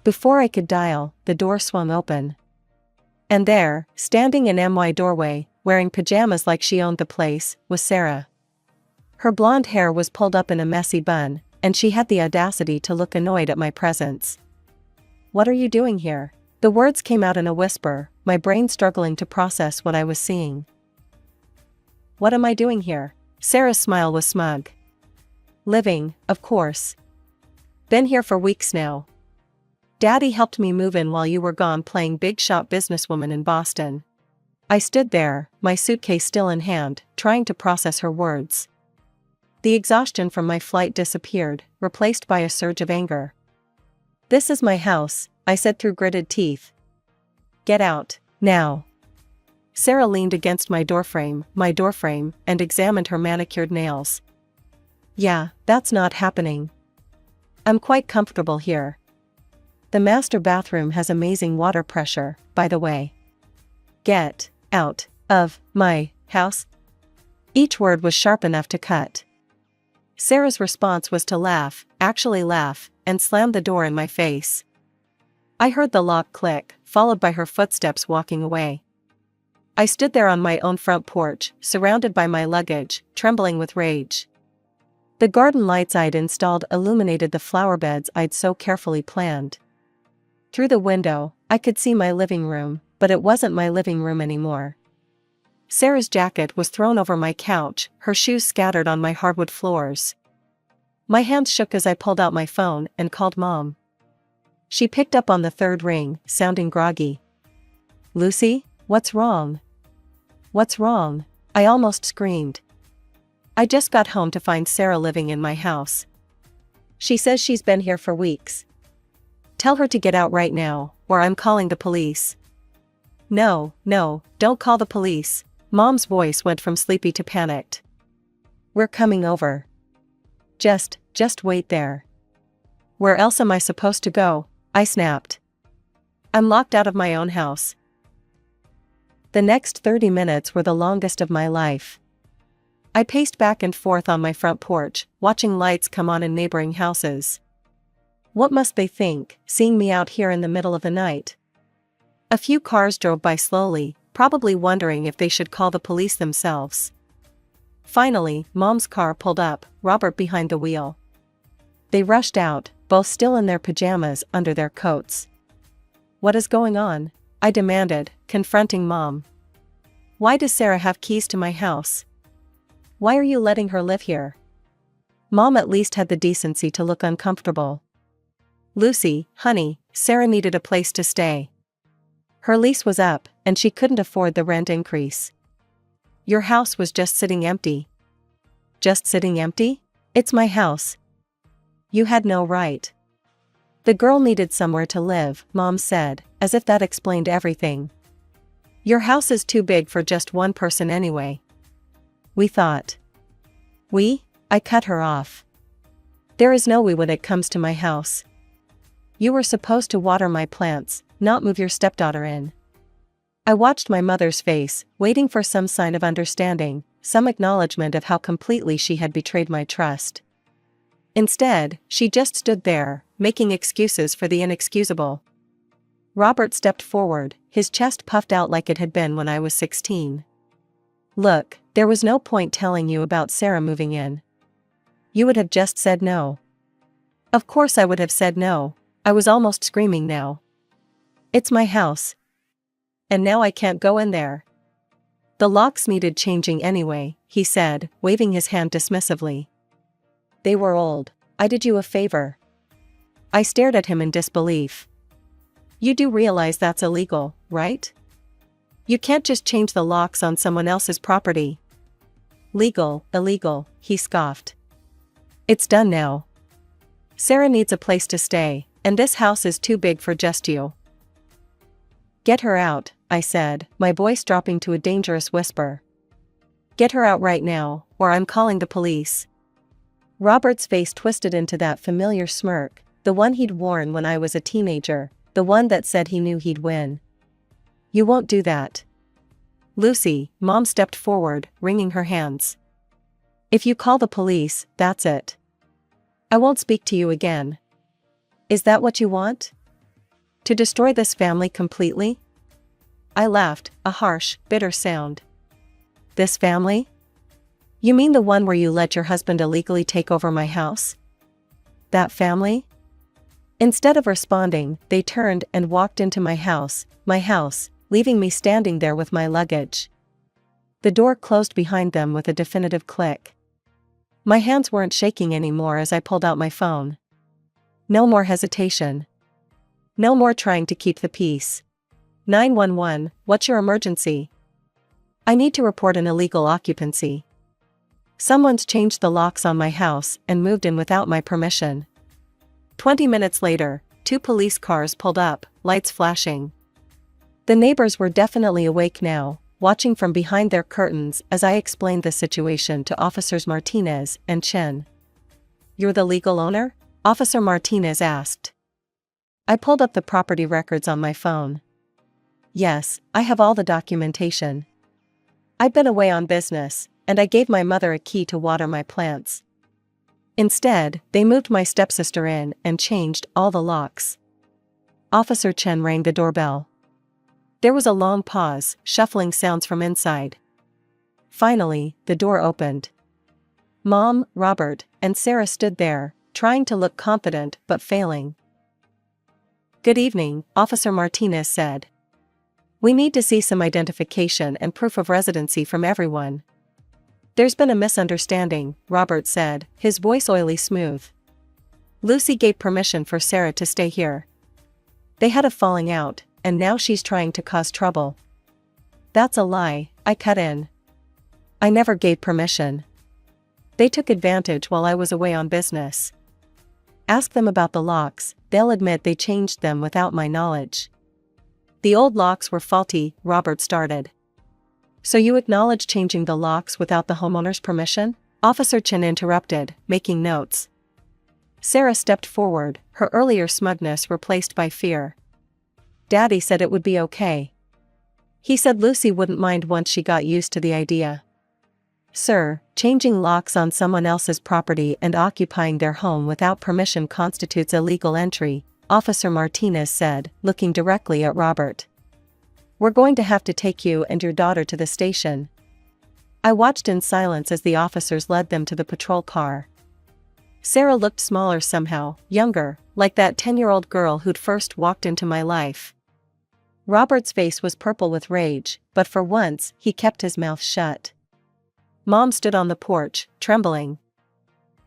Before I could dial, the door swung open. And there, standing in my doorway, wearing pajamas like she owned the place, was Sarah. Her blonde hair was pulled up in a messy bun, and she had the audacity to look annoyed at my presence. "What are you doing here?" The words came out in a whisper, my brain struggling to process what I was seeing. "What am I doing here?" Sarah's smile was smug. "Living, of course. Been here for weeks now." Daddy helped me move in while you were gone playing big shot businesswoman in Boston. I stood there, my suitcase still in hand, trying to process her words. The exhaustion from my flight disappeared, replaced by a surge of anger. "This is my house," I said through gritted teeth. "Get out, now." Sarah leaned against my doorframe, and examined her manicured nails. "Yeah, that's not happening. I'm quite comfortable here. The master bathroom has amazing water pressure, by the way. Get out of my house." Each word was sharp enough to cut. Sarah's response was to laugh, actually laugh, and slam the door in my face. I heard the lock click, followed by her footsteps walking away. I stood there on my own front porch, surrounded by my luggage, trembling with rage. The garden lights I'd installed illuminated the flower beds I'd so carefully planned. Through the window, I could see my living room, but it wasn't my living room anymore. Sarah's jacket was thrown over my couch, her shoes scattered on my hardwood floors. My hands shook as I pulled out my phone and called Mom. She picked up on the third ring, sounding groggy. "Lucy, what's wrong?" "What's wrong?" I almost screamed. "I just got home to find Sarah living in my house. She says she's been here for weeks. Tell her to get out right now, or I'm calling the police." No, don't call the police." Mom's voice went from sleepy to panicked. "We're coming over. Just wait there." "Where else am I supposed to go?" I snapped. "I'm locked out of my own house." The next 30 minutes were the longest of my life. I paced back and forth on my front porch, watching lights come on in neighboring houses. What must they think, seeing me out here in the middle of the night? A few cars drove by slowly, probably wondering if they should call the police themselves. Finally, Mom's car pulled up, Robert behind the wheel. They rushed out, both still in their pajamas under their coats. "What is going on?" I demanded, confronting Mom. "Why does Sarah have keys to my house? Why are you letting her live here?" Mom at least had the decency to look uncomfortable. "Lucy, honey, Sarah needed a place to stay. Her lease was up, and she couldn't afford the rent increase. Your house was just sitting empty." "Just sitting empty? It's my house. You had no right." "The girl needed somewhere to live," Mom said, as if that explained everything. "Your house is too big for just one person anyway." "We thought." "We?" I cut her off. "There is no we when it comes to my house. You were supposed to water my plants, not move your stepdaughter in." I watched my mother's face, waiting for some sign of understanding, some acknowledgement of how completely she had betrayed my trust. Instead, she just stood there, making excuses for the inexcusable. Robert stepped forward, his chest puffed out like it had been when I was 16. "Look, there was no point telling you about Sarah moving in. You would have just said no." Of course I would have said no. I was almost screaming now. "It's my house. And now I can't go in there." "The locks needed changing anyway," he said, waving his hand dismissively. "They were old. I did you a favor." I stared at him in disbelief. "You do realize that's illegal, right? You can't just change the locks on someone else's property." "Legal, illegal," he scoffed. "It's done now. Sarah needs a place to stay, and this house is too big for just you." "Get her out," I said, my voice dropping to a dangerous whisper. "Get her out right now, or I'm calling the police." Robert's face twisted into that familiar smirk, the one he'd worn when I was a teenager, the one that said he knew he'd win. "You won't do that." "Lucy," Mom stepped forward, wringing her hands. "If you call the police, that's it. I won't speak to you again." "Is that what you want? To destroy this family completely?" I laughed, a harsh, bitter sound. "This family? You mean the one where you let your husband illegally take over my house? That family?" Instead of responding, they turned and walked into my house, leaving me standing there with my luggage. The door closed behind them with a definitive click. My hands weren't shaking anymore as I pulled out my phone. No more hesitation. No more trying to keep the peace. 911, what's your emergency? I need to report an illegal occupancy. Someone's changed the locks on my house and moved in without my permission. 20 minutes later, 2 police cars pulled up, lights flashing. The neighbors were definitely awake now, watching from behind their curtains as I explained the situation to Officers Martinez and Chen. You're the legal owner? Officer Martinez asked. I pulled up the property records on my phone. Yes, I have all the documentation. I've been away on business, and I gave my mother a key to water my plants. Instead, they moved my stepsister in and changed all the locks. Officer Chen rang the doorbell. There was a long pause, shuffling sounds from inside. Finally, the door opened. Mom, Robert, and Sarah stood there, trying to look confident but failing. Good evening, Officer Martinez said. We need to see some identification and proof of residency from everyone. There's been a misunderstanding, Robert said, his voice oily smooth. Lucy gave permission for Sarah to stay here. They had a falling out, and now she's trying to cause trouble. That's a lie, I cut in. I never gave permission. They took advantage while I was away on business. Ask them about the locks, they'll admit they changed them without my knowledge. The old locks were faulty, Robert started. So you acknowledge changing the locks without the homeowner's permission? Officer Chen interrupted, making notes. Sarah stepped forward, her earlier smugness replaced by fear. Daddy said it would be okay. He said Lucy wouldn't mind once she got used to the idea. Sir, changing locks on someone else's property and occupying their home without permission constitutes illegal entry, Officer Martinez said, looking directly at Robert. We're going to have to take you and your daughter to the station. I watched in silence as the officers led them to the patrol car. Sarah looked smaller somehow, younger, like that 10-year-old girl who'd first walked into my life. Robert's face was purple with rage, but for once, he kept his mouth shut. Mom stood on the porch, trembling.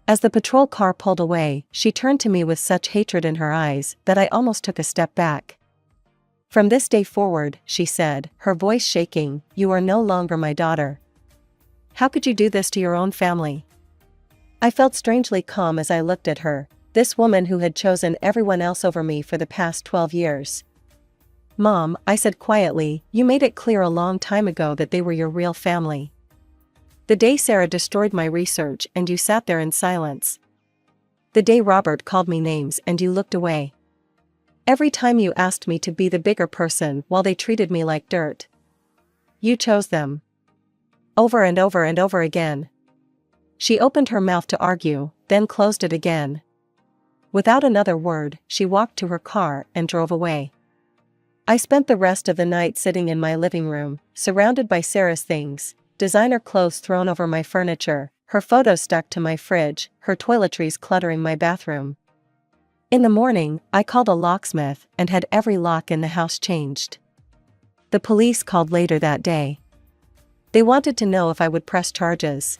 As the patrol car pulled away, she turned to me with such hatred in her eyes that I almost took a step back. From this day forward, she said, her voice shaking, you are no longer my daughter. How could you do this to your own family? I felt strangely calm as I looked at her, this woman who had chosen everyone else over me for the past 12 years. Mom, I said quietly, you made it clear a long time ago that they were your real family. The day Sarah destroyed my research and you sat there in silence. The day Robert called me names and you looked away. Every time you asked me to be the bigger person while they treated me like dirt. You chose them. Over and over and over again. She opened her mouth to argue, then closed it again. Without another word, she walked to her car and drove away. I spent the rest of the night sitting in my living room, surrounded by Sarah's things. Designer clothes thrown over my furniture, her photos stuck to my fridge, her toiletries cluttering my bathroom. In the morning, I called a locksmith and had every lock in the house changed. The police called later that day. They wanted to know if I would press charges.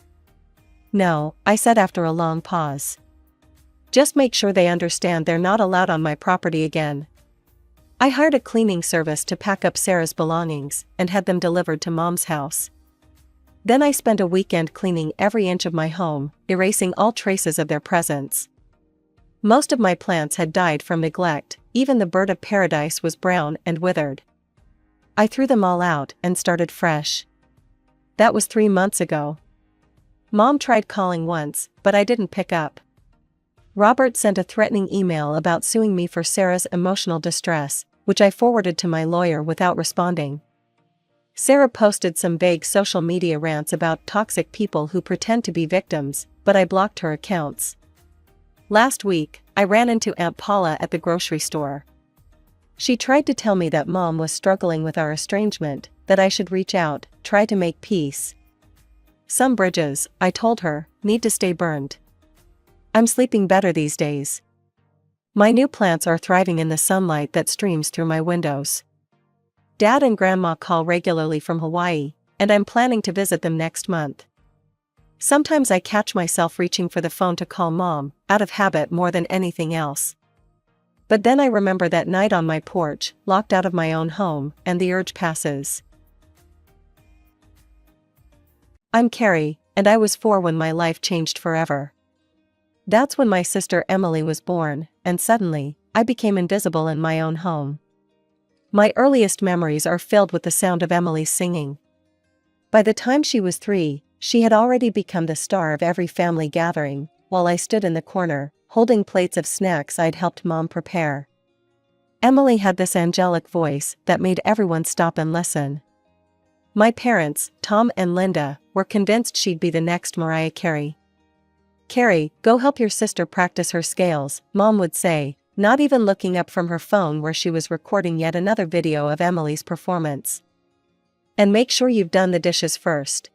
No, I said after a long pause. Just make sure they understand they're not allowed on my property again. I hired a cleaning service to pack up Sarah's belongings and had them delivered to Mom's house. Then I spent a weekend cleaning every inch of my home, erasing all traces of their presence. Most of my plants had died from neglect, even the bird of paradise was brown and withered. I threw them all out and started fresh. That was 3 months ago. Mom tried calling once, but I didn't pick up. Robert sent a threatening email about suing me for Sarah's emotional distress, which I forwarded to my lawyer without responding. Sarah posted some vague social media rants about toxic people who pretend to be victims, but I blocked her accounts. Last week, I ran into Aunt Paula at the grocery store. She tried to tell me that Mom was struggling with our estrangement, that I should reach out, try to make peace. Some bridges, I told her, need to stay burned. I'm sleeping better these days. My new plants are thriving in the sunlight that streams through my windows. Dad and Grandma call regularly from Hawaii, and I'm planning to visit them next month. Sometimes I catch myself reaching for the phone to call Mom, out of habit more than anything else. But then I remember that night on my porch, locked out of my own home, and the urge passes. I'm Carrie, and I was 4 when my life changed forever. That's when my sister Emily was born, and suddenly, I became invisible in my own home. My earliest memories are filled with the sound of Emily singing. By the time she was 3, she had already become the star of every family gathering, while I stood in the corner, holding plates of snacks I'd helped Mom prepare. Emily had this angelic voice that made everyone stop and listen. My parents, Tom and Linda, were convinced she'd be the next Mariah Carey. "Carrie, go help your sister practice her scales," Mom would say, not even looking up from her phone where she was recording yet another video of Emily's performance. "And make sure you've done the dishes first."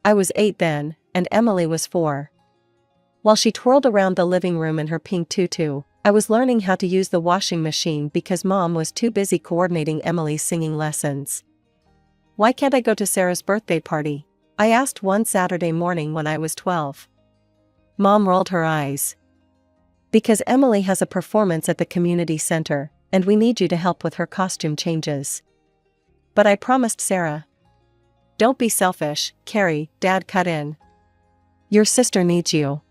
I was 8 then, and Emily was 4. While she twirled around the living room in her pink tutu, I was learning how to use the washing machine because Mom was too busy coordinating Emily's singing lessons. "Why can't I go to Sarah's birthday party?" I asked one Saturday morning when I was 12. Mom rolled her eyes. "Because Emily has a performance at the community center, and we need you to help with her costume changes." "But I promised Sarah." "Don't be selfish, Carrie," Dad cut in. "Your sister needs you.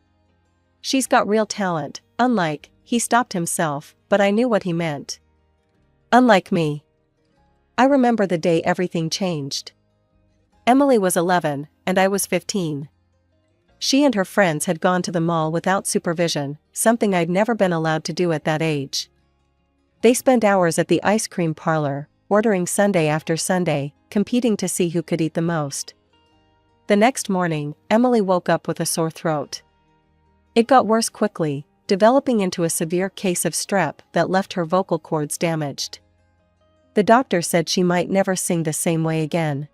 She's got real talent, unlike," he stopped himself, but I knew what he meant. "Unlike me." I remember the day everything changed. Emily was 11, and I was 15. She and her friends had gone to the mall without supervision, something I'd never been allowed to do at that age. They spent hours at the ice cream parlor, ordering sundae after sundae, competing to see who could eat the most. The next morning, Emily woke up with a sore throat. It got worse quickly, developing into a severe case of strep that left her vocal cords damaged. The doctor said she might never sing the same way again.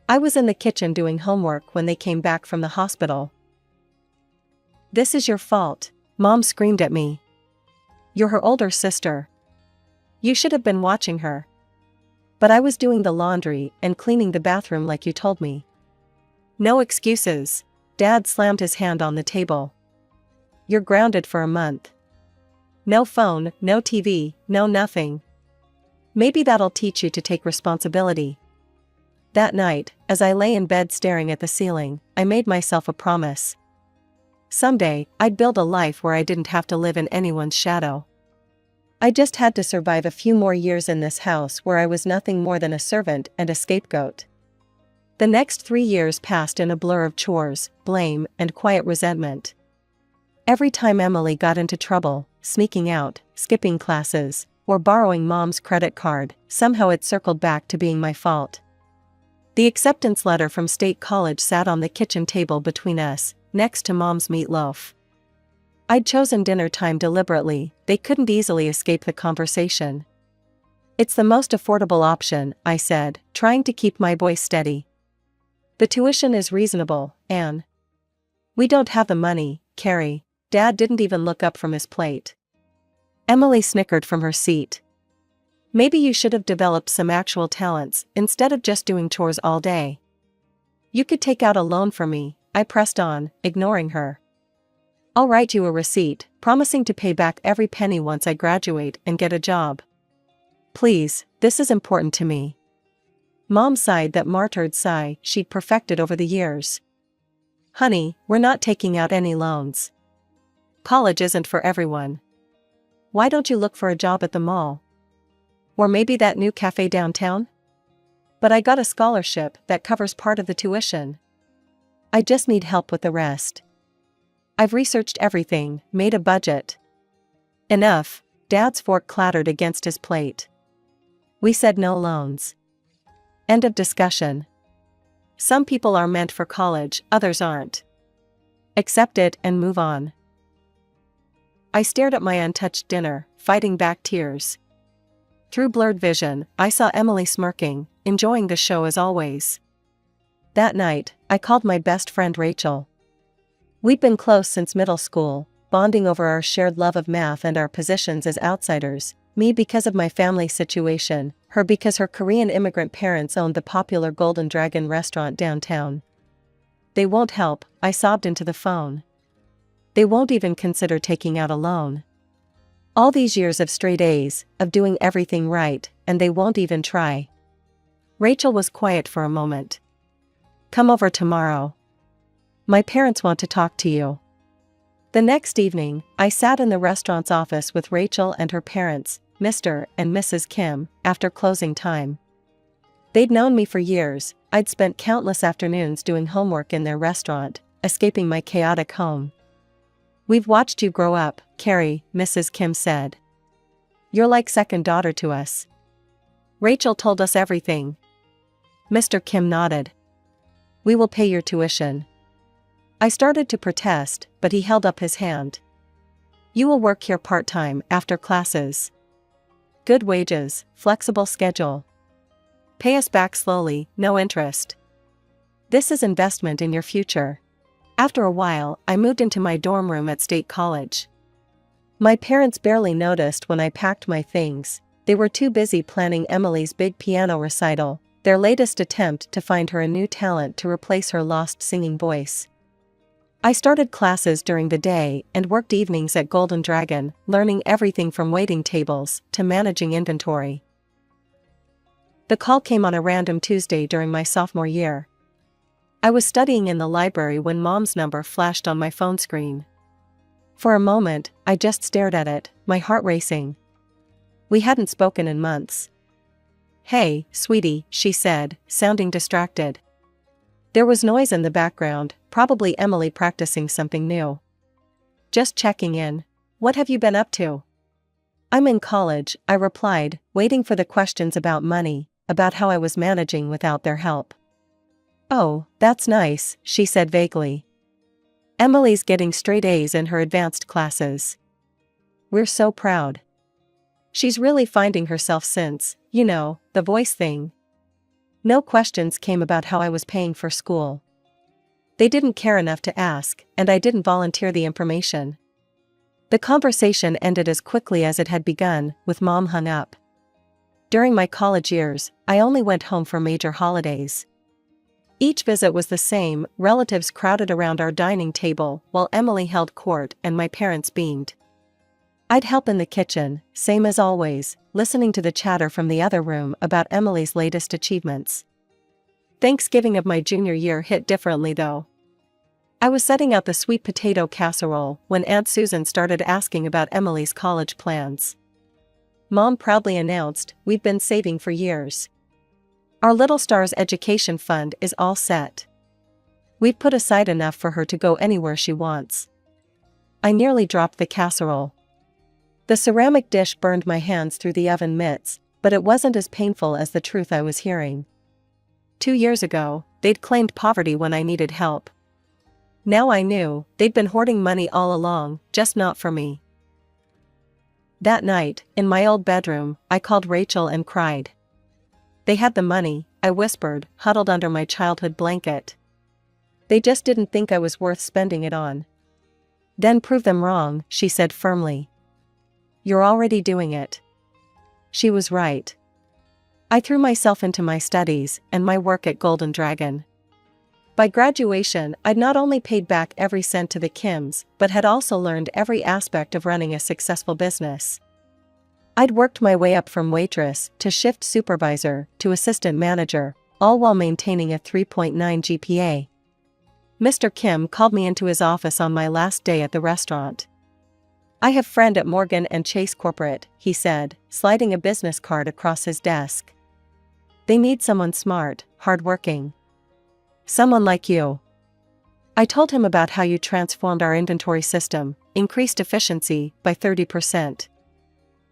I was in the kitchen doing homework when they came back from the hospital. "This is your fault," Mom screamed at me. "You're her older sister. You should have been watching her." "But I was doing the laundry and cleaning the bathroom like you told me." "No excuses." Dad slammed his hand on the table. "You're grounded for a month. No phone, no TV, no nothing. Maybe that'll teach you to take responsibility." That night, as I lay in bed staring at the ceiling, I made myself a promise. Someday, I'd build a life where I didn't have to live in anyone's shadow. I just had to survive a few more years in this house where I was nothing more than a servant and a scapegoat. The next 3 years passed in a blur of chores, blame, and quiet resentment. Every time Emily got into trouble, sneaking out, skipping classes, or borrowing Mom's credit card, somehow it circled back to being my fault. The acceptance letter from State College sat on the kitchen table between us, next to Mom's meatloaf. I'd chosen dinner time deliberately, they couldn't easily escape the conversation. "It's the most affordable option," I said, trying to keep my voice steady. "The tuition is reasonable, Anne." "We don't have the money, Carrie." Dad didn't even look up from his plate. Emily snickered from her seat. "Maybe you should have developed some actual talents, instead of just doing chores all day. You could take out a loan for me," I pressed on, ignoring her. "I'll write you a receipt, promising to pay back every penny once I graduate and get a job. Please, this is important to me." Mom sighed that martyred sigh she'd perfected over the years. "Honey, we're not taking out any loans. College isn't for everyone. Why don't you look for a job at the mall? Or maybe that new cafe downtown? But I got a scholarship that covers part of the tuition. I just need help with the rest. I've researched everything, made a budget." "Enough." Dad's fork clattered against his plate. "We said no loans. End of discussion. Some people are meant for college, others aren't. Accept it and move on." I stared at my untouched dinner, fighting back tears. Through blurred vision, I saw Emily smirking, enjoying the show as always. That night, I called my best friend Rachel. We'd been close since middle school, bonding over our shared love of math and our positions as outsiders, me because of my family situation, her because her Korean immigrant parents owned the popular Golden Dragon restaurant downtown. "They won't help," I sobbed into the phone. "They won't even consider taking out a loan. All these years of straight A's, of doing everything right, and they won't even try. Rachel was quiet for a moment. Come over tomorrow. My parents want to talk to you. The next evening, I sat in the restaurant's office with Rachel and her parents, Mr. and Mrs. Kim, after closing time. They'd known me for years. I'd spent countless afternoons doing homework in their restaurant, escaping my chaotic home. We've watched you grow up, Carrie, Mrs. Kim said. You're like second daughter to us. Rachel told us everything. Mr. Kim nodded. We will pay your tuition. I started to protest, but he held up his hand. You will work here part-time after classes. Good wages, flexible schedule. Pay us back slowly, no interest. This is investment in your future. After a while, I moved into my dorm room at State College. My parents barely noticed when I packed my things. They were too busy planning Emily's big piano recital, their latest attempt to find her a new talent to replace her lost singing voice. I started classes during the day and worked evenings at Golden Dragon, learning everything from waiting tables to managing inventory. The call came on a random Tuesday during my sophomore year. I was studying in the library when Mom's number flashed on my phone screen. For a moment, I just stared at it, my heart racing. We hadn't spoken in months. Hey, sweetie, she said, sounding distracted. There was noise in the background, probably Emily practicing something new. Just checking in. What have you been up to? I'm in college, I replied, waiting for the questions about money, about how I was managing without their help. Oh, that's nice, she said vaguely. Emily's getting straight A's in her advanced classes. We're so proud. She's really finding herself since, the voice thing. No questions came about how I was paying for school. They didn't care enough to ask, and I didn't volunteer the information. The conversation ended as quickly as it had begun, with Mom hung up. During my college years, I only went home for major holidays. Each visit was the same, relatives crowded around our dining table while Emily held court and my parents beamed. I'd help in the kitchen, same as always, listening to the chatter from the other room about Emily's latest achievements. Thanksgiving of my junior year hit differently though. I was setting out the sweet potato casserole when Aunt Susan started asking about Emily's college plans. Mom proudly announced, we've been saving for years. Our little star's education fund is all set. We've put aside enough for her to go anywhere she wants. I nearly dropped the casserole. The ceramic dish burned my hands through the oven mitts, but it wasn't as painful as the truth I was hearing. 2 years ago, they'd claimed poverty when I needed help. Now I knew, they'd been hoarding money all along, just not for me. That night, in my old bedroom, I called Rachel and cried. They had the money, I whispered, huddled under my childhood blanket. They just didn't think I was worth spending it on. Then prove them wrong, she said firmly. You're already doing it. She was right. I threw myself into my studies and my work at Golden Dragon. By graduation, I'd not only paid back every cent to the Kims, but had also learned every aspect of running a successful business. I'd worked my way up from waitress to shift supervisor to assistant manager, all while maintaining a 3.9 GPA. Mr. Kim called me into his office on my last day at the restaurant. I have friend at Morgan & Chase Corporate, he said, sliding a business card across his desk. They need someone smart, hardworking. Someone like you. I told him about how you transformed our inventory system, increased efficiency by 30%.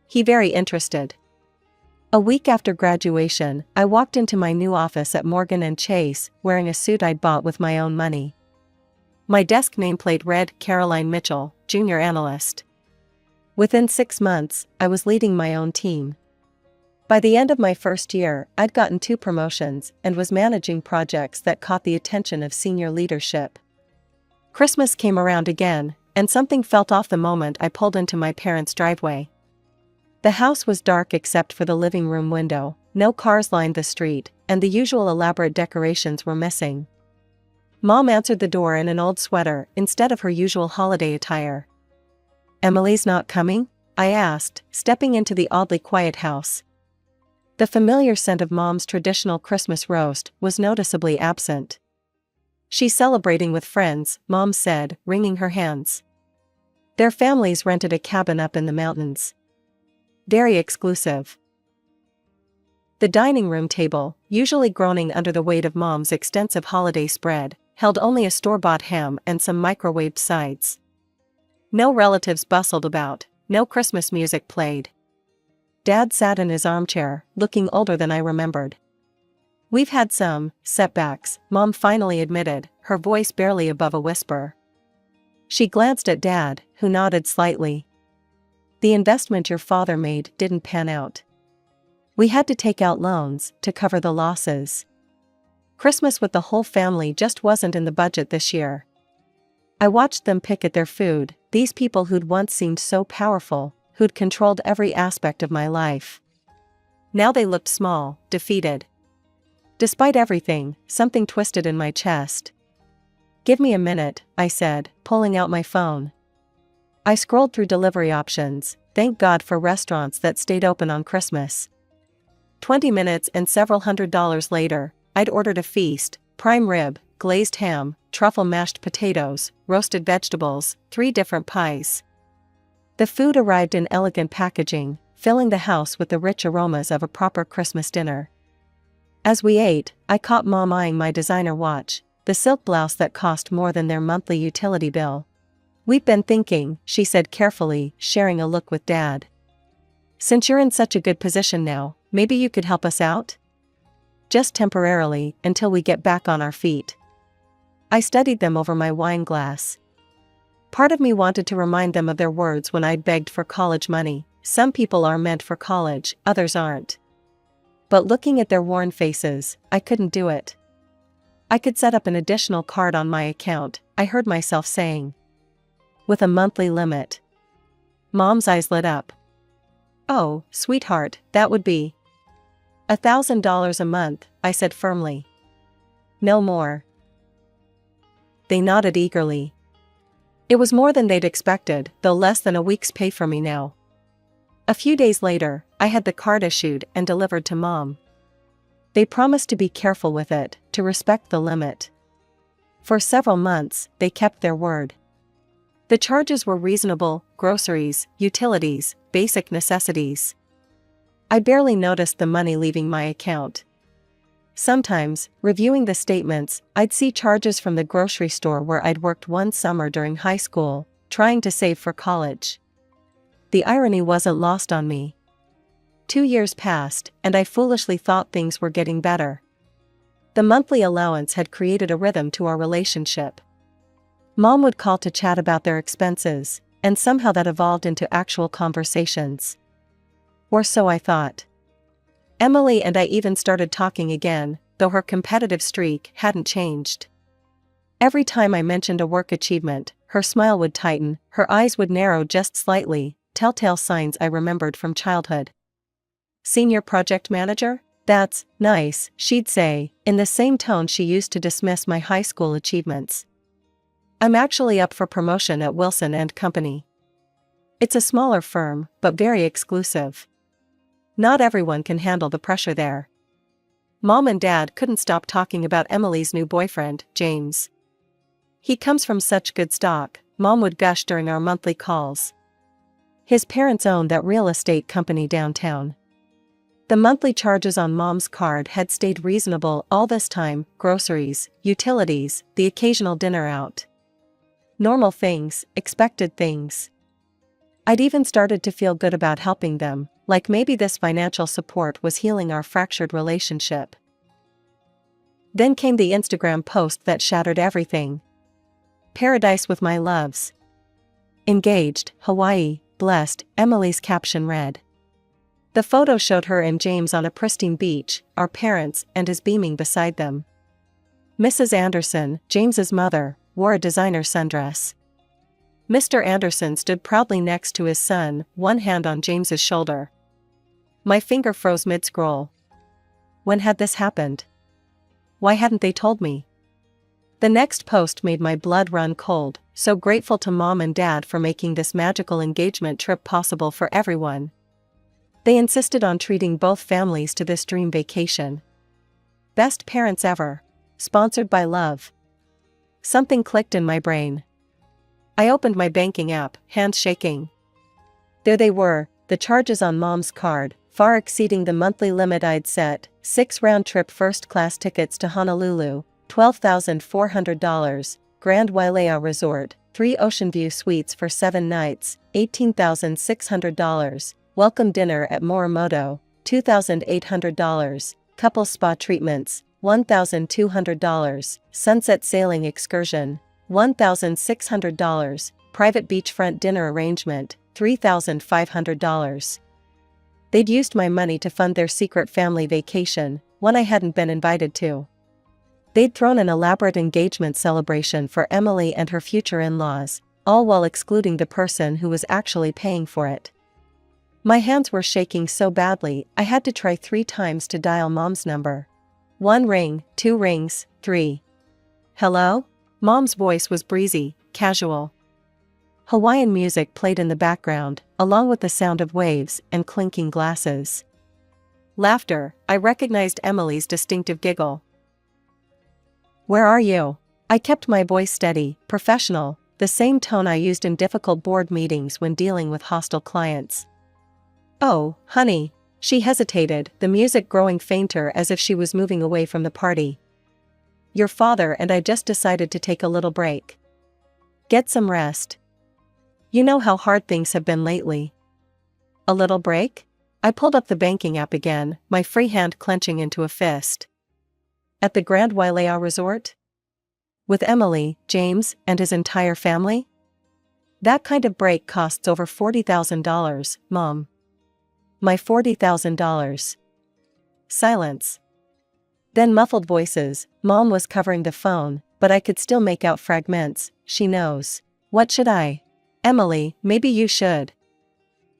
He very interested. A week after graduation, I walked into my new office at Morgan & Chase, wearing a suit I'd bought with my own money. My desk nameplate read Caroline Mitchell, Junior Analyst. Within 6 months, I was leading my own team. By the end of my first year, I'd gotten 2 promotions and was managing projects that caught the attention of senior leadership. Christmas came around again, and something felt off the moment I pulled into my parents' driveway. The house was dark except for the living room window, no cars lined the street, and the usual elaborate decorations were missing. Mom answered the door in an old sweater instead of her usual holiday attire. Emily's not coming? I asked, stepping into the oddly quiet house. The familiar scent of Mom's traditional Christmas roast was noticeably absent. "She's celebrating with friends," Mom said, wringing her hands. "Their families rented a cabin up in the mountains. Very exclusive." The dining room table, usually groaning under the weight of Mom's extensive holiday spread, held only a store-bought ham and some microwaved sides. No relatives bustled about, no Christmas music played. Dad sat in his armchair, looking older than I remembered. "We've had some setbacks," Mom finally admitted, her voice barely above a whisper. She glanced at Dad, who nodded slightly. "The investment your father made didn't pan out. We had to take out loans to cover the losses. Christmas with the whole family just wasn't in the budget this year." I watched them pick at their food, these people who'd once seemed so powerful, who'd controlled every aspect of my life. Now they looked small, defeated. Despite everything, something twisted in my chest. "Give me a minute," I said, pulling out my phone. I scrolled through delivery options, thank God for restaurants that stayed open on Christmas. 20 minutes and several $100s later, I'd ordered a feast: prime rib, glazed ham, truffle mashed potatoes, roasted vegetables, 3 different pies. The food arrived in elegant packaging, filling the house with the rich aromas of a proper Christmas dinner. As we ate, I caught Mom eyeing my designer watch, the silk blouse that cost more than their monthly utility bill. "We've been thinking," she said carefully, sharing a look with Dad. "Since you're in such a good position now, maybe you could help us out? Just temporarily, until we get back on our feet." I studied them over my wine glass. Part of me wanted to remind them of their words when I'd begged for college money: "Some people are meant for college, others aren't." But looking at their worn faces, I couldn't do it. "I could set up an additional card on my account," I heard myself saying. "With a monthly limit." Mom's eyes lit up. "Oh, sweetheart, that would be $1,000 a month," I said firmly. "No more." They nodded eagerly. It was more than they'd expected, though less than a week's pay for me now. A few days later, I had the card issued and delivered to Mom. They promised to be careful with it, to respect the limit. For several months, they kept their word. The charges were reasonable: groceries, utilities, basic necessities. I barely noticed the money leaving my account. Sometimes, reviewing the statements, I'd see charges from the grocery store where I'd worked one summer during high school, trying to save for college. The irony wasn't lost on me. 2 years passed, and I foolishly thought things were getting better. The monthly allowance had created a rhythm to our relationship. Mom would call to chat about their expenses, and somehow that evolved into actual conversations. Or so I thought. Emily and I even started talking again, though her competitive streak hadn't changed. Every time I mentioned a work achievement, her smile would tighten, her eyes would narrow just slightly, telltale signs I remembered from childhood. "Senior project manager? That's nice," she'd say, in the same tone she used to dismiss my high school achievements. "I'm actually up for promotion at Wilson & Company. It's a smaller firm, but very exclusive. Not everyone can handle the pressure there." Mom and Dad couldn't stop talking about Emily's new boyfriend, James. "He comes from such good stock," Mom would gush during our monthly calls. "His parents owned that real estate company downtown." The monthly charges on Mom's card had stayed reasonable all this time: groceries, utilities, the occasional dinner out. Normal things, expected things. I'd even started to feel good about helping them, like maybe this financial support was healing our fractured relationship. Then came the Instagram post that shattered everything. "Paradise with my loves. Engaged, Hawaii, blessed," Emily's caption read. The photo showed her and James on a pristine beach, our parents and his beaming beside them. Mrs. Anderson, James's mother, wore a designer sundress. Mr. Anderson stood proudly next to his son, one hand on James's shoulder. My finger froze mid-scroll. When had this happened? Why hadn't they told me? The next post made my blood run cold: so grateful to Mom and Dad for making this magical engagement trip possible for everyone. They insisted on treating both families to this dream vacation. Best parents ever. Sponsored by love. Something clicked in my brain. I opened my banking app, hands shaking. There they were, the charges on Mom's card, far exceeding the monthly limit I'd set: 6 round-trip first-class tickets to Honolulu, $12,400, Grand Wailea Resort, 3 Ocean View suites for 7 nights, $18,600, welcome dinner at Morimoto, $2,800, couple spa treatments, $1,200, sunset sailing excursion, $1,600, private beachfront dinner arrangement, $3,500. They'd used my money to fund their secret family vacation, one I hadn't been invited to. They'd thrown an elaborate engagement celebration for Emily and her future in-laws, all while excluding the person who was actually paying for it. My hands were shaking so badly I had to try 3 times to dial Mom's number. 1 ring, 2 rings, 3. Hello? Mom's voice was breezy, casual. Hawaiian music played in the background, along with the sound of waves and clinking glasses. Laughter. I recognized Emily's distinctive giggle. "Where are you?" I kept my voice steady, professional, the same tone I used in difficult board meetings when dealing with hostile clients. "Oh, honey." She hesitated, the music growing fainter as if she was moving away from the party. "Your father and I just decided to take a little break. Get some rest. You know how hard things have been lately." "A little break?" I pulled up the banking app again, my free hand clenching into a fist. "At the Grand Wailea Resort? With Emily, James, and his entire family? That kind of break costs over $40,000, Mom." "My $40,000. Silence. Then muffled voices. Mom was covering the phone, but I could still make out fragments. "She knows. What should I? Emily, maybe you should.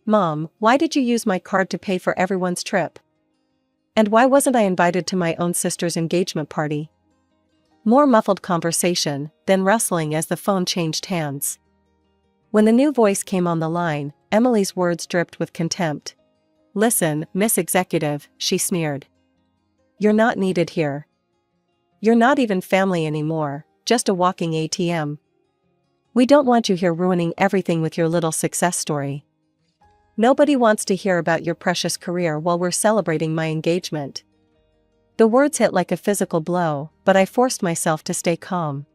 Mom, why did you use my card to pay for everyone's trip? And why wasn't I invited to my own sister's engagement party?" More muffled conversation, then rustling as the phone changed hands. When the new voice came on the line, Emily's words dripped with contempt. "Listen, Miss Executive," she sneered. "You're not needed here. You're not even family anymore, just a walking ATM. We don't want you here ruining everything with your little success story. Nobody wants to hear about your precious career while we're celebrating my engagement." The words hit like a physical blow, but I forced myself to stay calm.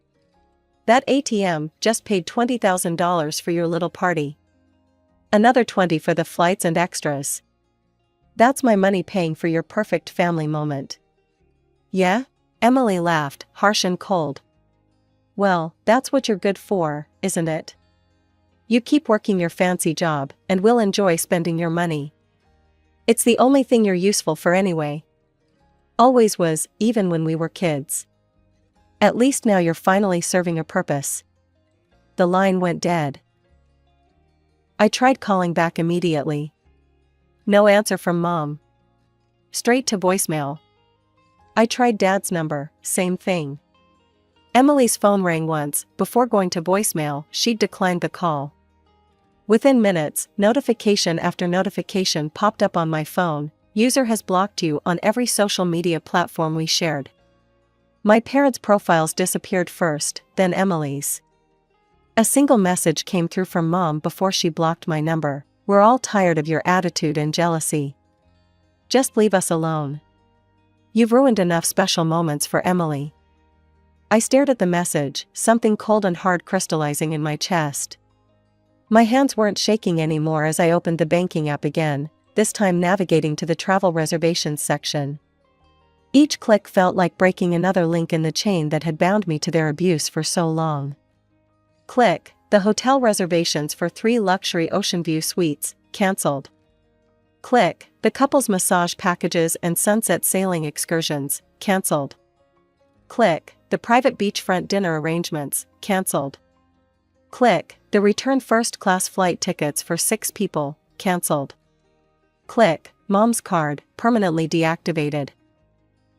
"That ATM just paid $20,000 for your little party. Another 20 for the flights and extras. That's my money paying for your perfect family moment." "Yeah?" Emily laughed, harsh and cold. "Well, that's what you're good for, isn't it? You keep working your fancy job, and we'll enjoy spending your money. It's the only thing you're useful for anyway. Always was, even when we were kids. At least now you're finally serving a purpose." The line went dead. I tried calling back immediately. No answer from Mom. Straight to voicemail. I tried Dad's number, same thing. Emily's phone rang once. Before going to voicemail, she'd declined the call. Within minutes, notification after notification popped up on my phone. "User has blocked you on every social media platform we shared." My parents' profiles disappeared first, then Emily's. A single message came through from Mom before she blocked my number. "We're all tired of your attitude and jealousy. Just leave us alone. You've ruined enough special moments for Emily." I stared at the message, something cold and hard crystallizing in my chest. My hands weren't shaking anymore as I opened the banking app again, this time navigating to the travel reservations section. Each click felt like breaking another link in the chain that had bound me to their abuse for so long. Click. The hotel reservations for 3 luxury Ocean View suites, cancelled. Click. The couple's massage packages and sunset sailing excursions, cancelled. Click. The private beachfront dinner arrangements, cancelled. Click. The return first-class flight tickets for 6 people, cancelled. Click. Mom's card, permanently deactivated.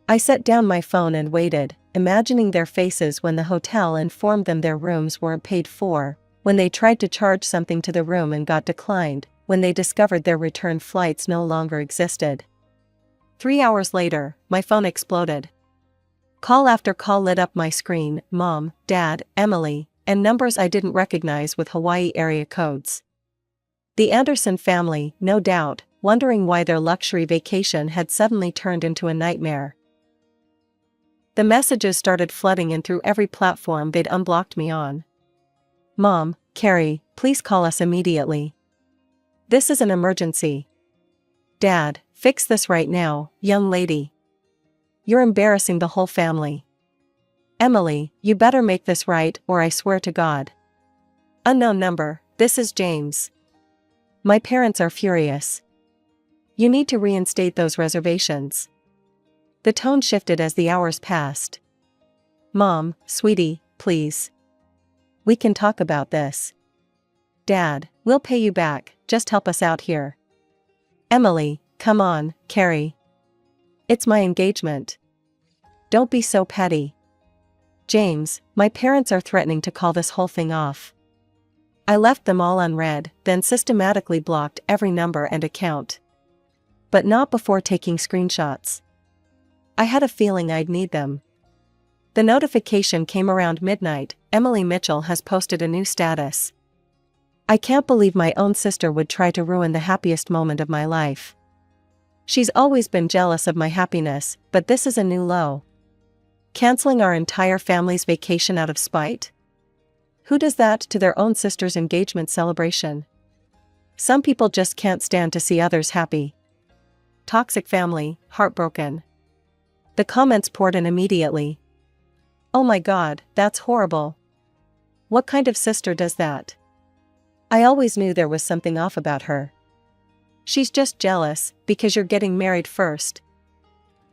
I set down my phone and waited, imagining their faces when the hotel informed them their rooms weren't paid for, when they tried to charge something to the room and got declined, when they discovered their return flights no longer existed. 3 hours later, my phone exploded. Call after call lit up my screen: Mom, Dad, Emily, and numbers I didn't recognize with Hawaii area codes. The Anderson family, no doubt, wondering why their luxury vacation had suddenly turned into a nightmare. The messages started flooding in through every platform they'd unblocked me on. Mom, Carrie, please call us immediately. This is an emergency. Dad, fix this right now, young lady. You're embarrassing the whole family. Emily, you better make this right or I swear to God. Unknown number, this is James. My parents are furious. You need to reinstate those reservations. The tone shifted as the hours passed. Mom, sweetie, please. We can talk about this. Dad, we'll pay you back, just help us out here. Emily, come on, Carrie. It's my engagement. Don't be so petty. James, my parents are threatening to call this whole thing off. I left them all unread, then systematically blocked every number and account. But not before taking screenshots. I had a feeling I'd need them. The notification came around midnight: Emily Mitchell has posted a new status. I can't believe my own sister would try to ruin the happiest moment of my life. She's always been jealous of my happiness, but this is a new low. Canceling our entire family's vacation out of spite? Who does that to their own sister's engagement celebration? Some people just can't stand to see others happy. Toxic family, heartbroken. The comments poured in immediately. Oh my God, that's horrible. What kind of sister does that? I always knew there was something off about her. She's just jealous because you're getting married first.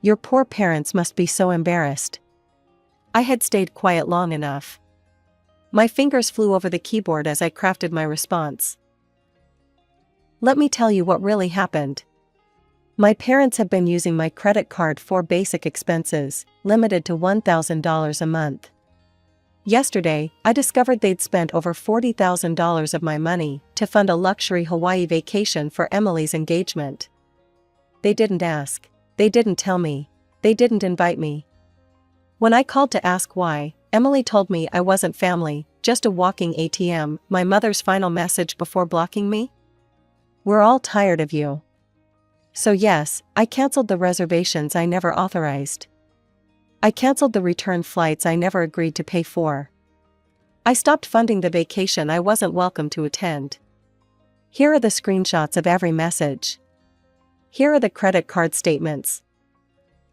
Your poor parents must be so embarrassed. I had stayed quiet long enough. My fingers flew over the keyboard as I crafted my response. Let me tell you what really happened. My parents have been using my credit card for basic expenses, limited to $1,000 a month. Yesterday, I discovered they'd spent over $40,000 of my money to fund a luxury Hawaii vacation for Emily's engagement. They didn't ask. They didn't tell me. They didn't invite me. When I called to ask why, Emily told me I wasn't family, just a walking ATM, my mother's final message before blocking me. We're all tired of you. So yes, I canceled the reservations I never authorized. I canceled the return flights I never agreed to pay for. I stopped funding the vacation I wasn't welcome to attend. Here are the screenshots of every message. Here are the credit card statements.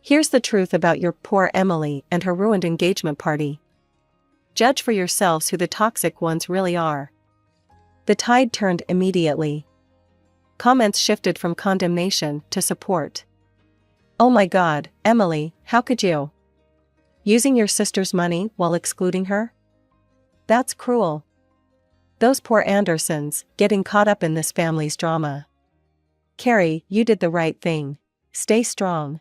Here's the truth about your poor Emily and her ruined engagement party. Judge for yourselves who the toxic ones really are. The tide turned immediately. Comments shifted from condemnation to support. Oh my God, Emily, how could you? Using your sister's money while excluding her? That's cruel. Those poor Andersons, getting caught up in this family's drama. Carrie, you did the right thing. Stay strong.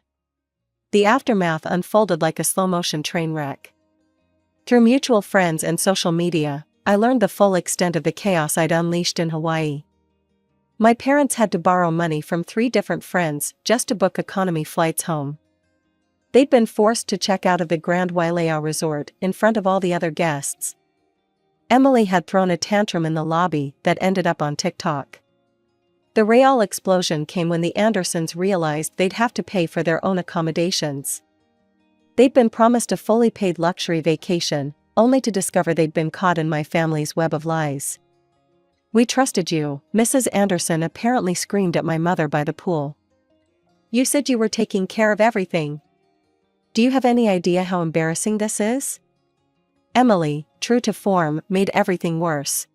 The aftermath unfolded like a slow-motion train wreck. Through mutual friends and social media, I learned the full extent of the chaos I'd unleashed in Hawaii. My parents had to borrow money from 3 different friends just to book economy flights home. They'd been forced to check out of the Grand Wailea resort in front of all the other guests. Emily had thrown a tantrum in the lobby that ended up on TikTok. The real explosion came when the Andersons realized they'd have to pay for their own accommodations. They'd been promised a fully paid luxury vacation, only to discover they'd been caught in my family's web of lies. We trusted you, Mrs. Anderson apparently screamed at my mother by the pool. You said you were taking care of everything. Do you have any idea how embarrassing this is? Emily, true to form, made everything worse.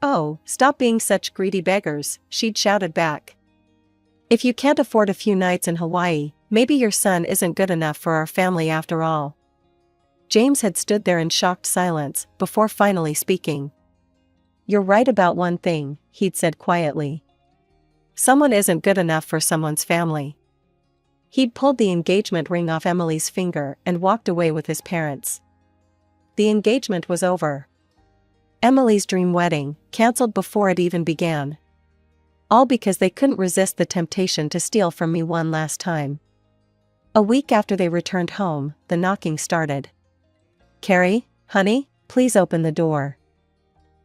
Oh, stop being such greedy beggars, she'd shouted back. If you can't afford a few nights in Hawaii, maybe your son isn't good enough for our family after all. James had stood there in shocked silence before finally speaking. You're right about one thing, he'd said quietly. Someone isn't good enough for someone's family. He'd pulled the engagement ring off Emily's finger and walked away with his parents. The engagement was over. Emily's dream wedding, cancelled before it even began. All because they couldn't resist the temptation to steal from me one last time. A week after they returned home, the knocking started. "Carrie, honey, please open the door."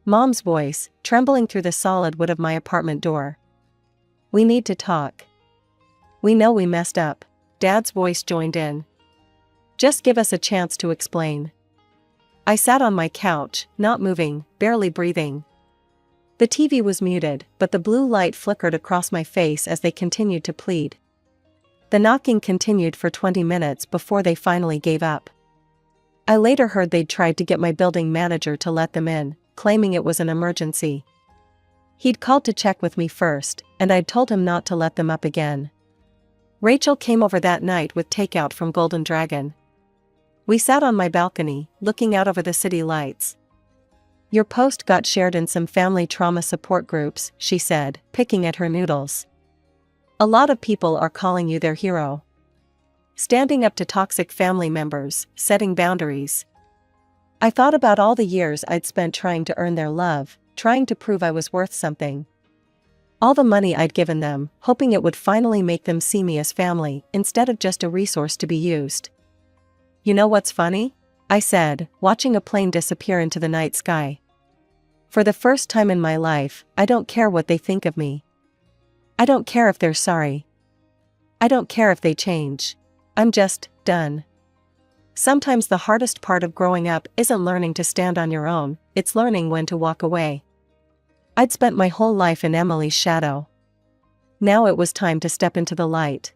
Mom's voice, trembling through the solid wood of my apartment door. "We need to talk." "We know we messed up." Dad's voice joined in. "Just give us a chance to explain." I sat on my couch, not moving, barely breathing. The TV was muted, but the blue light flickered across my face as they continued to plead. The knocking continued for 20 minutes before they finally gave up. I later heard they'd tried to get my building manager to let them in, claiming it was an emergency. He'd called to check with me first, and I'd told him not to let them up again. Rachel came over that night with takeout from Golden Dragon. We sat on my balcony, looking out over the city lights. "Your post got shared in some family trauma support groups," she said, picking at her noodles. "A lot of people are calling you their hero. Standing up to toxic family members, setting boundaries." I thought about all the years I'd spent trying to earn their love, trying to prove I was worth something. All the money I'd given them, hoping it would finally make them see me as family, instead of just a resource to be used. "You know what's funny?" I said, watching a plane disappear into the night sky. "For the first time in my life, I don't care what they think of me. I don't care if they're sorry. I don't care if they change. I'm just done." Sometimes the hardest part of growing up isn't learning to stand on your own, it's learning when to walk away. I'd spent my whole life in Emily's shadow. Now it was time to step into the light.